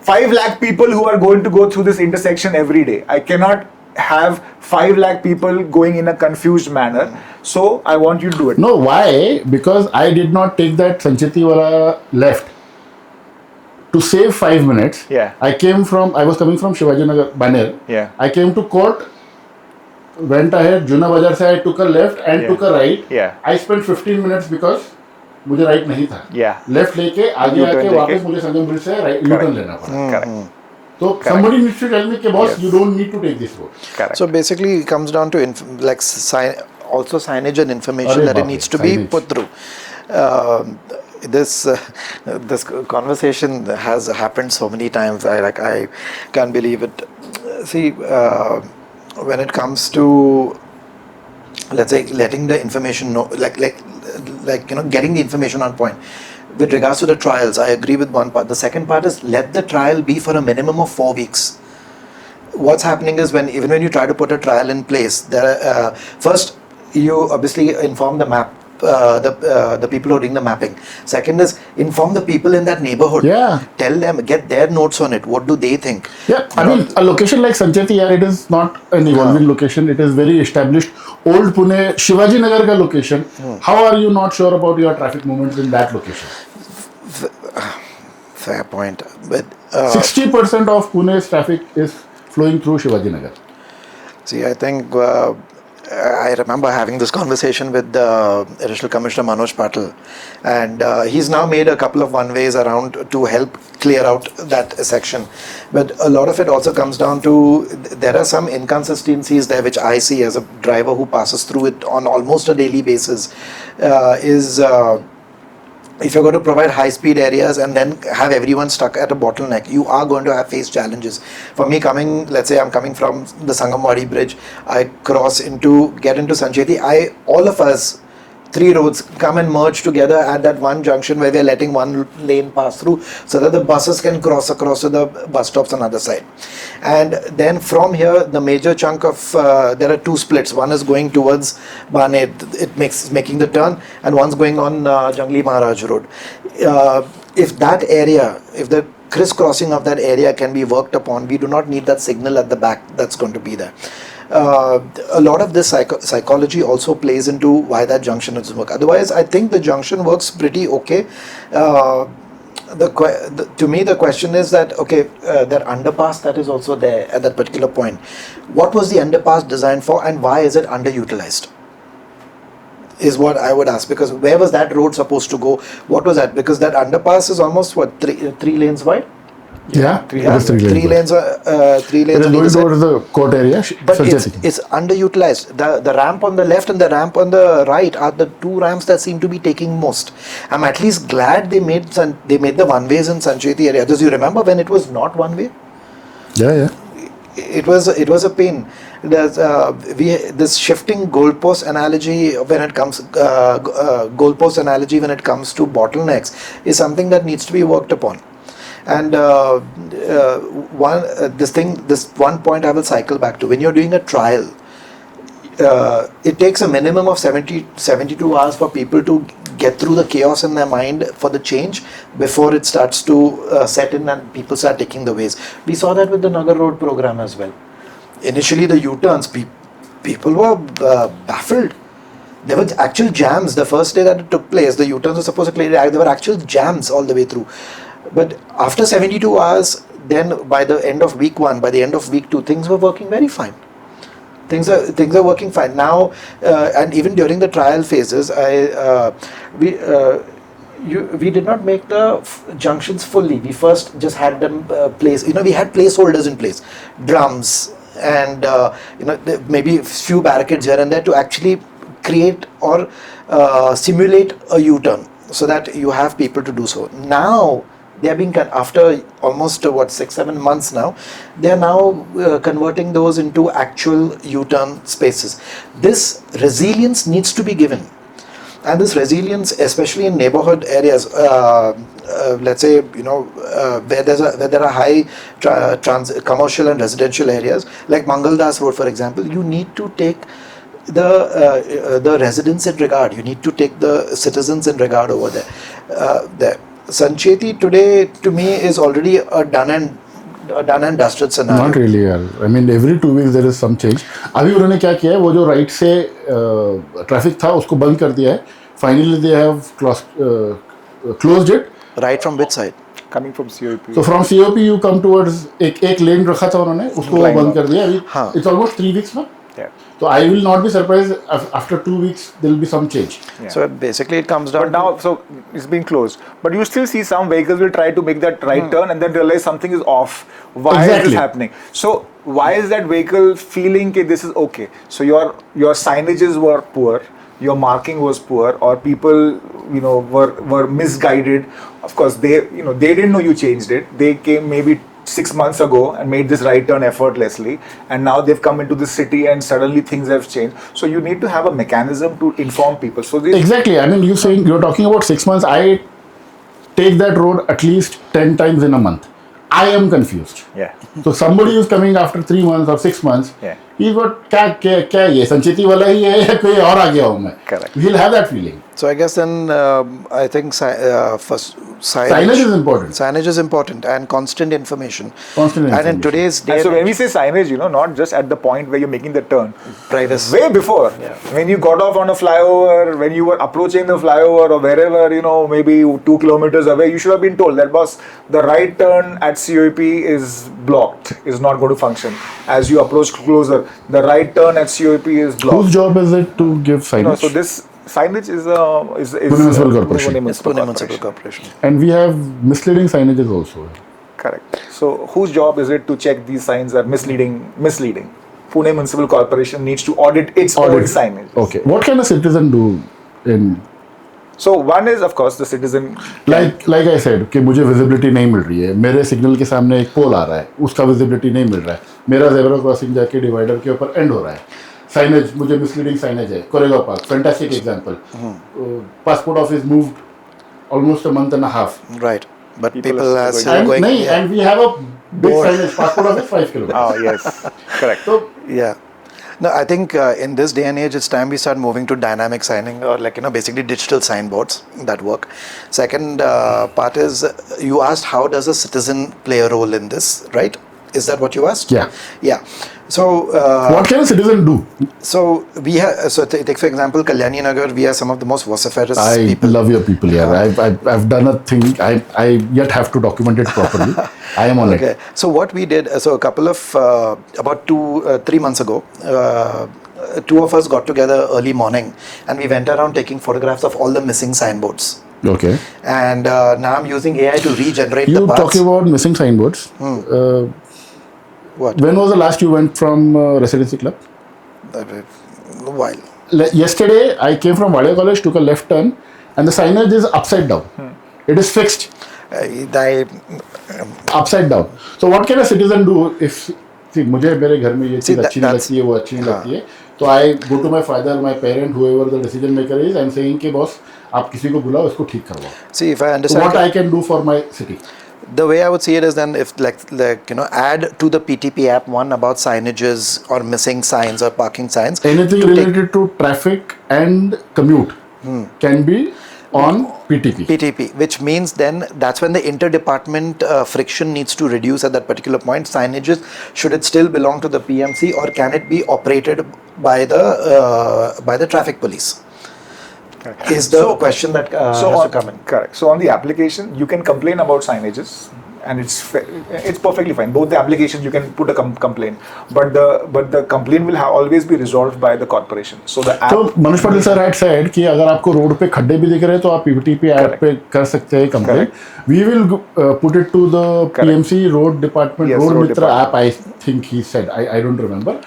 5 lakh people who are going to go through this intersection every day. I cannot have 5 lakh people going in a confused manner. So I want you to do it. No, why? Because I did not take that Sancheti wala left to save 5 minutes. Yeah. I was coming from Shivajinagar, Baner. Yeah. I came to court, went ahead, Juna Bazaar se I took a left and Yeah. took a right. Yeah. I spent 15 minutes because मुझे right नहीं था. Yeah. Left लेके आगे U-turn आके लेके. वापस मुझे संगम bridge से right U-turn लेना पड़ा. Correct. So somebody needs to tell me कि boss, you don't need to take this road. Correct. So basically, it comes down to also signage and information Arre that it baap re, needs to be signage. put through. This conversation has happened so many times. I can't believe it. See, when it comes to, let's say, letting the information know, getting the information on point. With regards to the trials, I agree with one part. The second part is, let the trial be for a minimum of 4 weeks. What's happening is, even when you try to put a trial in place, first you obviously inform the the people who are doing the mapping. Second is, inform the people in that neighborhood. Yeah. Tell them, get their notes on it. What do they think? Yeah, I mean, a location like Sancheti, it is not an evolving location. It is very established. Old Pune, Shivaji Nagar ka location. How are you not sure about your traffic movements in that location? Fair point. But 60% of Pune's traffic is flowing through Shivaji Nagar. see, I think I remember having this conversation with Additional Commissioner Manoj Patil, and he's now made a couple of one-ways around to help clear out that section. But a lot of it also comes down to, there are some inconsistencies there which I see as a driver who passes through it on almost a daily basis. If you're going to provide high-speed areas and then have everyone stuck at a bottleneck, you are going to face challenges. For me, let's say I'm coming from the Sangamwadi bridge, I get into Sancheti, all of us, 3 roads come and merge together at that one junction where we're letting one lane pass through so that the buses can cross across to the bus stops on the other side. And then from here, the major chunk of, there are 2 splits. One is going towards Bane, making the turn, and one's going on Jangli Maharaj Road. If the crisscrossing of that area can be worked upon, we do not need that signal at the back that's going to be there. A lot of this psychology also plays into why that junction doesn't work. Otherwise, I think the junction works pretty okay. To me, the question is that, that underpass that is also there at that particular point. What was the underpass designed for, and why is it underutilized? Is what I would ask, because where was that road supposed to go? What was that? Because that underpass is almost three lanes wide. Yeah, Three it is 3 lanes. Three lanes. It is on going either side. towards the court area. But Sancheti. it's underutilized. The ramp on the left and the ramp on the right are the 2 ramps that seem to be taking most. I'm at least glad they made the one ways in Sancheti area. Because you remember when it was not one way? Yeah. It was a pain. There's this shifting goalpost analogy when it comes to bottlenecks is something that needs to be worked upon. And this one point I will cycle back to. When you're doing a trial, it takes a minimum of 72 hours for people to get through the chaos in their mind for the change before it starts to set in and people start taking the ways. We saw that with the Nagar Road program as well. Initially, the U-turns, people were baffled. There were actual jams the first day that it took place. The U-turns were supposed to clear. There were actual jams all the way through. But after 72 hours, then by the end of week 1, by the end of week 2, things were working very fine. Things are working fine now, and even during the trial phases, we did not make the junctions fully. We first just had them placed. We had placeholders in place, drums, and maybe a few barricades here and there to actually create or simulate a U-turn, so that you have people to do so. Now they are being, after almost 6-7 months now, they are now converting those into actual U-turn spaces. This resilience needs to be given, and this resilience, especially in neighborhood areas, let's say where there are high commercial and residential areas like Mangaldas Road, for example. You need to take the residents in regard. You need to take the citizens in regard over there. Sancheti today, to me, is already a done and dusted scenario. Not really, यार. I mean, every 2 weeks there is some change. अभी उन्होंने क्या किया है, वो जो right से traffic था उसको बंद कर दिया है. Finally, they have closed it. Right from which side? Coming from COP. So from COP you come towards एक लेन रखा था उन्होंने, उसको वो बंद कर दिया. अभी it's almost 3 weeks now. Yeah. So I will not be surprised after 2 weeks there will be some change. Yeah. So basically it comes down. But now, so it's been closed. But you still see some vehicles will try to make that right turn and then realize something is off. Why is Exactly. this happening? So why is that vehicle feeling that this is okay? So your signages were poor, your marking was poor, or people were misguided. Of course, they didn't know you changed it. They came maybe 6 months ago and made this right turn effortlessly, and now they've come into the city and suddenly things have changed. So you need to have a mechanism to inform people. So this Exactly. I mean, you're talking about 6 months. I take that road at least 10 times in a month. I am confused. yeah. So somebody who's coming after 3 months or 6 months, Yeah. he's got क्या ये संचेती वाला ही है या कोई और आ गया हूँ मैं. Correct. He'll have that feeling. So I guess then I think first Signage is important. Signage is important, and constant information. Constant And in information. today's day, And so when we say signage, not just at the point where you're making the turn, privacy. way before, when you got off on a flyover, when you were approaching the flyover or wherever, maybe 2 kilometers away, you should have been told that, boss, the right turn at COP is blocked, is not going to function. As you approach closer, the right turn at COP is blocked. Whose job is it to give signage? So this signage is Pune Municipal Corporation. Pune It's Pune Municipal Corporation. And we have misleading signages also. Correct. So whose job is it to check these signs are misleading? Pune Municipal Corporation needs to audit its own signage. Okay. What can a citizen do in? So one is, of course, the citizen. Like I said, कि मुझे visibility नहीं मिल रही है, मेरे signal के सामने एक पोल आ रहा है, उसका visibility नहीं मिल रहा है, मेरा zebra crossing जाके डिवाइडर के ऊपर एंड हो रहा है. Signage, मुझे misleading signage है. Koregaon park, fantastic example. Passport office moved almost a month and a half. Right. But people are are still And going. and we have a big signage. Passport office 5 kilometers. Oh yes, correct. So Yeah. No, I think in this day and age, it's time we start moving to dynamic signing, or basically digital signboards that work. Second part is, you asked how does a citizen play a role in this, right? Is that what you asked? Yeah. Yeah. So what can a citizen do? So we have. So take for example, Kalyani Nagar. We are some of the most vociferous I people. love your people here. I've done a thing. I yet have to document it properly. I am on Okay. it. So what we did. So a couple of about 3 months ago. Two of us got together early morning, and we went around taking photographs of all the missing signboards. Okay. And now I'm using AI to regenerate the You parts. talking about missing signboards? What? When was the last you went from residency club? A while. Yesterday I came from Wadia College, took a left turn, and the signage is upside down. It is fixed upside down. So what can a citizen do if? See, मुझे मेरे घर में ये चीज़ अच्छी नहीं लगती है, वो अच्छी नहीं लगती है, तो I go to my father, my parent, whoever the decision maker is, I'm saying कि boss आप किसी को बुलाओ, इसको ठीक करवाओ. See, if I So understand. what I can do for my city? The way I would see it is then if add to the PTP app one about signages or missing signs or parking signs. Anything related to traffic and commute can be on PTP. PTP, which means then that's when the interdepartment friction needs to reduce at that particular point. Signages, should it still belong to the PMC or can it be operated by the traffic police? is the question that has to come in. Correct. So on the application, you can complain about signages, and it's perfectly fine. Both the applications you can put a complaint, but the complaint will always be resolved by the corporation. So the app. तो मनुष्य Patil sir had said कि अगर आपको road पे खड्डे भी दिख रहे हैं तो आप PPTP ऐप पे कर सकते हैं complaint. We will put it to the PMC road department, Yes, road road Mitra department. app. I think he said. I don't remember.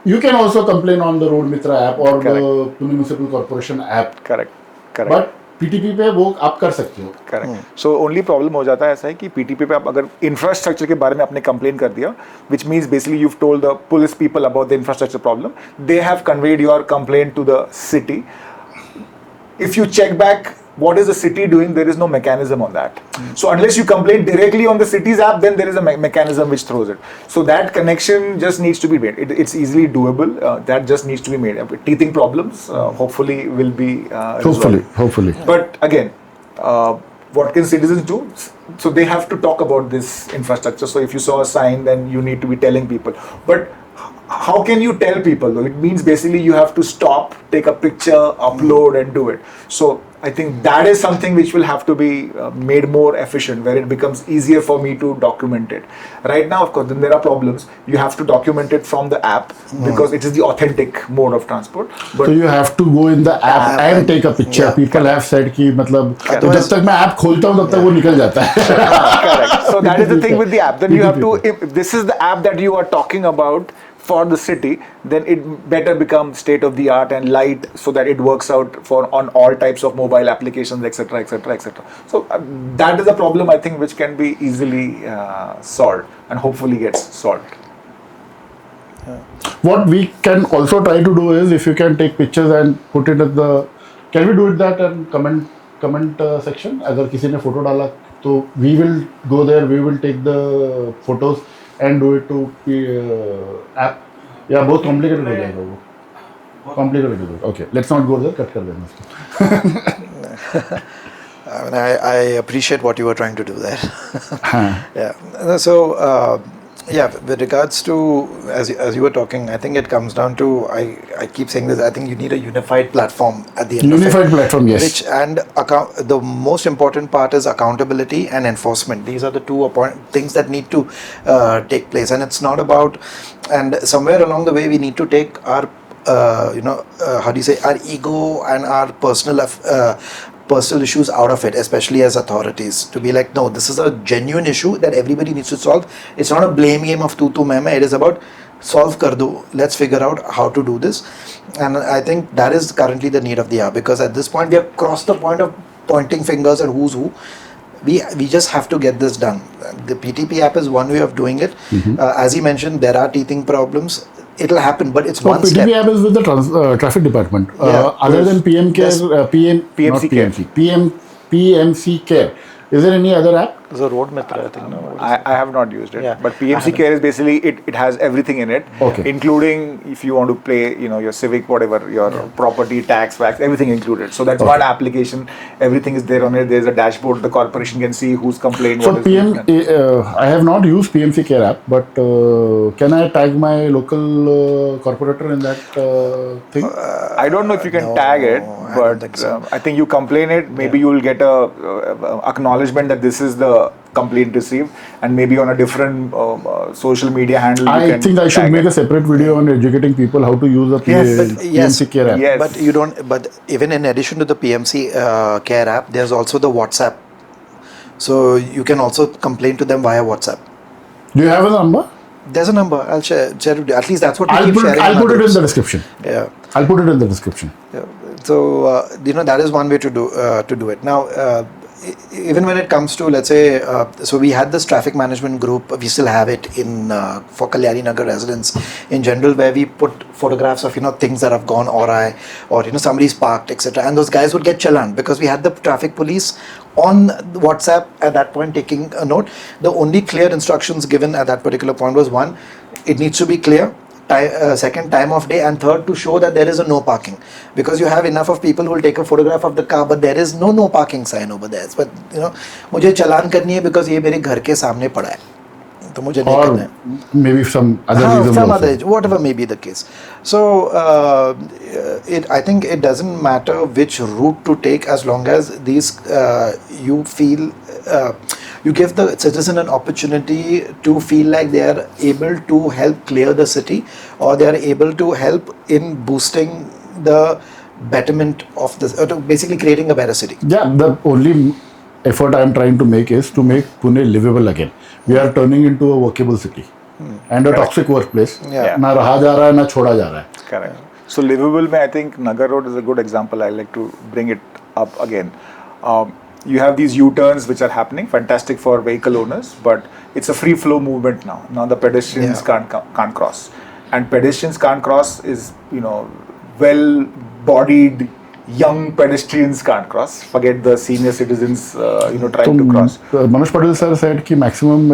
You can also complain on the road Mitra app or the Pune Municipal Corporation app. Correct. But PTP पे वो आप कर सकते हो. Correct. So only problem हो जाता है ऐसा है कि PTP पे आप अगर इंफ्रास्ट्रक्चर के बारे में आपने कंप्लेन कर दिया, which means basically you told the police people about the infrastructure problem, they have conveyed your complaint to the city. If you check back what is the city doing, there is no mechanism on that. So unless you complain directly on the city's app, then there is a mechanism which throws it. So that connection just needs to be made. It's easily doable. That just needs to be made. Teething problems hopefully will be resolved. Hopefully. But again, what can citizens do? So they have to talk about this infrastructure. So if you saw a sign, then you need to be telling people. But how can you tell people though? It means basically you have to stop, take a picture, upload and do it. So I think that is something which will have to be made more efficient, where it becomes easier for me to document it. Right now, of course, then there are problems. You have to document it from the app because it is the authentic mode of transport. But So you have to go in the app and take a picture. Yeah. People have said कि मतलब जब तक मैं app खोलता हूँ तब तक वो निकल जाता है. correct. So that is the thing with the app. Then you have to, if this is the app that you are talking about for the city, then it better become state of the art and light so that it works out for on all types of mobile applications, etc., etc., etc. So that is a problem I think which can be easily solved and hopefully gets solved. What we can also try to do is if you can take pictures and put it at the, can we do it that and comment section? अगर किसी ने photo डाला तो we will go there, we will take the photos and do it to app. या बहुत complicated हो जाएगा वो. Complicated हो जाएगा. Okay, let's not go there. Cut कर देना उसको. I mean, I appreciate what you were trying to do there. Yeah. So, yeah, with regards to, as you were talking, I think it comes down to, I keep saying this, I think you need a unified platform at the end of it. Unified platform, yes. Which, and the most important part is accountability and enforcement. These are the two things that need to take place. And it's not about, and somewhere along the way, we need to take our, how do you say, our ego and our personal issues out of it, especially as authorities, to be like, no, this is a genuine issue that everybody needs to solve. It's not a blame game of tu main. It is about solve kar do. Let's figure out how to do this. And I think that is currently the need of the hour, because at this point we have crossed the point of pointing fingers at who's who. We just have to get this done. The PTP app is one way of doing it. As he mentioned, there are teething problems. It'll happen, but it's So one step. PTP app is with the traffic department. Other than PM Care, Yes. PMC Care. PMC Care. Is there any other app? There's a road method, I think. No? I have not used it, Yeah. but PMC Care is basically it has everything in it, Okay. including if you want to pay, your Civic, whatever, your property tax, wax, everything included. So that's one application. Everything is there on it. There's a dashboard. The corporation can see who's complained. So what is being done. I have not used PMC Care app, but can I tag my local corporator in that thing? I don't know if you can tag it, I don't but think so. I think you complain it. Maybe you will get a acknowledgement that this is the complaint received, and maybe on a different social media handle. You I can think I should tag make it. a separate video on educating people how to use the Yes, but yes, PMC Care app. yes. But you don't. But even in addition to the PMC Care app, there's also the WhatsApp. So you can also complain to them via WhatsApp. Do you have a number? There's a number. I'll share it with you. At least that's what we keep sharing. I'll our put it in groups. the description. Yeah. I'll put it in the description. Yeah. So that is one way to do it. Now, even when it comes to, let's say, so we had this traffic management group. We still have it in for Kalyani Nagar residents in general, where we put photographs of things that have gone awry, or somebody's parked, etc. And those guys would get challan because we had the traffic police on WhatsApp at that point taking a note. The only clear instructions given at that particular point was, one, it needs to be clear. Second, time of day, and third, to show that there is a no parking, because you have enough of people who will take a photograph of the car, but there is no parking sign over there. But मुझे चालान करनी है because ये मेरे घर के सामने पड़ा है. तो मुझे नहीं or करना है। maybe some other हाँ, reasons some also. other, whatever may be the case. So I think it doesn't matter which route to take, as long as these you feel you give the citizen an opportunity to feel like they are able to help clear the city, or they are able to help in boosting the betterment of the, basically creating a better city. Yeah, the only effort I am trying to make is to make Pune livable again. We are turning into a workable city and a Correct. toxic workplace. Yeah. ना रहा जा रहा है ना छोड़ा जा रहा है. Correct. So livable, I think Nagar Road is a good example. I like to bring it up again. You have these U-turns which are happening, fantastic for vehicle owners, but it's a free flow movement now. Now the pedestrians can't cross, and pedestrians can't cross is, well-bodied young pedestrians can't cross. Forget the senior citizens, trying to cross. Manoj Patel sir said कि maximum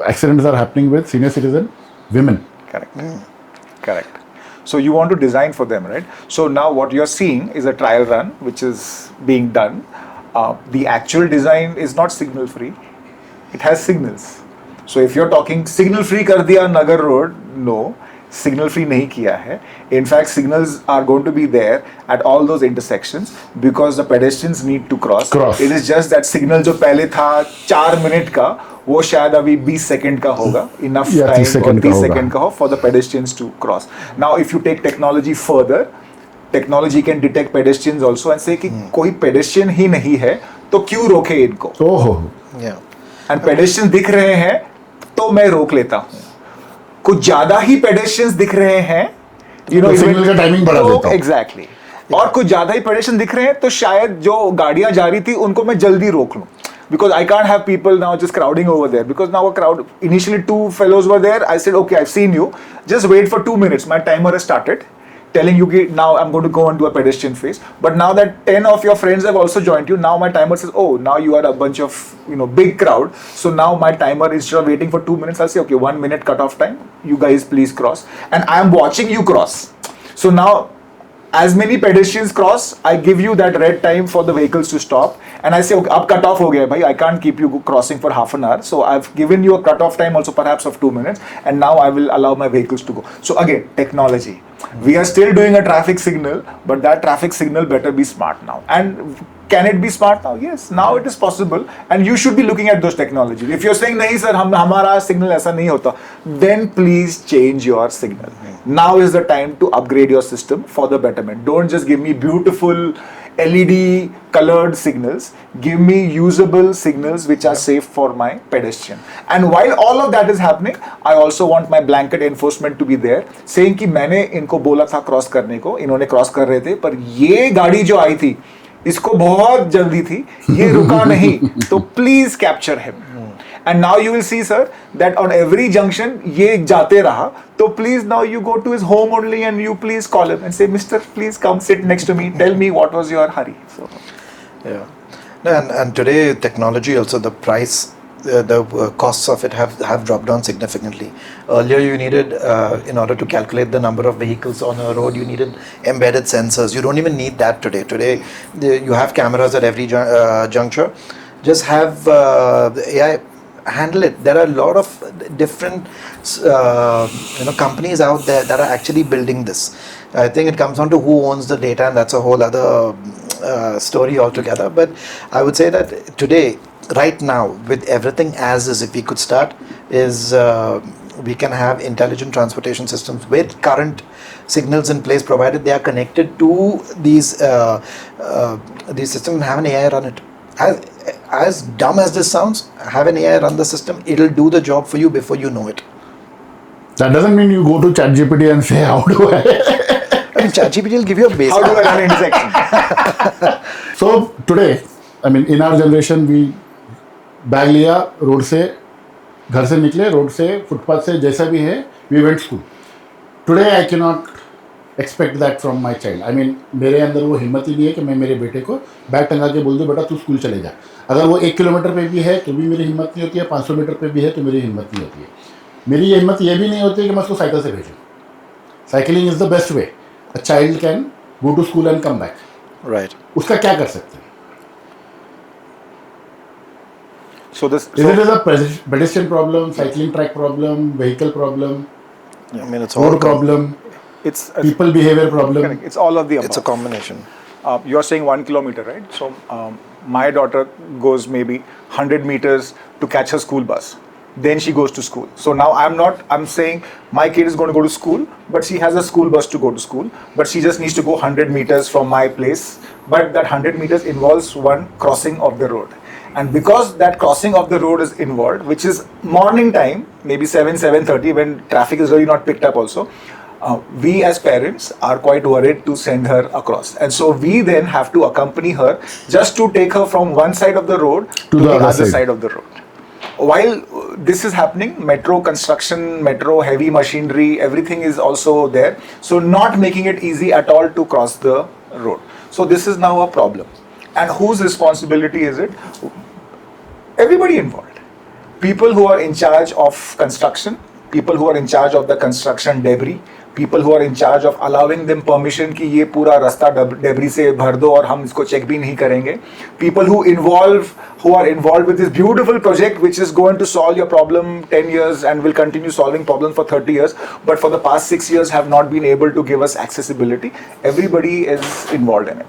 accidents are happening with senior citizen women. Correct. Correct. So you want to design for them, right? So now what you're seeing is a trial run which is being done. The actual design is not signal free. It has signals. So if you're talking signal free कर दिया Nagar Road, no. Signal free नहीं किया है. In fact, signals are going to be there at all those intersections because the pedestrians need to cross. It is just that signal जो पहले था 4 minute का, वो शायद अभी 20 सेकंड का होगा. Enough time और 30 सेकंड का हो for the pedestrians to cross. Now if you take technology further, technology can detect pedestrians also and say कि कोई pedestrian ही नहीं है तो क्यों रोके इनको. And pedestrians दिख रहे हैं तो मैं रोक लेता हूँ. कुछ ज्यादा ही pedestrians दिख रहे हैं, सिग्नल का टाइमिंग बढ़ा देता हूँ. Exactly. और कुछ ज्यादा ही pedestrians दिख रहे हैं तो शायद जो गाड़ियां जा रही थी उनको मैं जल्दी रोक लूं. Because I can't have people now just crowding over there. Because now a crowd, initially 2 fellows were there. I said, okay, I've seen you. Just wait for 2 minutes. My timer has started. Telling you that now I'm going to go into a pedestrian phase. But now that 10 of your friends have also joined you, now my timer says, oh, now you are a bunch of, big crowd. So now my timer, instead of waiting for 2 minutes, I'll say, okay, 1 minute cutoff time. You guys please cross. And I am watching you cross. So now, as many pedestrians cross, I give you that red time for the vehicles to stop. And I say, okay, ab cut off ho gaya, bhai. I can't keep you crossing for half an hour. So I've given you a cut off time also perhaps of 2 minutes. And now I will allow my vehicles to go. So again, technology. We are still doing a traffic signal, but that traffic signal better be smart now. And can it be smart now? Yes, now it is possible. And you should be looking at those technologies. If you're saying, nahi sir, hamara signal aisa nahi hota, then please change your signal. Now is the time to upgrade your system for the betterment. Don't just give me beautiful LED colored signals. Give me usable signals which are safe for my pedestrian. And while all of that is happening, I also want my blanket enforcement to be there, saying कि मैंने इनको बोला था cross करने को, इन्होंने cross कर रहे थे, पर ये गाड़ी जो आई थी, इसको बहुत जल्दी थी, ये रुका नहीं, तो please capture him. And now you will see, sir, that on every junction, ये जाते रहा, तो please now you go to his home only and you please call him and say, Mister, please come sit next to me. Tell me what was your hurry. So, yeah, and today technology also, the price, the costs of it have dropped down significantly. Earlier you needed, in order to calculate the number of vehicles on a road, you needed embedded sensors. You don't even need that today. Today you have cameras at every juncture. Just have the AI handle it. There are a lot of different companies out there that are actually building this. I think it comes down to who owns the data, and that's a whole other story altogether. But I would say that today, right now, with everything as is, if we could start, is we can have intelligent transportation systems with current signals in place, provided they are connected to these systems and have an AI run it. As dumb as this sounds, have an AI run the system. It'll do the job for you before you know it. That doesn't mean you go to ChatGPT and say, how do I? I mean, ChatGPT will give you a base. how do I run an intersection? So today, I mean, in our generation, we bag लिया road से, घर से निकले, road से, footpath से, जैसा भी है, we went school. Today I cannot expect that from my child. I mean, मेरे अंदर वो हिम्मत ही नहीं है कि मैं मेरे बेटे को बैग टंगा के बोल दूँ बेटा तू स्कूल चले जा. अगर वो 1 किलोमीटर पे भी है तो भी मेरी हिम्मत नहीं होती है, 500 मीटर पे भी है तो मेरी हिम्मत नहीं होती है. मेरी ये हिम्मत ये भी नहीं होती है कि मैं उसको साइकिल से भेजूँ. Cycling is the best way. A child can go to school and come back. Right. उसका क्या कर सकते हैं? So this Is it a pedestrian problem, cycling track problem, vehicle problem, I mean, it's all road problem, it's people behavior problem? correct. It's all of the above. It's a combination. You're saying 1 kilometer, right? So my daughter goes maybe 100 meters to catch her school bus. Then she goes to school. So now I'm saying my kid is going to go to school, but she has a school bus to go to school, but she just needs to go 100 meters from my place. But that 100 meters involves one crossing of the road. And because that crossing of the road is involved, which is morning time, maybe 7:30 when traffic is really not picked up also, we as parents are quite worried to send her across. And so we then have to accompany her just to take her from one side of the road to the other side of the road. While this is happening, metro construction, metro heavy machinery, everything is also there. So not making it easy at all to cross the road. So this is now a problem. And whose responsibility is it? Everybody involved. People who are in charge of construction, people who are in charge of the construction debris, people who are in charge of allowing them permission कि ये पूरा रास्ता debris से भर दो और हम इसको check भी नहीं करेंगे. People who are involved with this beautiful project which is going to solve your problem 10 years and will continue solving problems for 30 years, but for the past 6 years have not been able to give us accessibility. Everybody is involved in it.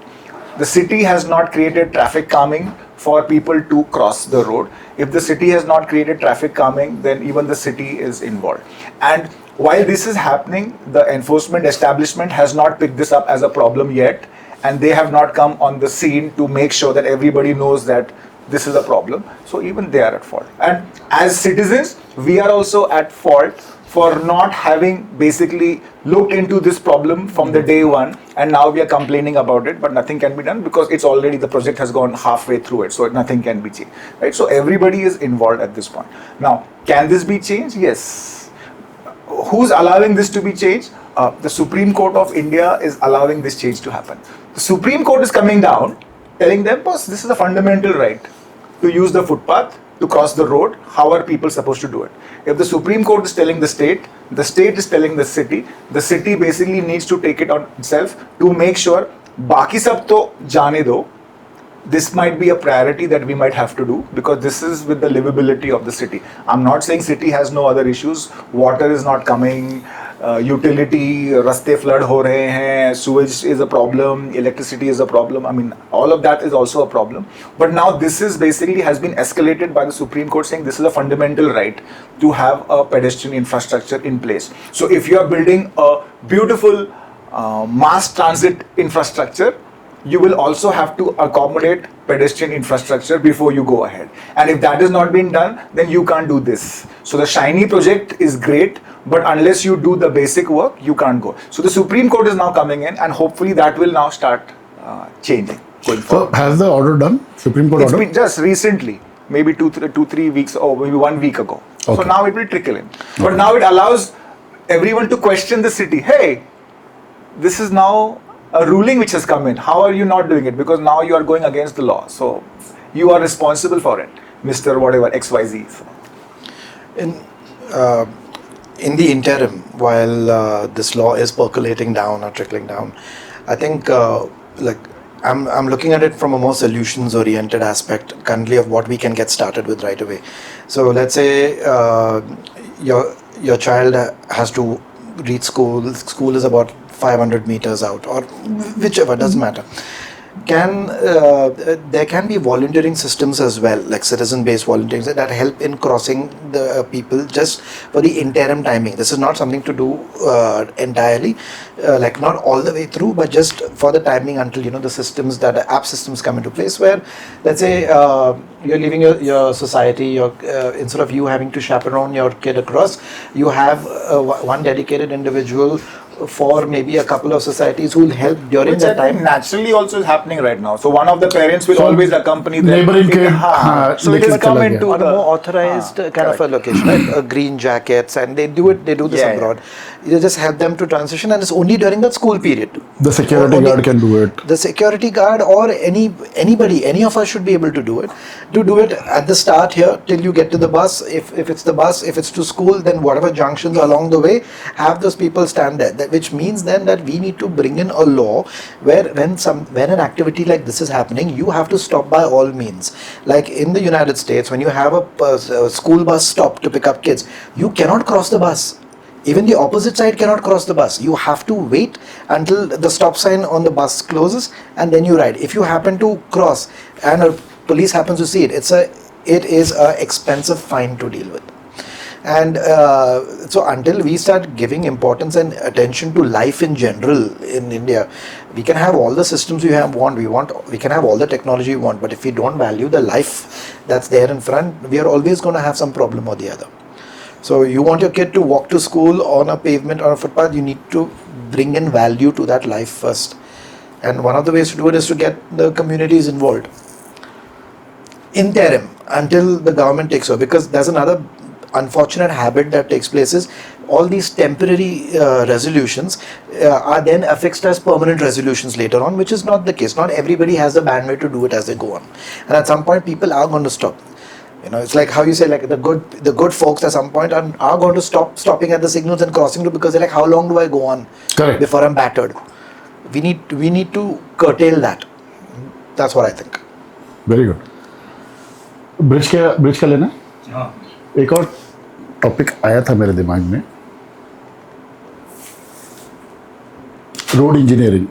The city has not created traffic calming for people to cross the road. If the city has not created traffic calming, then even the city is involved. And while this is happening, the enforcement establishment has not picked this up as a problem yet, and they have not come on the scene to make sure that everybody knows that this is a problem. So even they are at fault. And as citizens, we are also at fault for not having basically looked into this problem from the day one, and now we are complaining about it, but nothing can be done because it's already, the project has gone halfway through it, so nothing can be changed, right? So everybody is involved at this point. Now, can this be changed? Yes. Who's allowing this to be changed? The Supreme Court of India is allowing this change to happen. The Supreme Court is coming down, telling them, boss, this is a fundamental right to use the footpath, to cross the road. How are people supposed to do it? If the Supreme Court is telling the state is telling the city basically needs to take it on itself to make sure baki sab to jaane do. This might be a priority that we might have to do because this is with the livability of the city. I'm not saying city has no other issues. Water is not coming, utility, raste flood ho rahe hain, sewage is a problem, electricity is a problem. I mean, all of that is also a problem. But now this is basically has been escalated by the Supreme Court saying this is a fundamental right to have a pedestrian infrastructure in place. So if you are building a beautiful mass transit infrastructure, you will also have to accommodate pedestrian infrastructure before you go ahead. And if that is not being done, then you can't do this. So the shiny project is great, but unless you do the basic work, you can't go. So the Supreme Court is now coming in, and hopefully that will now start changing going forward. So has the order done? Supreme Court It's order? been just recently, maybe 3 weeks or maybe 1 week ago. Okay. So now it will trickle in. But now it allows everyone to question the city. Hey, this is now a ruling which has come in. How are you not doing it? Because now you are going against the law. So you are responsible for it, Mr. Whatever, XYZ. In the interim, while this law is percolating down or trickling down, I think I'm looking at it from a more solutions-oriented aspect currently of what we can get started with right away. So let's say your child has to reach school. School is about 500 meters out, or whichever, doesn't matter. There can be volunteering systems as well, like citizen-based volunteering that help in crossing the people just for the interim timing. This is not something to do entirely, like not all the way through, but just for the timing until the systems, that app systems come into place where, let's say, you're leaving your society, instead of you having to chaperone your kid across, you have one dedicated individual for maybe a couple of societies who will help during Which that I think time. naturally also is happening right now. So one of the parents will So always accompany them. neighboring kid, So it has come into On a the more authorized kind of a location, right? Green jackets, and they do this Yeah, abroad. You just help them to transition, and it's only during that school period. The security Only- guard can do it. The security guard or anybody, any of us should be able to do it. To do it at the start here till you get to the bus. If it's the bus, if it's to school, then whatever junctions along the way, have those people stand there. which means then that we need to bring in a law where when an activity like this is happening, you have to stop by all means. Like in the United States, when you have a school bus stop to pick up kids, you cannot cross the bus. Even the opposite side cannot cross the bus. You have to wait until the stop sign on the bus closes and then you ride. If you happen to cross and a police happens to see it, it is a expensive fine to deal with. And so until we start giving importance and attention to life in general in India, we can have all the systems we can have all the technology we want, but if we don't value the life that's there in front, we are always going to have some problem or the other. So you want your kid to walk to school on a pavement or a footpath, you need to bring in value to that life first. And one of the ways to do it is to get the communities involved. Interim, until the government takes over, because there's another unfortunate habit that takes place is all these temporary resolutions are then affixed as permanent resolutions later on, which is not the case. Not everybody has the bandwidth to do it as they go on. And at some point people are going to stop. It's like how you say, like the good folks at some point are going to stopping at the signals and crossing to, because they're like, how long do I go on before I'm battered? We need to curtail that. That's what I think. Very good. Bridge का लेना. एक और topic आया था मेरे दिमाग में, road engineering.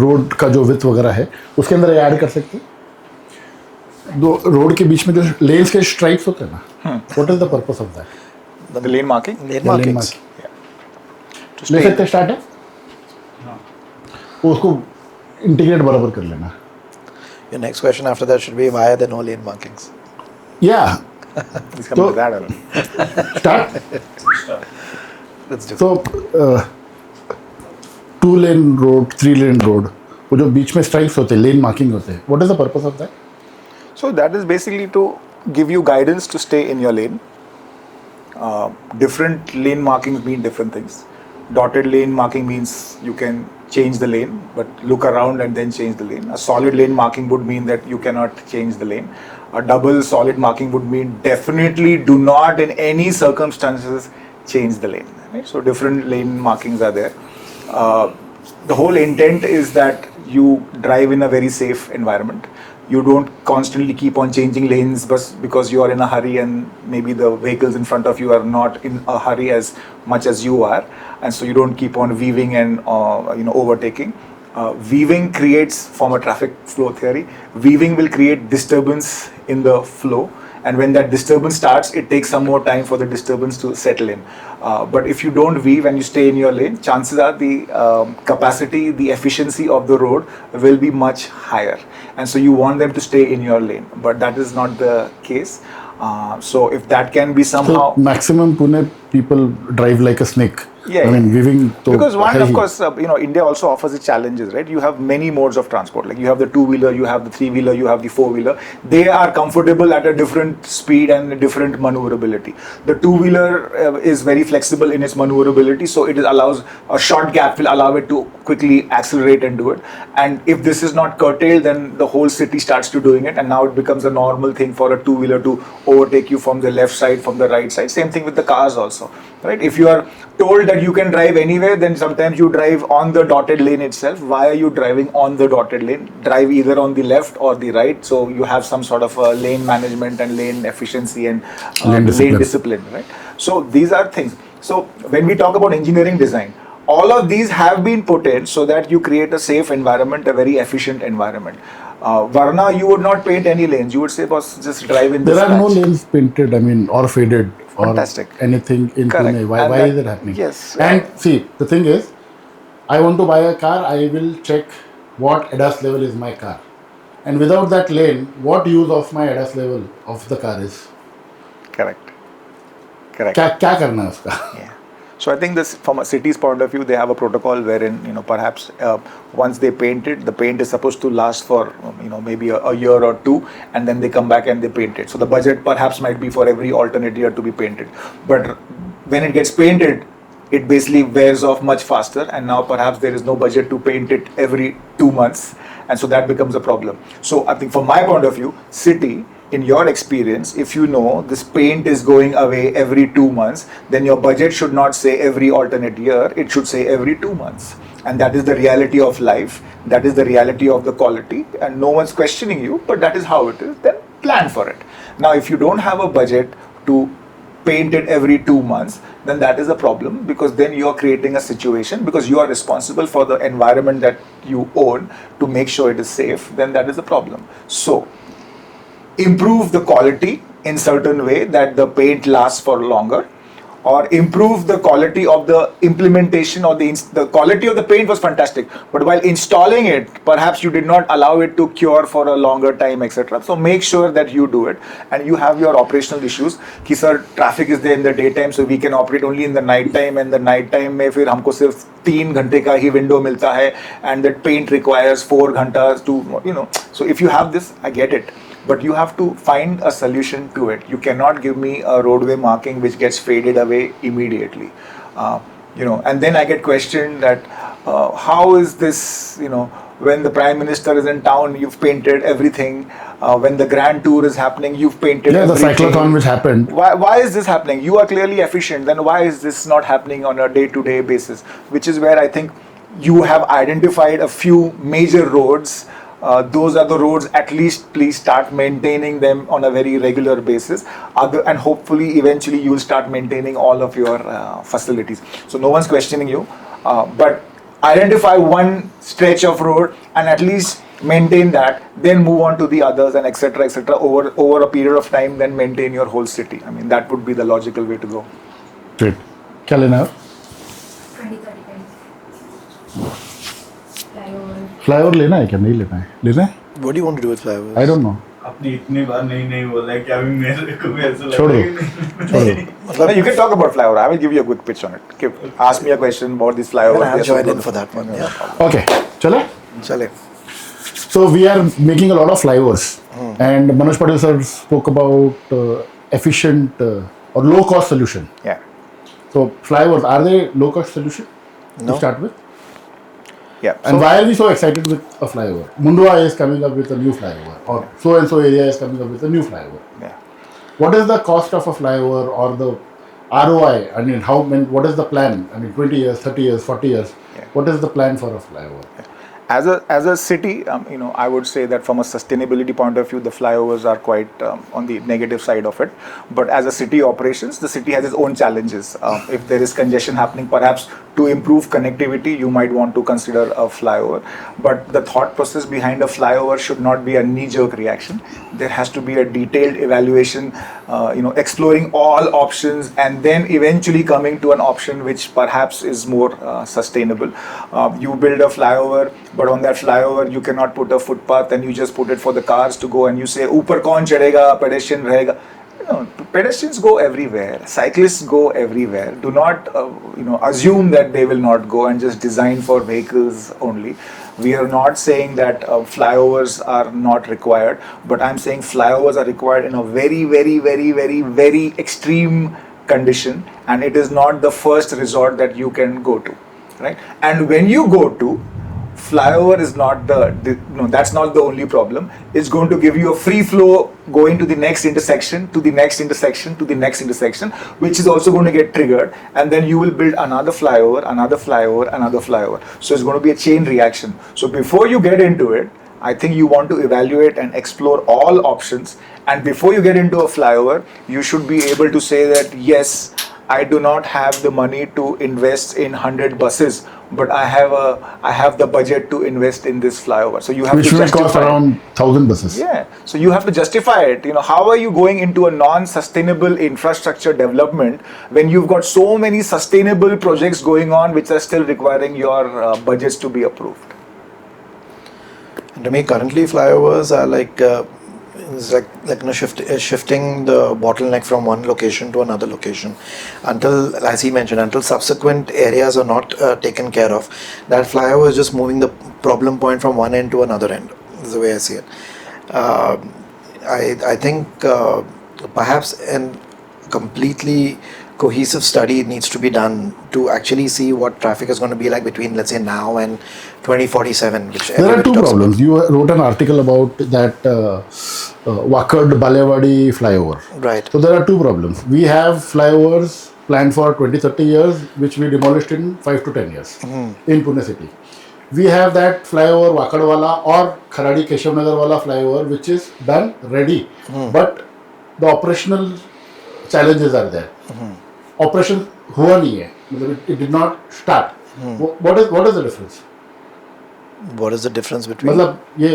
Road का जो विड्थ वगैरह है उसके अंदर ऐड कर सकते हैं. दो रोड के बीच में जो लेन्स के स्ट्राइप्स होते हैं ना, what is the purpose of that? The lane marking. Lane markings. ले सकते स्टार्ट है वो, उसको इंटीग्रेट बराबर कर लेना. Your next question after that should be, why are there no lane markings? Yeah. He's coming to that already. Start. Let's do it. So 2 lane road, 3 lane road, वो जो बीच में स्ट्राइप्स होते हैं, लेन मार्किंग होते हैं, what is the purpose of that? So that is basically to give you guidance to stay in your lane. Different lane markings mean different things. Dotted lane marking means you can change the lane, but look around and then change the lane. A solid lane marking would mean that you cannot change the lane. A double solid marking would mean definitely do not in any circumstances change the lane. Right? So different lane markings are there. The whole intent is that you drive in a very safe environment. You don't constantly keep on changing lanes because you are in a hurry, and maybe the vehicles in front of you are not in a hurry as much as you are, and so you don't keep on weaving and overtaking. Weaving creates, from a traffic flow theory, weaving will create disturbance in the flow, and when that disturbance starts, it takes some more time for the disturbance to settle in. But if you don't weave and you stay in your lane, chances are the capacity, the efficiency of the road will be much higher, and so you want them to stay in your lane, but that is not the case. So if that can be somehow... So maximum Pune people drive like a snake. Yeah, I mean, weaving to because one, high of heat. course, India also offers its challenges, right? You have many modes of transport. Like you have the 2-wheeler, you have the 3-wheeler, you have the 4-wheeler. They are comfortable at a different speed and different maneuverability. The 2-wheeler is very flexible in its maneuverability, so it allows a short gap will allow it to quickly accelerate and do it. And if this is not curtailed, then the whole city starts to doing it, and now it becomes a normal thing for a 2-wheeler to overtake you from the left side, from the right side. Same thing with the cars also, right? If you are told that you can drive anywhere, then sometimes you drive on the dotted lane itself. Why are you driving on the dotted lane? Drive either on the left or the right, so you have some sort of lane management and lane efficiency and lane discipline, right? So these are things. So when we talk about engineering design, all of these have been put in so that you create a safe environment, a very efficient environment. Varna, you would not paint any lanes. You would say, boss, just drive in this There are no patch. lanes painted, or faded, Fantastic. or anything in Correct. Pune. Why And is it happening? Yes. And see, the thing is, I want to buy a car, I will check what ADAS level is my car. And without that lane, what use of my ADAS level of the car is? Correct. Correct. क्या करना है उसका? Yeah. So I think this, from a city's point of view, they have a protocol wherein perhaps once they paint it, the paint is supposed to last for maybe a year or two, and then they come back and they paint it. So the budget perhaps might be for every alternate year to be painted, but when it gets painted, it basically wears off much faster, and now perhaps there is no budget to paint it every 2 months, and so that becomes a problem. So I think from my point of view, city in your experience, if you know this paint is going away every 2 months, then your budget should not say every alternate year, it should say every 2 months. And that is the reality of life, that is the reality of the quality, and no one's questioning you, but that is how it is. Then plan for it. Now, if you don't have a budget to paint it every 2 months, then that is a problem, because then you are creating a situation, because you are responsible for the environment that you own to make sure it is safe, then that is a problem. So, improve the quality in certain way that the paint lasts for longer, or improve the quality of the implementation, or the quality of the paint was fantastic, but while installing it, perhaps you did not allow it to cure for a longer time, etc. So make sure that you do it, and you have your operational issues. Ki sir, traffic is there in the daytime, so we can operate only in the night time, and the night time mein fir humko sirf 3 घंटे का ही window मिलता है, and that paint requires 4 घंटा to, so if you have this, I get it. But you have to find a solution to it. You cannot give me a roadway marking which gets faded away immediately. And then I get questioned that how is this, when the Prime Minister is in town, you've painted everything. When the grand tour is happening, you've painted everything. The cyclotron which happened. Why is this happening? You are clearly efficient. Then why is this not happening on a day-to-day basis? Which is where I think you have identified a few major roads. Those are the roads, at least please start maintaining them on a very regular basis, and hopefully eventually you will start maintaining all of your facilities. So no one's questioning you, but identify one stretch of road and at least maintain that, then move on to the others, and etc. over a period of time, then maintain your whole city. I mean, that would be the logical way to go. Great. क्या लेना है? 20-30 flyover लेना है क्या? नहीं लेना है? लेना है? What do you want to do with Flyovers? I don't know. अपनी इतनी बार नहीं बोला है कि अभी मेरे को भी ऐसा लग छोड़ रहा दो, है कि छोड़ दो. You can talk about flyover. I will give you a good pitch on it. Ask me a question about this flyover. I'll join in for that one. Yeah. Okay. चले? Chale. So we are making a lot of flyovers, and Manoj Patel sir spoke about efficient or low cost solution. Yeah. So flyovers, are they low cost solution No. to start with? Yeah. And why are we so excited with a flyover? Mundhwa is coming up with a new flyover, or so and so area is coming up with a new flyover. Yeah. What is the cost of a flyover, or the ROI? I mean, what is the plan? I mean, 20 years, 30 years, 40 years. Yeah. What is the plan for a flyover? As a city, I would say that from a sustainability point of view, the flyovers are quite on the negative side of it. But as a city operations, the city has its own challenges. If there is congestion happening, perhaps to improve connectivity, you might want to consider a flyover. But the thought process behind a flyover should not be a knee-jerk reaction. There has to be a detailed evaluation, exploring all options, and then eventually coming to an option which perhaps is more sustainable. You build a flyover, but on that flyover you cannot put a footpath, and you just put it for the cars to go, and you say upar kaun chadega, pedestrian rahega. Pedestrians go everywhere, cyclists go everywhere. Do not assume that they will not go and just design for vehicles only. We are not saying that flyovers are not required, but I'm saying flyovers are required in a very, very, very, very, very extreme condition, and it is not the first resort that you can go to, right? And when you go to, flyover is not that's not the only problem. It's going to give you a free flow going to the next intersection, to the next intersection, to the next intersection, which is also going to get triggered, and then you will build another flyover, another flyover, another flyover. So it's going to be a chain reaction. So before you get into it, I think you want to evaluate and explore all options, and before you get into a flyover, you should be able to say that yes, I do not have the money to invest in 100 buses, but I have the budget to invest in this flyover. So you have Which to will justify cost around 1,000 buses. Yeah. So you have to justify it. How are you going into a non-sustainable infrastructure development when you've got so many sustainable projects going on which are still requiring your budgets to be approved? And to me, currently flyovers are shifting the bottleneck from one location to another location until, as he mentioned, until subsequent areas are not taken care of. That flyover is just moving the problem point from one end to another end. Is the way I see it. I think perhaps in completely cohesive study needs to be done to actually see what traffic is going to be like between, let's say, now and 2047. Which There are two problems. You wrote an article about that Wakad-Balewadi flyover. Right. So there are two problems. We have flyovers planned for 20-30 years, which we demolished in 5 to 10 years in Pune city. We have that flyover Wakadwala or Kharadi Keshavnagar wala flyover, which is done ready, but the operational challenges are there. Operation हुआ नहीं है, मतलब it did not start. What is the difference? What is the difference between? मतलब ये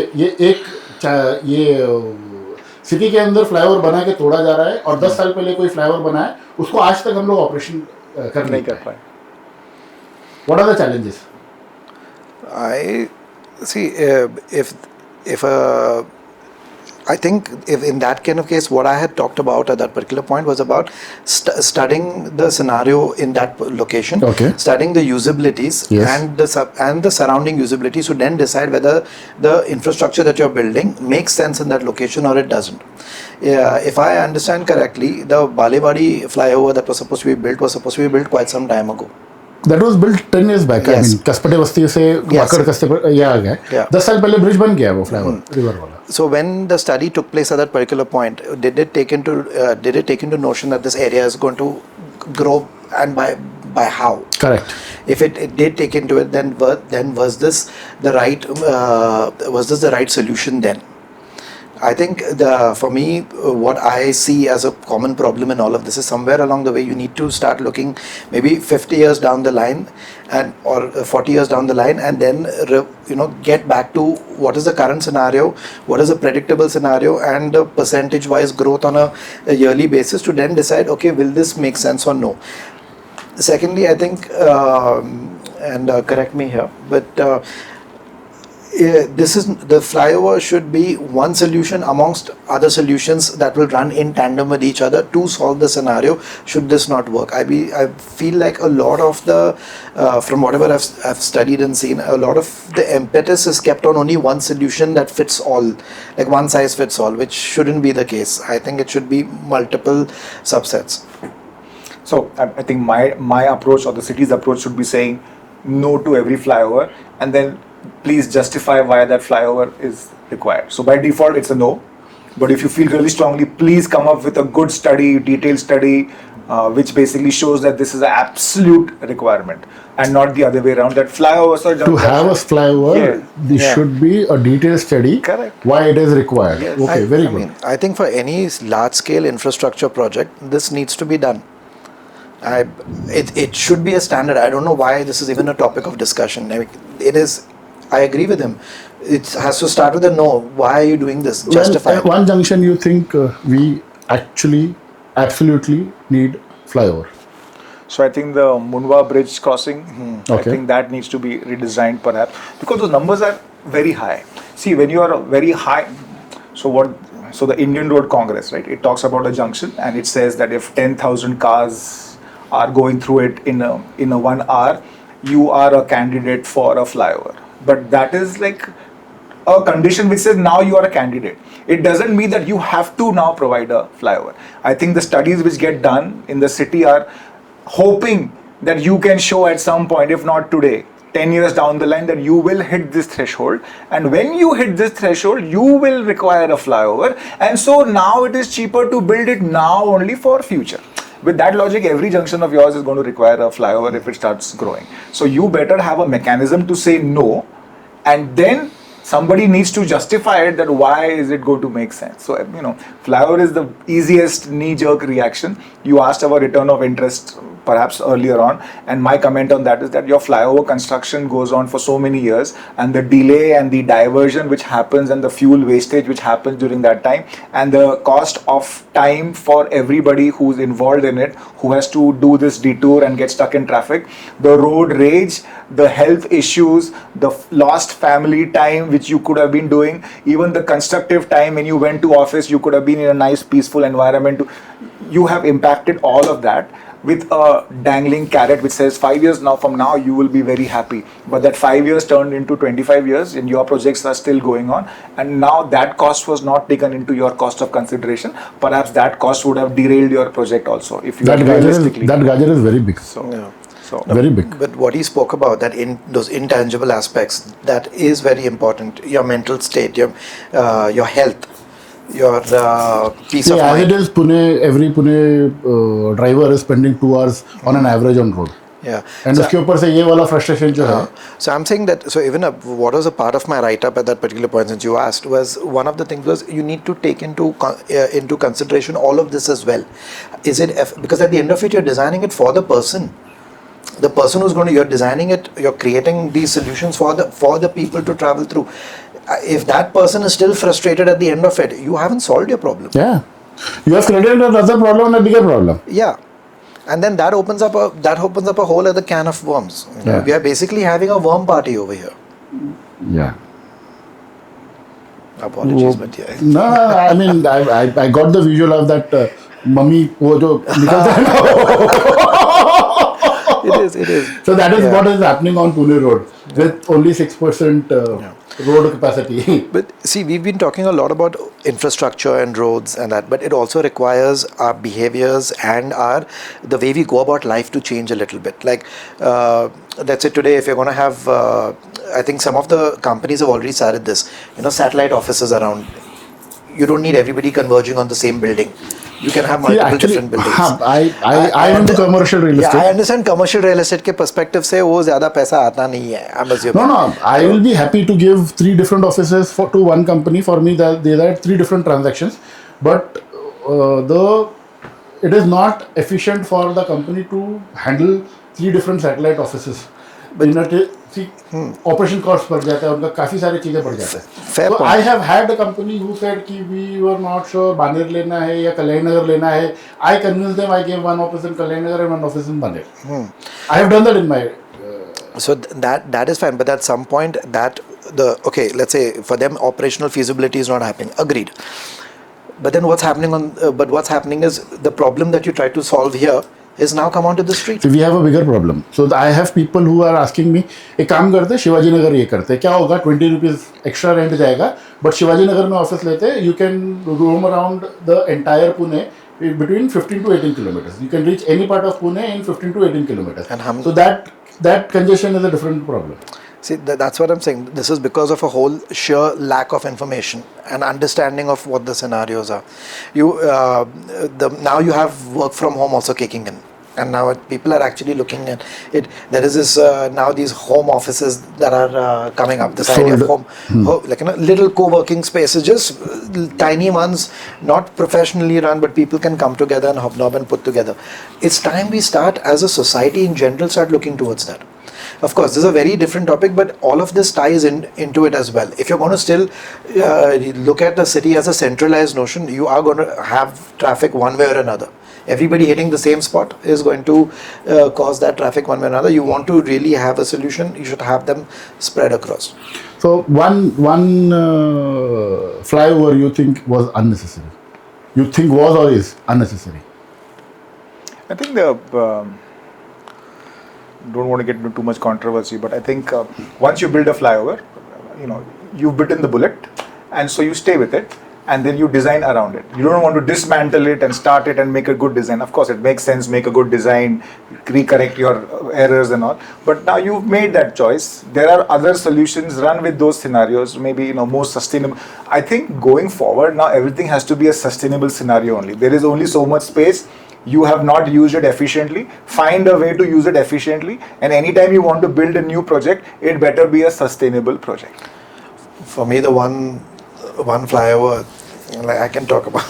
city के अंदर flyover बना के तोड़ा जा रहा है और 10 साल पहले कोई फ्लाईओवर बना है उसको आज तक हम लोग ऑपरेशन कर नहीं कर पाए. What are the challenges? I see if I think if in that kind of case, what I had talked about at that particular point was about studying the scenario in that location, studying the usabilities and the surrounding usabilities to then decide whether the infrastructure that you're building makes sense in that location or it doesn't. If I understand correctly, the Balewadi flyover that was supposed to be built quite some time ago. That was built 10 years back. I mean, Kaspate बस्ती से वाकड़ कस्ते पर ये आ गया. 10 साल पहले bridge बन गया वो flyover river वाला. So when the study took place at that particular point, did it take into notion that this area is going to grow and by how? Correct. If it did take into it, then was this the right solution then? I think for me, what I see as a common problem in all of this is somewhere along the way you need to start looking maybe 50 years down the line or 40 years down the line, and then get back to what is the current scenario, what is the predictable scenario, and the percentage-wise growth on a yearly basis to then decide, okay, will this make sense or no? Secondly, I think, and correct me here, but the flyover should be one solution amongst other solutions that will run in tandem with each other to solve the scenario should this not work. I feel like a lot of the from whatever I've studied and seen, a lot of the impetus is kept on only one solution that fits all, like one size fits all, which shouldn't be the case. I think it should be multiple subsets. So I think my approach or the city's approach should be saying no to every flyover, and then please justify why that flyover is required. So by default, it's a no. But if you feel really strongly, please come up with a good study, detailed study, which basically shows that this is an absolute requirement and not the other way around. That flyovers are to have a flyover, there should be a detailed study. Correct. Why it is required. Yes. Okay, very good. I think for any large-scale infrastructure project, this needs to be done. It should be a standard. I don't know why this is even a topic of discussion. I mean, it is. I agree with him. It has to start with a no. Why are you doing this? Justify it. At one junction, you think we actually absolutely need flyover? So I think the Mundhwa bridge crossing, I think that needs to be redesigned perhaps, because the numbers are very high. See, when you are very high, so the Indian Road Congress, right? It talks about a junction and it says that if 10,000 cars are going through it in a 1 hour, you are a candidate for a flyover. But that is like a condition which says now you are a candidate. It doesn't mean that you have to now provide a flyover. I think the studies which get done in the city are hoping that you can show at some point, if not today, 10 years down the line, that you will hit this threshold. And when you hit this threshold, you will require a flyover. And so now it is cheaper to build it now only for future. With that logic, every junction of yours is going to require a flyover if it starts growing. So you better have a mechanism to say no, and then somebody needs to justify it, that why is it going to make sense. So, flyover is the easiest knee-jerk reaction. You asked our return of interest perhaps earlier on, and my comment on that is that your flyover construction goes on for so many years, and the delay and the diversion which happens and the fuel wastage which happens during that time, and the cost of time for everybody who's involved in it, who has to do this detour and get stuck in traffic, the road rage, the health issues, the lost family time which you could have been doing, even the constructive time when you went to office, you could have been in a nice peaceful environment. You have impacted all of that. with a dangling carrot which says 5 years now from now you will be very happy. But that 5 years turned into 25 years and your projects are still going on. And now that cost was not taken into your cost of consideration. Perhaps that cost would have derailed your project also if you That had realistically. gajar is very big. Yeah. So Very big. But what he spoke about, that in those intangible aspects, that is very important. Your mental state, your health, your peace of See, as mind. it is, every Pune driver is spending 2 hours on an average on road. Yeah. And उसके ऊपर से ये वाला frustration जो है, So I'm saying that, so even what was a part of my write-up at that particular point, since you asked, was one of the things was you need to take into consideration all of this as well. Is it, because at the end of it, you're designing it for the person. The person who's going to, you're designing it, you're creating these solutions for the people to travel through. If that person is still frustrated at the end of it, you haven't solved your problem. yeah, you have created another problem and a bigger problem. Yeah. And then that opens up a whole other can of worms. You know, Yeah. we are basically having a worm party over here. Yeah. Apologies, but yeah. No, I mean, I got the visual of that mummy वो जो निकलता है ना. It is. So that is Yeah. what is happening on Pune Road with only 6% road capacity. But see, we've been talking a lot about infrastructure and roads and that, but it also requires our behaviors and the way we go about life to change a little bit. Like, let's say today, if you're going to have, I think some of the companies have already started this, satellite offices around. You don't need everybody converging on the same building. You can have multiple different buildings. I am into commercial real estate. Yeah, I understand commercial real estate के perspective से वो ज़्यादा पैसा आता नहीं है. I'm assuming. No, I will be happy to give 3 different offices to one company. For me, there are 3 different transactions, but it is not efficient for the company to handle 3 different satellite offices. Operation costs बढ़ जाता है, उनका काफी सारी चीजें बढ़ जाता है. Fair So point. I have had a company who said कि we were not sure Baner लेना है या कल्याण नगर लेना है. I convinced them. I gave one office in Kalyan Nagar and one office in Baner. I have done that in my. So that is fine, but at some point let's say for them operational feasibility is not happening. Agreed. But then what's happening is the problem that you try to solve here is now come onto the street. So we have a bigger problem. So I have people who are asking me, एक काम करते शिवाजी नगर ये करते क्या होगा 20 rupees extra rent जाएगा, but Shivaji Nagar में office लेते you can roam around the entire Pune between 15 to 18 kilometers. You can reach any part of Pune in 15 to 18 kilometers. And so that congestion is a different problem. See, that's what I'm saying. This is because of a whole sheer lack of information and understanding of what the scenarios are. Now you have work from home also kicking in. And now people are actually looking at it. There is this now these home offices that are coming up. This idea of home, like little co-working spaces, just tiny ones, not professionally run, but people can come together and hobnob and put together. It's time we start, as a society in general, start looking towards that. Of course, this is a very different topic, but all of this ties into it as well. If you're going to still look at the city as a centralized notion, you are going to have traffic one way or another. Everybody hitting the same spot is going to cause that traffic one way or another. You want to really have a solution, you should have them spread across. So one flyover you think was unnecessary? You think was or is unnecessary? I think don't want to get into too much controversy, but I think once you build a flyover, you've bitten the bullet, and so you stay with it, and then you design around it. You don't want to dismantle it and start it and make a good design. Of course, it makes sense, make a good design, recorrect your errors and all. But now you've made that choice. There are other solutions, run with those scenarios, maybe more sustainable. I think going forward, now everything has to be a sustainable scenario only. There is only so much space. You have not used it efficiently. Find a way to use it efficiently. And anytime you want to build a new project, it better be a sustainable project. For me, the one flyover, I can talk about,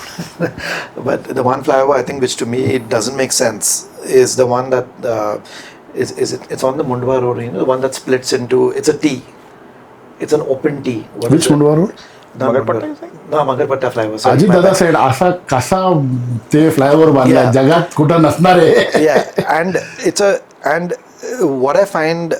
but the one flyover I think which to me it doesn't make sense is the one that it's on the Mundhwa road. The one that splits into, it's a T. It's an open T. Which Mundhwa road? Magarpatta, you think? No, Magarpatta flyover. Ajit Dada said, "Asa kasa te flyover banla jagat kuta nasna re." Yeah, and what I find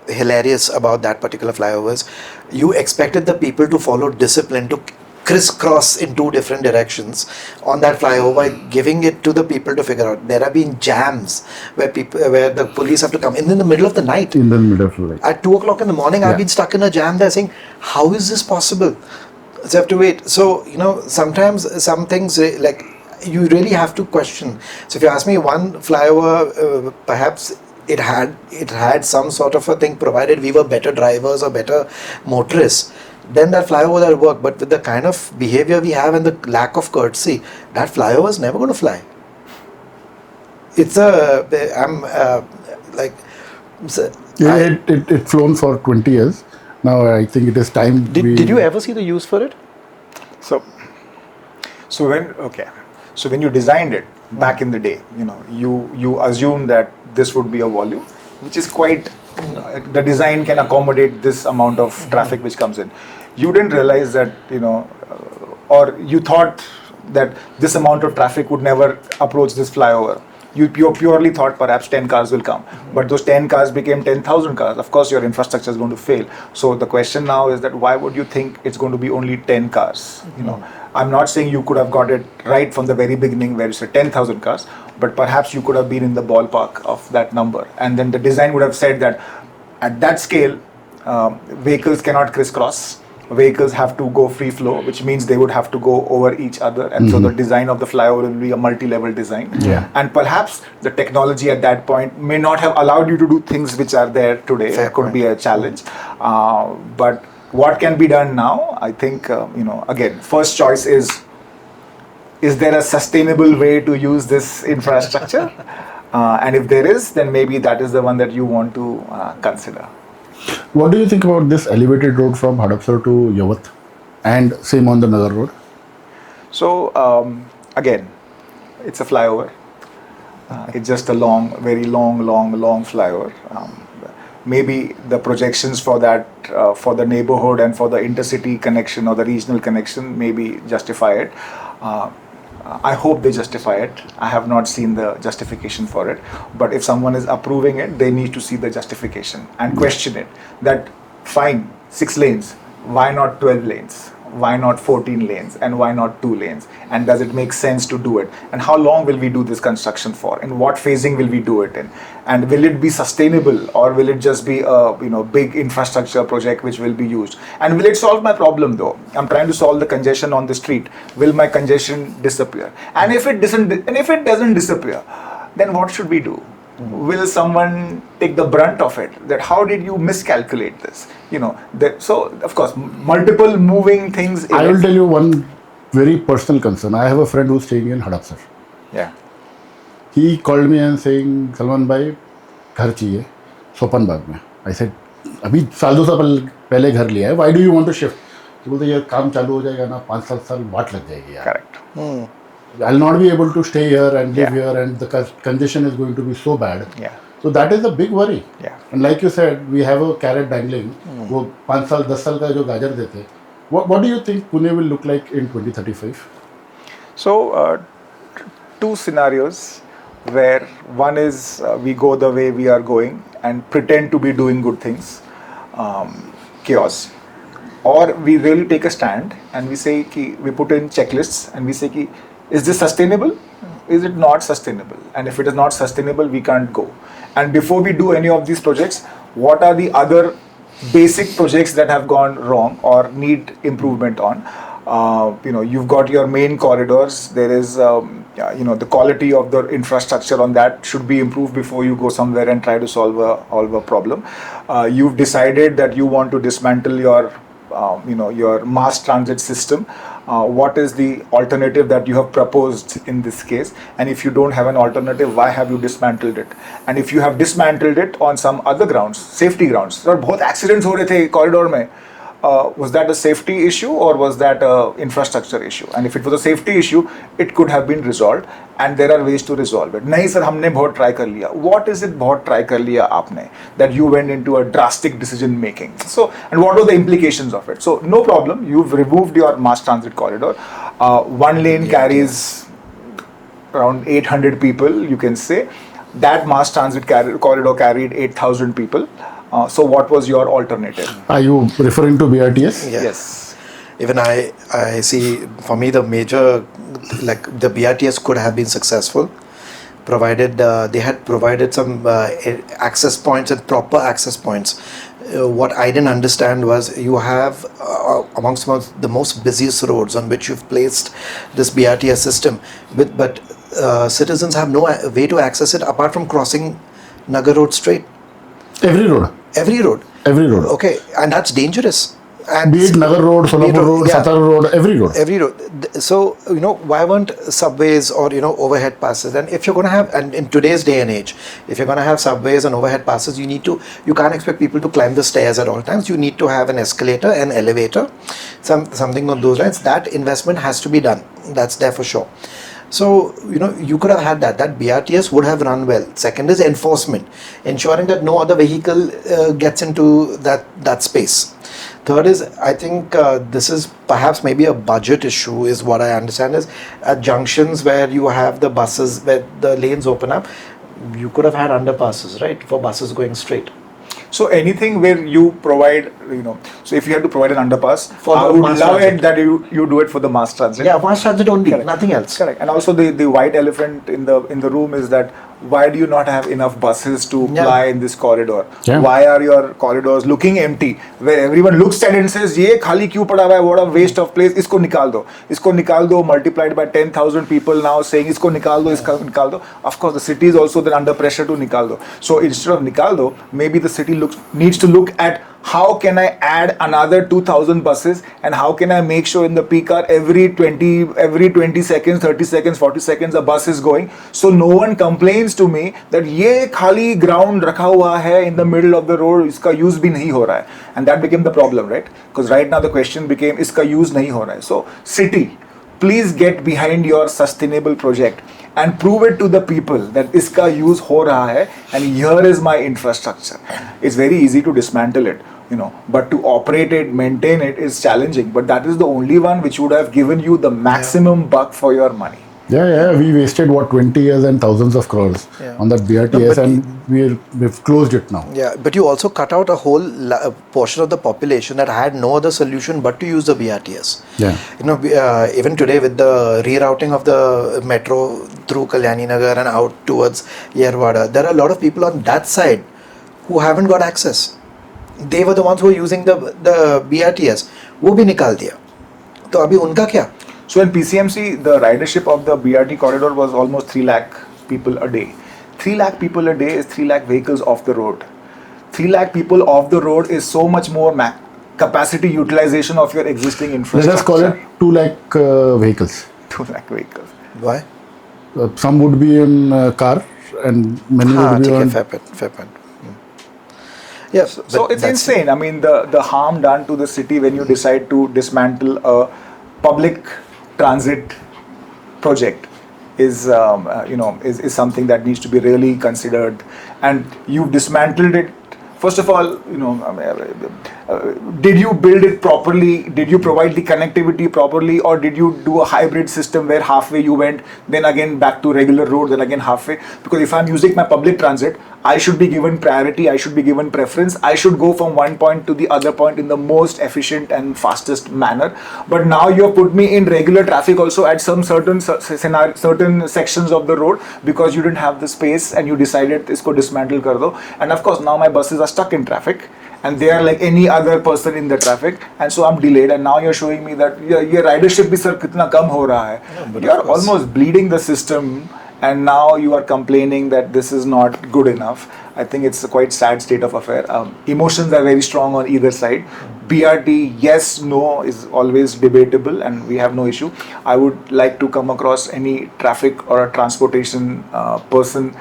hilarious about that particular flyover is you expected the people to follow discipline to crisscross in two different directions on that flyover, giving it to the people to figure out. There have been jams where the police have to come in the middle of the night. In the middle of the night. At 2 o'clock in the morning, I've been stuck in a jam there saying, how is this possible? So I have to wait. So, sometimes some things like you really have to question. So if you ask me, one flyover, perhaps it had some sort of a thing, provided we were better drivers or better motorists, then that flyover will work. But with the kind of behavior we have and the lack of courtesy, that flyover is never going to fly. It's It flown for 20 years. Now I think it is time. Did you ever see the use for it? So when you designed it back in the day, you assumed that this would be a volume, which is quite, the design can accommodate this amount of traffic which comes in. You didn't realize that, or you thought that this amount of traffic would never approach this flyover. You purely thought perhaps 10 cars will come, but those 10 cars became 10,000 cars. Of course, your infrastructure is going to fail. So the question now is that why would you think it's going to be only 10 cars? I'm not saying you could have got it right from the very beginning where you said 10,000 cars, but perhaps you could have been in the ballpark of that number. And then the design would have said that at that scale, vehicles cannot crisscross. Vehicles have to go free flow, which means they would have to go over each other. And so the design of the flyover will be a multi-level design. Yeah. And perhaps the technology at that point may not have allowed you to do things which are there today. Fair It could point. be a challenge. But what can be done now? I think, again, first choice is there a sustainable way to use this infrastructure? And if there is, then maybe that is the one that you want to consider. What do you think about this elevated road from Hadapsar to Yavat, and same on the Nagar road? So again, it's a flyover. It's just a very long flyover. Maybe the projections for that, for the neighborhood and for the intercity connection or the regional connection, maybe justify it. I hope they justify it. I have not seen the justification for it. But if someone is approving it, they need to see the justification and question it. That fine, 6 lanes, why not 12 lanes? Why not 14 lanes? And why not 2 lanes? And does it make sense to do it? And how long will we do this construction for? And what phasing will we do it in? And will it be sustainable, or will it just be a big infrastructure project which will be used? And will it solve my problem though? I'm trying to solve the congestion on the street. Will my congestion disappear? And if it doesn't disappear, then what should we do? Will someone take the brunt of it? That how did you miscalculate this? So of course, multiple moving things. I will tell you one very personal concern. I have a friend who's staying in Hadapsar. Yeah. He called me and saying, Salman bhai, घर चाहिए सोपन बाग में. I said, अभी साल 2 साल पहले घर लिया है. Why do you want to shift? तो बोलते यार काम चालू हो जाएगा ना, 5-7 साल वाट लग जाएगी यार. Correct. I'll not be able to stay here and live Yeah. here, and the congestion is going to be so bad. Yeah. So that is a big worry. Yeah. And like you said, we have a carrot dangling. वो 5 साल 10 साल का जो गाजर देते. What do you think Pune will look like in 2035? So, two scenarios where one is we go the way we are going and pretend to be doing good things, chaos. Or we really take a stand and we say, we put in checklists and we say, is this sustainable? Is it not sustainable? And if it is not sustainable, we can't go. And before we do any of these projects, what are the other basic projects that have gone wrong or need improvement on? You've got your main corridors. There is, the quality of the infrastructure on that should be improved before you go somewhere and try to solve a problem. You've decided that you want to dismantle your mass transit system. What is the alternative that you have proposed in this case? And if you don't have an alternative, why have you dismantled it? And if you have dismantled it on some other grounds, safety grounds, there बहुत accidents हो रहे थे corridor में. Was that a safety issue or was that an infrastructure issue? And if it was a safety issue, it could have been resolved, and there are ways to resolve it. नहीं sir हमने बहुत try कर लिया. What is it बहुत try कर लिया आपने that you went into a drastic decision making? So, and what are the implications of it? So no problem, you've removed your mass transit corridor. One lane carries around 800 people, you can say. That mass transit corridor carried 8,000 people. So what was your alternative? Are you referring to BRTS? Yeah. Yes. Even I see, for me, the major, like the BRTS could have been successful, provided they had provided some access points and proper access points. What I didn't understand was you have amongst the most busiest roads on which you've placed this BRTS system, but citizens have no way to access it apart from crossing Nagar Road straight. Every road. Every road. Every road. Okay, and that's dangerous. And Be it Nagar Road, Solapur Road, yeah. Satara Road, every road. Every road. So, why weren't subways or, overhead passes? And if you're going to have, and in today's day and age, if you're going to have subways and overhead passes, you can't expect people to climb the stairs at all times. You need to have an escalator, an elevator, something on those lines. That investment has to be done. That's there for sure. So, you could have had that. That BRTS would have run well. Second is enforcement, ensuring that no other vehicle gets into that space. Third is, I think this is perhaps maybe a budget issue, is what I understand, is at junctions where you have the buses, where the lanes open up, you could have had underpasses, right, for buses going straight. So anything where you provide, so if you had to provide an underpass, For I the would mass love transit. it that you do it for the mass transit. Yeah, mass transit only, Correct. nothing else. Correct. And also the white elephant in the room is that why do you not have enough buses to Yeah. ply in this corridor? Yeah. Why are your corridors looking empty? Where everyone looks at it and says, "Ye khali kyun pada hua hai? What a waste of place. Isko nikal do. Isko nikal do." Multiplied by 10,000 people now saying, "Isko nikal do. Isko nikal do." Of course, the city is also then under pressure to nikal do. So instead of nikal do, maybe the city needs to look at how can I add another 2,000 buses, and how can I make sure in the peak hour every 20 seconds, 30 seconds, 40 seconds a bus is going, so no one complains to me that ye khali ground rakha hua hai in the middle of the road, iska use bhi nahi ho raha hai. And that became the problem, right? Because right now the question became iska use nahi ho raha hai. So city, please get behind your sustainable project and prove it to the people that iska use ho raha hai, and here is my infrastructure. It's very easy to dismantle it, but to operate it, maintain it is challenging. But that is the only one which would have given you the maximum buck for your money. Yeah. We wasted 20 years and thousands of crores on that BRTS, and we've closed it now. Yeah, but you also cut out a whole portion of the population that had no other solution but to use the BRTS. Yeah. Even today with the rerouting of the metro through Kalyani Nagar and out towards Yerwada, there are a lot of people on that side who haven't got access. They were the ones who were using the BRTS. वो भी निकाल दिया. तो अभी उनका क्या? So in PCMC, the ridership of the BRT corridor was almost 3 lakh people a day. 3 lakh people a day is 3 lakh vehicles off the road. 3 lakh people off the road is so much more capacity utilization of your existing Let infrastructure. us call it 2 lakh vehicles. 2 lakh vehicles. Why? Some would be in car, and many हाँ, would be ठीक है, on. fair point. Yeah, So but it's that's- insane. I mean, the harm done to the city when you decide to dismantle a public transit project is is something that needs to be really considered. And you've dismantled it. First of all, did you build it properly? Did you provide the connectivity properly, or did you do a hybrid system where halfway you went, then again back to regular road, then again halfway? Because if I'm using my public transit, I should be given priority, I should be given preference, I should go from one point to the other point in the most efficient and fastest manner. But now you have put me in regular traffic also at some certain sections of the road because you didn't have the space and you decided isko dismantle kar do. And of course now my buses are stuck in traffic and they are like any other person in the traffic, and so I'm delayed. And now you're showing me that your ridership bhi sir kitna kam ho raha hai. You're almost bleeding the system, and now you are complaining that this is not good enough. I think it's a quite sad state of affair. Emotions are very strong on either side. BRT, yes, no, is always debatable, and we have no issue. I would like to come across any traffic or a transportation person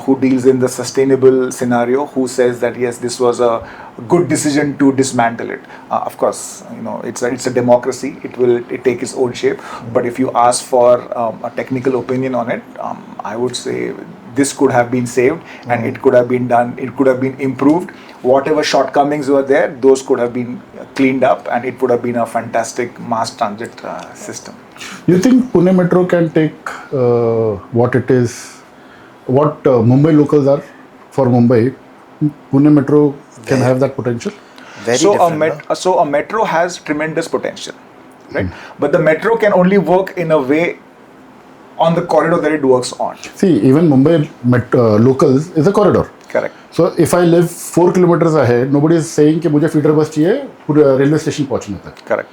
who deals in the sustainable scenario, who says that yes, this was a good decision to dismantle it. Of course, it's a democracy. It take its own shape. But if you ask for a technical opinion on it, I would say this could have been saved, and it could have been done. It could have been improved. Whatever shortcomings were there, those could have been cleaned up, and it would have been a fantastic mass transit system. You think Pune Metro can take what Mumbai locals are for Mumbai? Pune Metro can have that potential? Very So different, no? so a metro has tremendous potential. right? But the metro can only work in a way on the corridor that it works on. See, even Mumbai locals is a corridor. Correct. So if I live 4 kilometers ahead, nobody is saying कि मुझे feeder bus चाहिए पूरे railway station पहुंचने तक. Correct.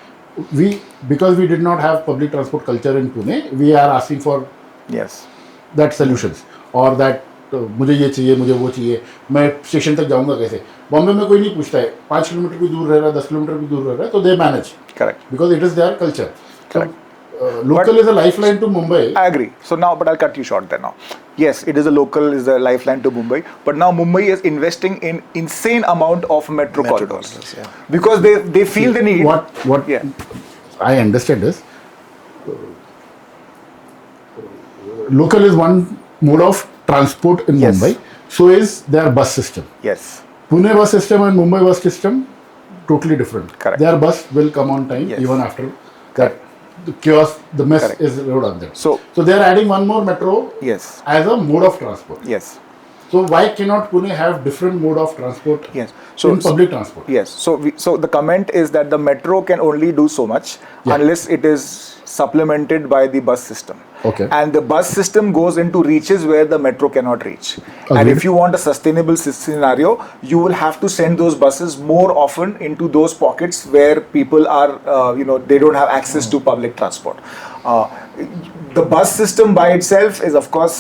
Because we did not have public transport culture in Pune, we are asking for Yes. that solutions or that मुझे ये चाहिए, मुझे वो चाहिए, मैं स्टेशन तक जाऊंगा कैसे? बॉम्बे में कोई नहीं पूछता है, 5 किलोमीटर भी दूर रह रहा है, 10 किलोमीटर भी दूर रह रहा है, तो they manage. Correct. Because it is their culture. Correct. So, local is a lifeline to Mumbai. I agree. So now, but I'll cut you short there now. Yes, it is a local, is a lifeline to Mumbai. But now Mumbai is investing in insane amount of metro corridors. Yeah. Because they feel the need. What Yeah. I understand is, local is one mode of transport in Yes. Mumbai. So is their bus system. Yes. Pune bus system and Mumbai bus system, totally different. Correct. Their bus will come on time Yes. even after that. The chaos, the mess Correct. is rolled on them. So they are adding one more metro yes. as a mode of transport. Yes. So why cannot Pune have different mode of transport Yes. So in public transport? Yes. So the comment is that the metro can only do so much unless it is supplemented by the bus system. Okay. And the bus system goes into reaches where the metro cannot reach. And Agreed. if you want a sustainable scenario, you will have to send those buses more often into those pockets where people are, they don't have access to public transport. The bus system by itself is, of course,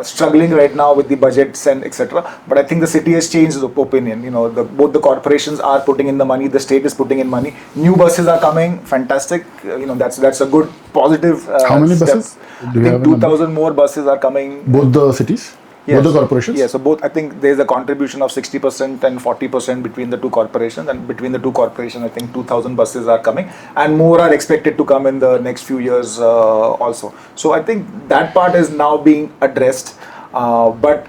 struggling right now with the budgets and etc. But I think the city has changed the opinion. Both the corporations are putting in the money, the state is putting in money. New buses are coming, fantastic. That's a good positive. How many step. buses? Do you I have think a number? 2,000 more buses are coming. Both the cities? Yes. Both the corporations? Yeah, so both, I think there's a contribution of 60% and 40% between the two corporations, and between the two corporations, I think 2,000 buses are coming, and more are expected to come in the next few years also. So I think that part is now being addressed, but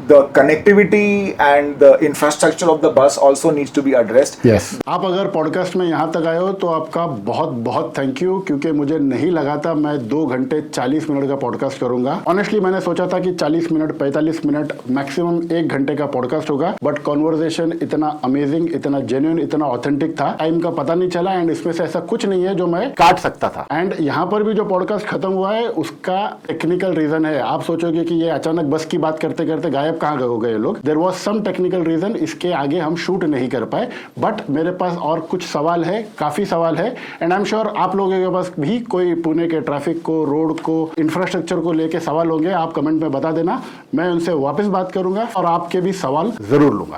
the connectivity and the infrastructure of the bus also needs to be addressed. Yes. आप अगर podcast में यहाँ तक आए हो तो आपका बहुत बहुत थैंक यू, क्योंकि मुझे नहीं लगा था मैं 2 घंटे 40 मिनट का पॉडकास्ट करूंगा. ऑनेस्टली मैंने सोचा था कि 40 मिनट 45 मिनट मैक्सिमम 1 घंटे का पॉडकास्ट होगा, बट कॉन्वर्सेशन इतना अमेजिंग, इतना जेन्युइन, इतना ऑथेंटिक था, टाइम का पता नहीं चला. एंड इसमें से ऐसा कुछ नहीं है जो मैं काट सकता था. एंड यहाँ पर भी जो पॉडकास्ट खत्म हुआ है उसका टेक्निकल रीजन है. आप सोचोगे कि ये अचानक बस की बात करते करते गायब कहाँ हो गए लोग. There was some technical reason, इसके आगे हम शूट नहीं कर पाए. बट मेरे पास और कुछ सवाल है, काफी सवाल है, एंड आई एम श्योर आप लोगों के पास भी कोई पुणे के ट्रैफिक को, रोड को, इंफ्रास्ट्रक्चर को लेके सवाल होंगे. आप कमेंट में बता देना, मैं उनसे वापस बात करूंगा और आपके भी सवाल जरूर लूंगा.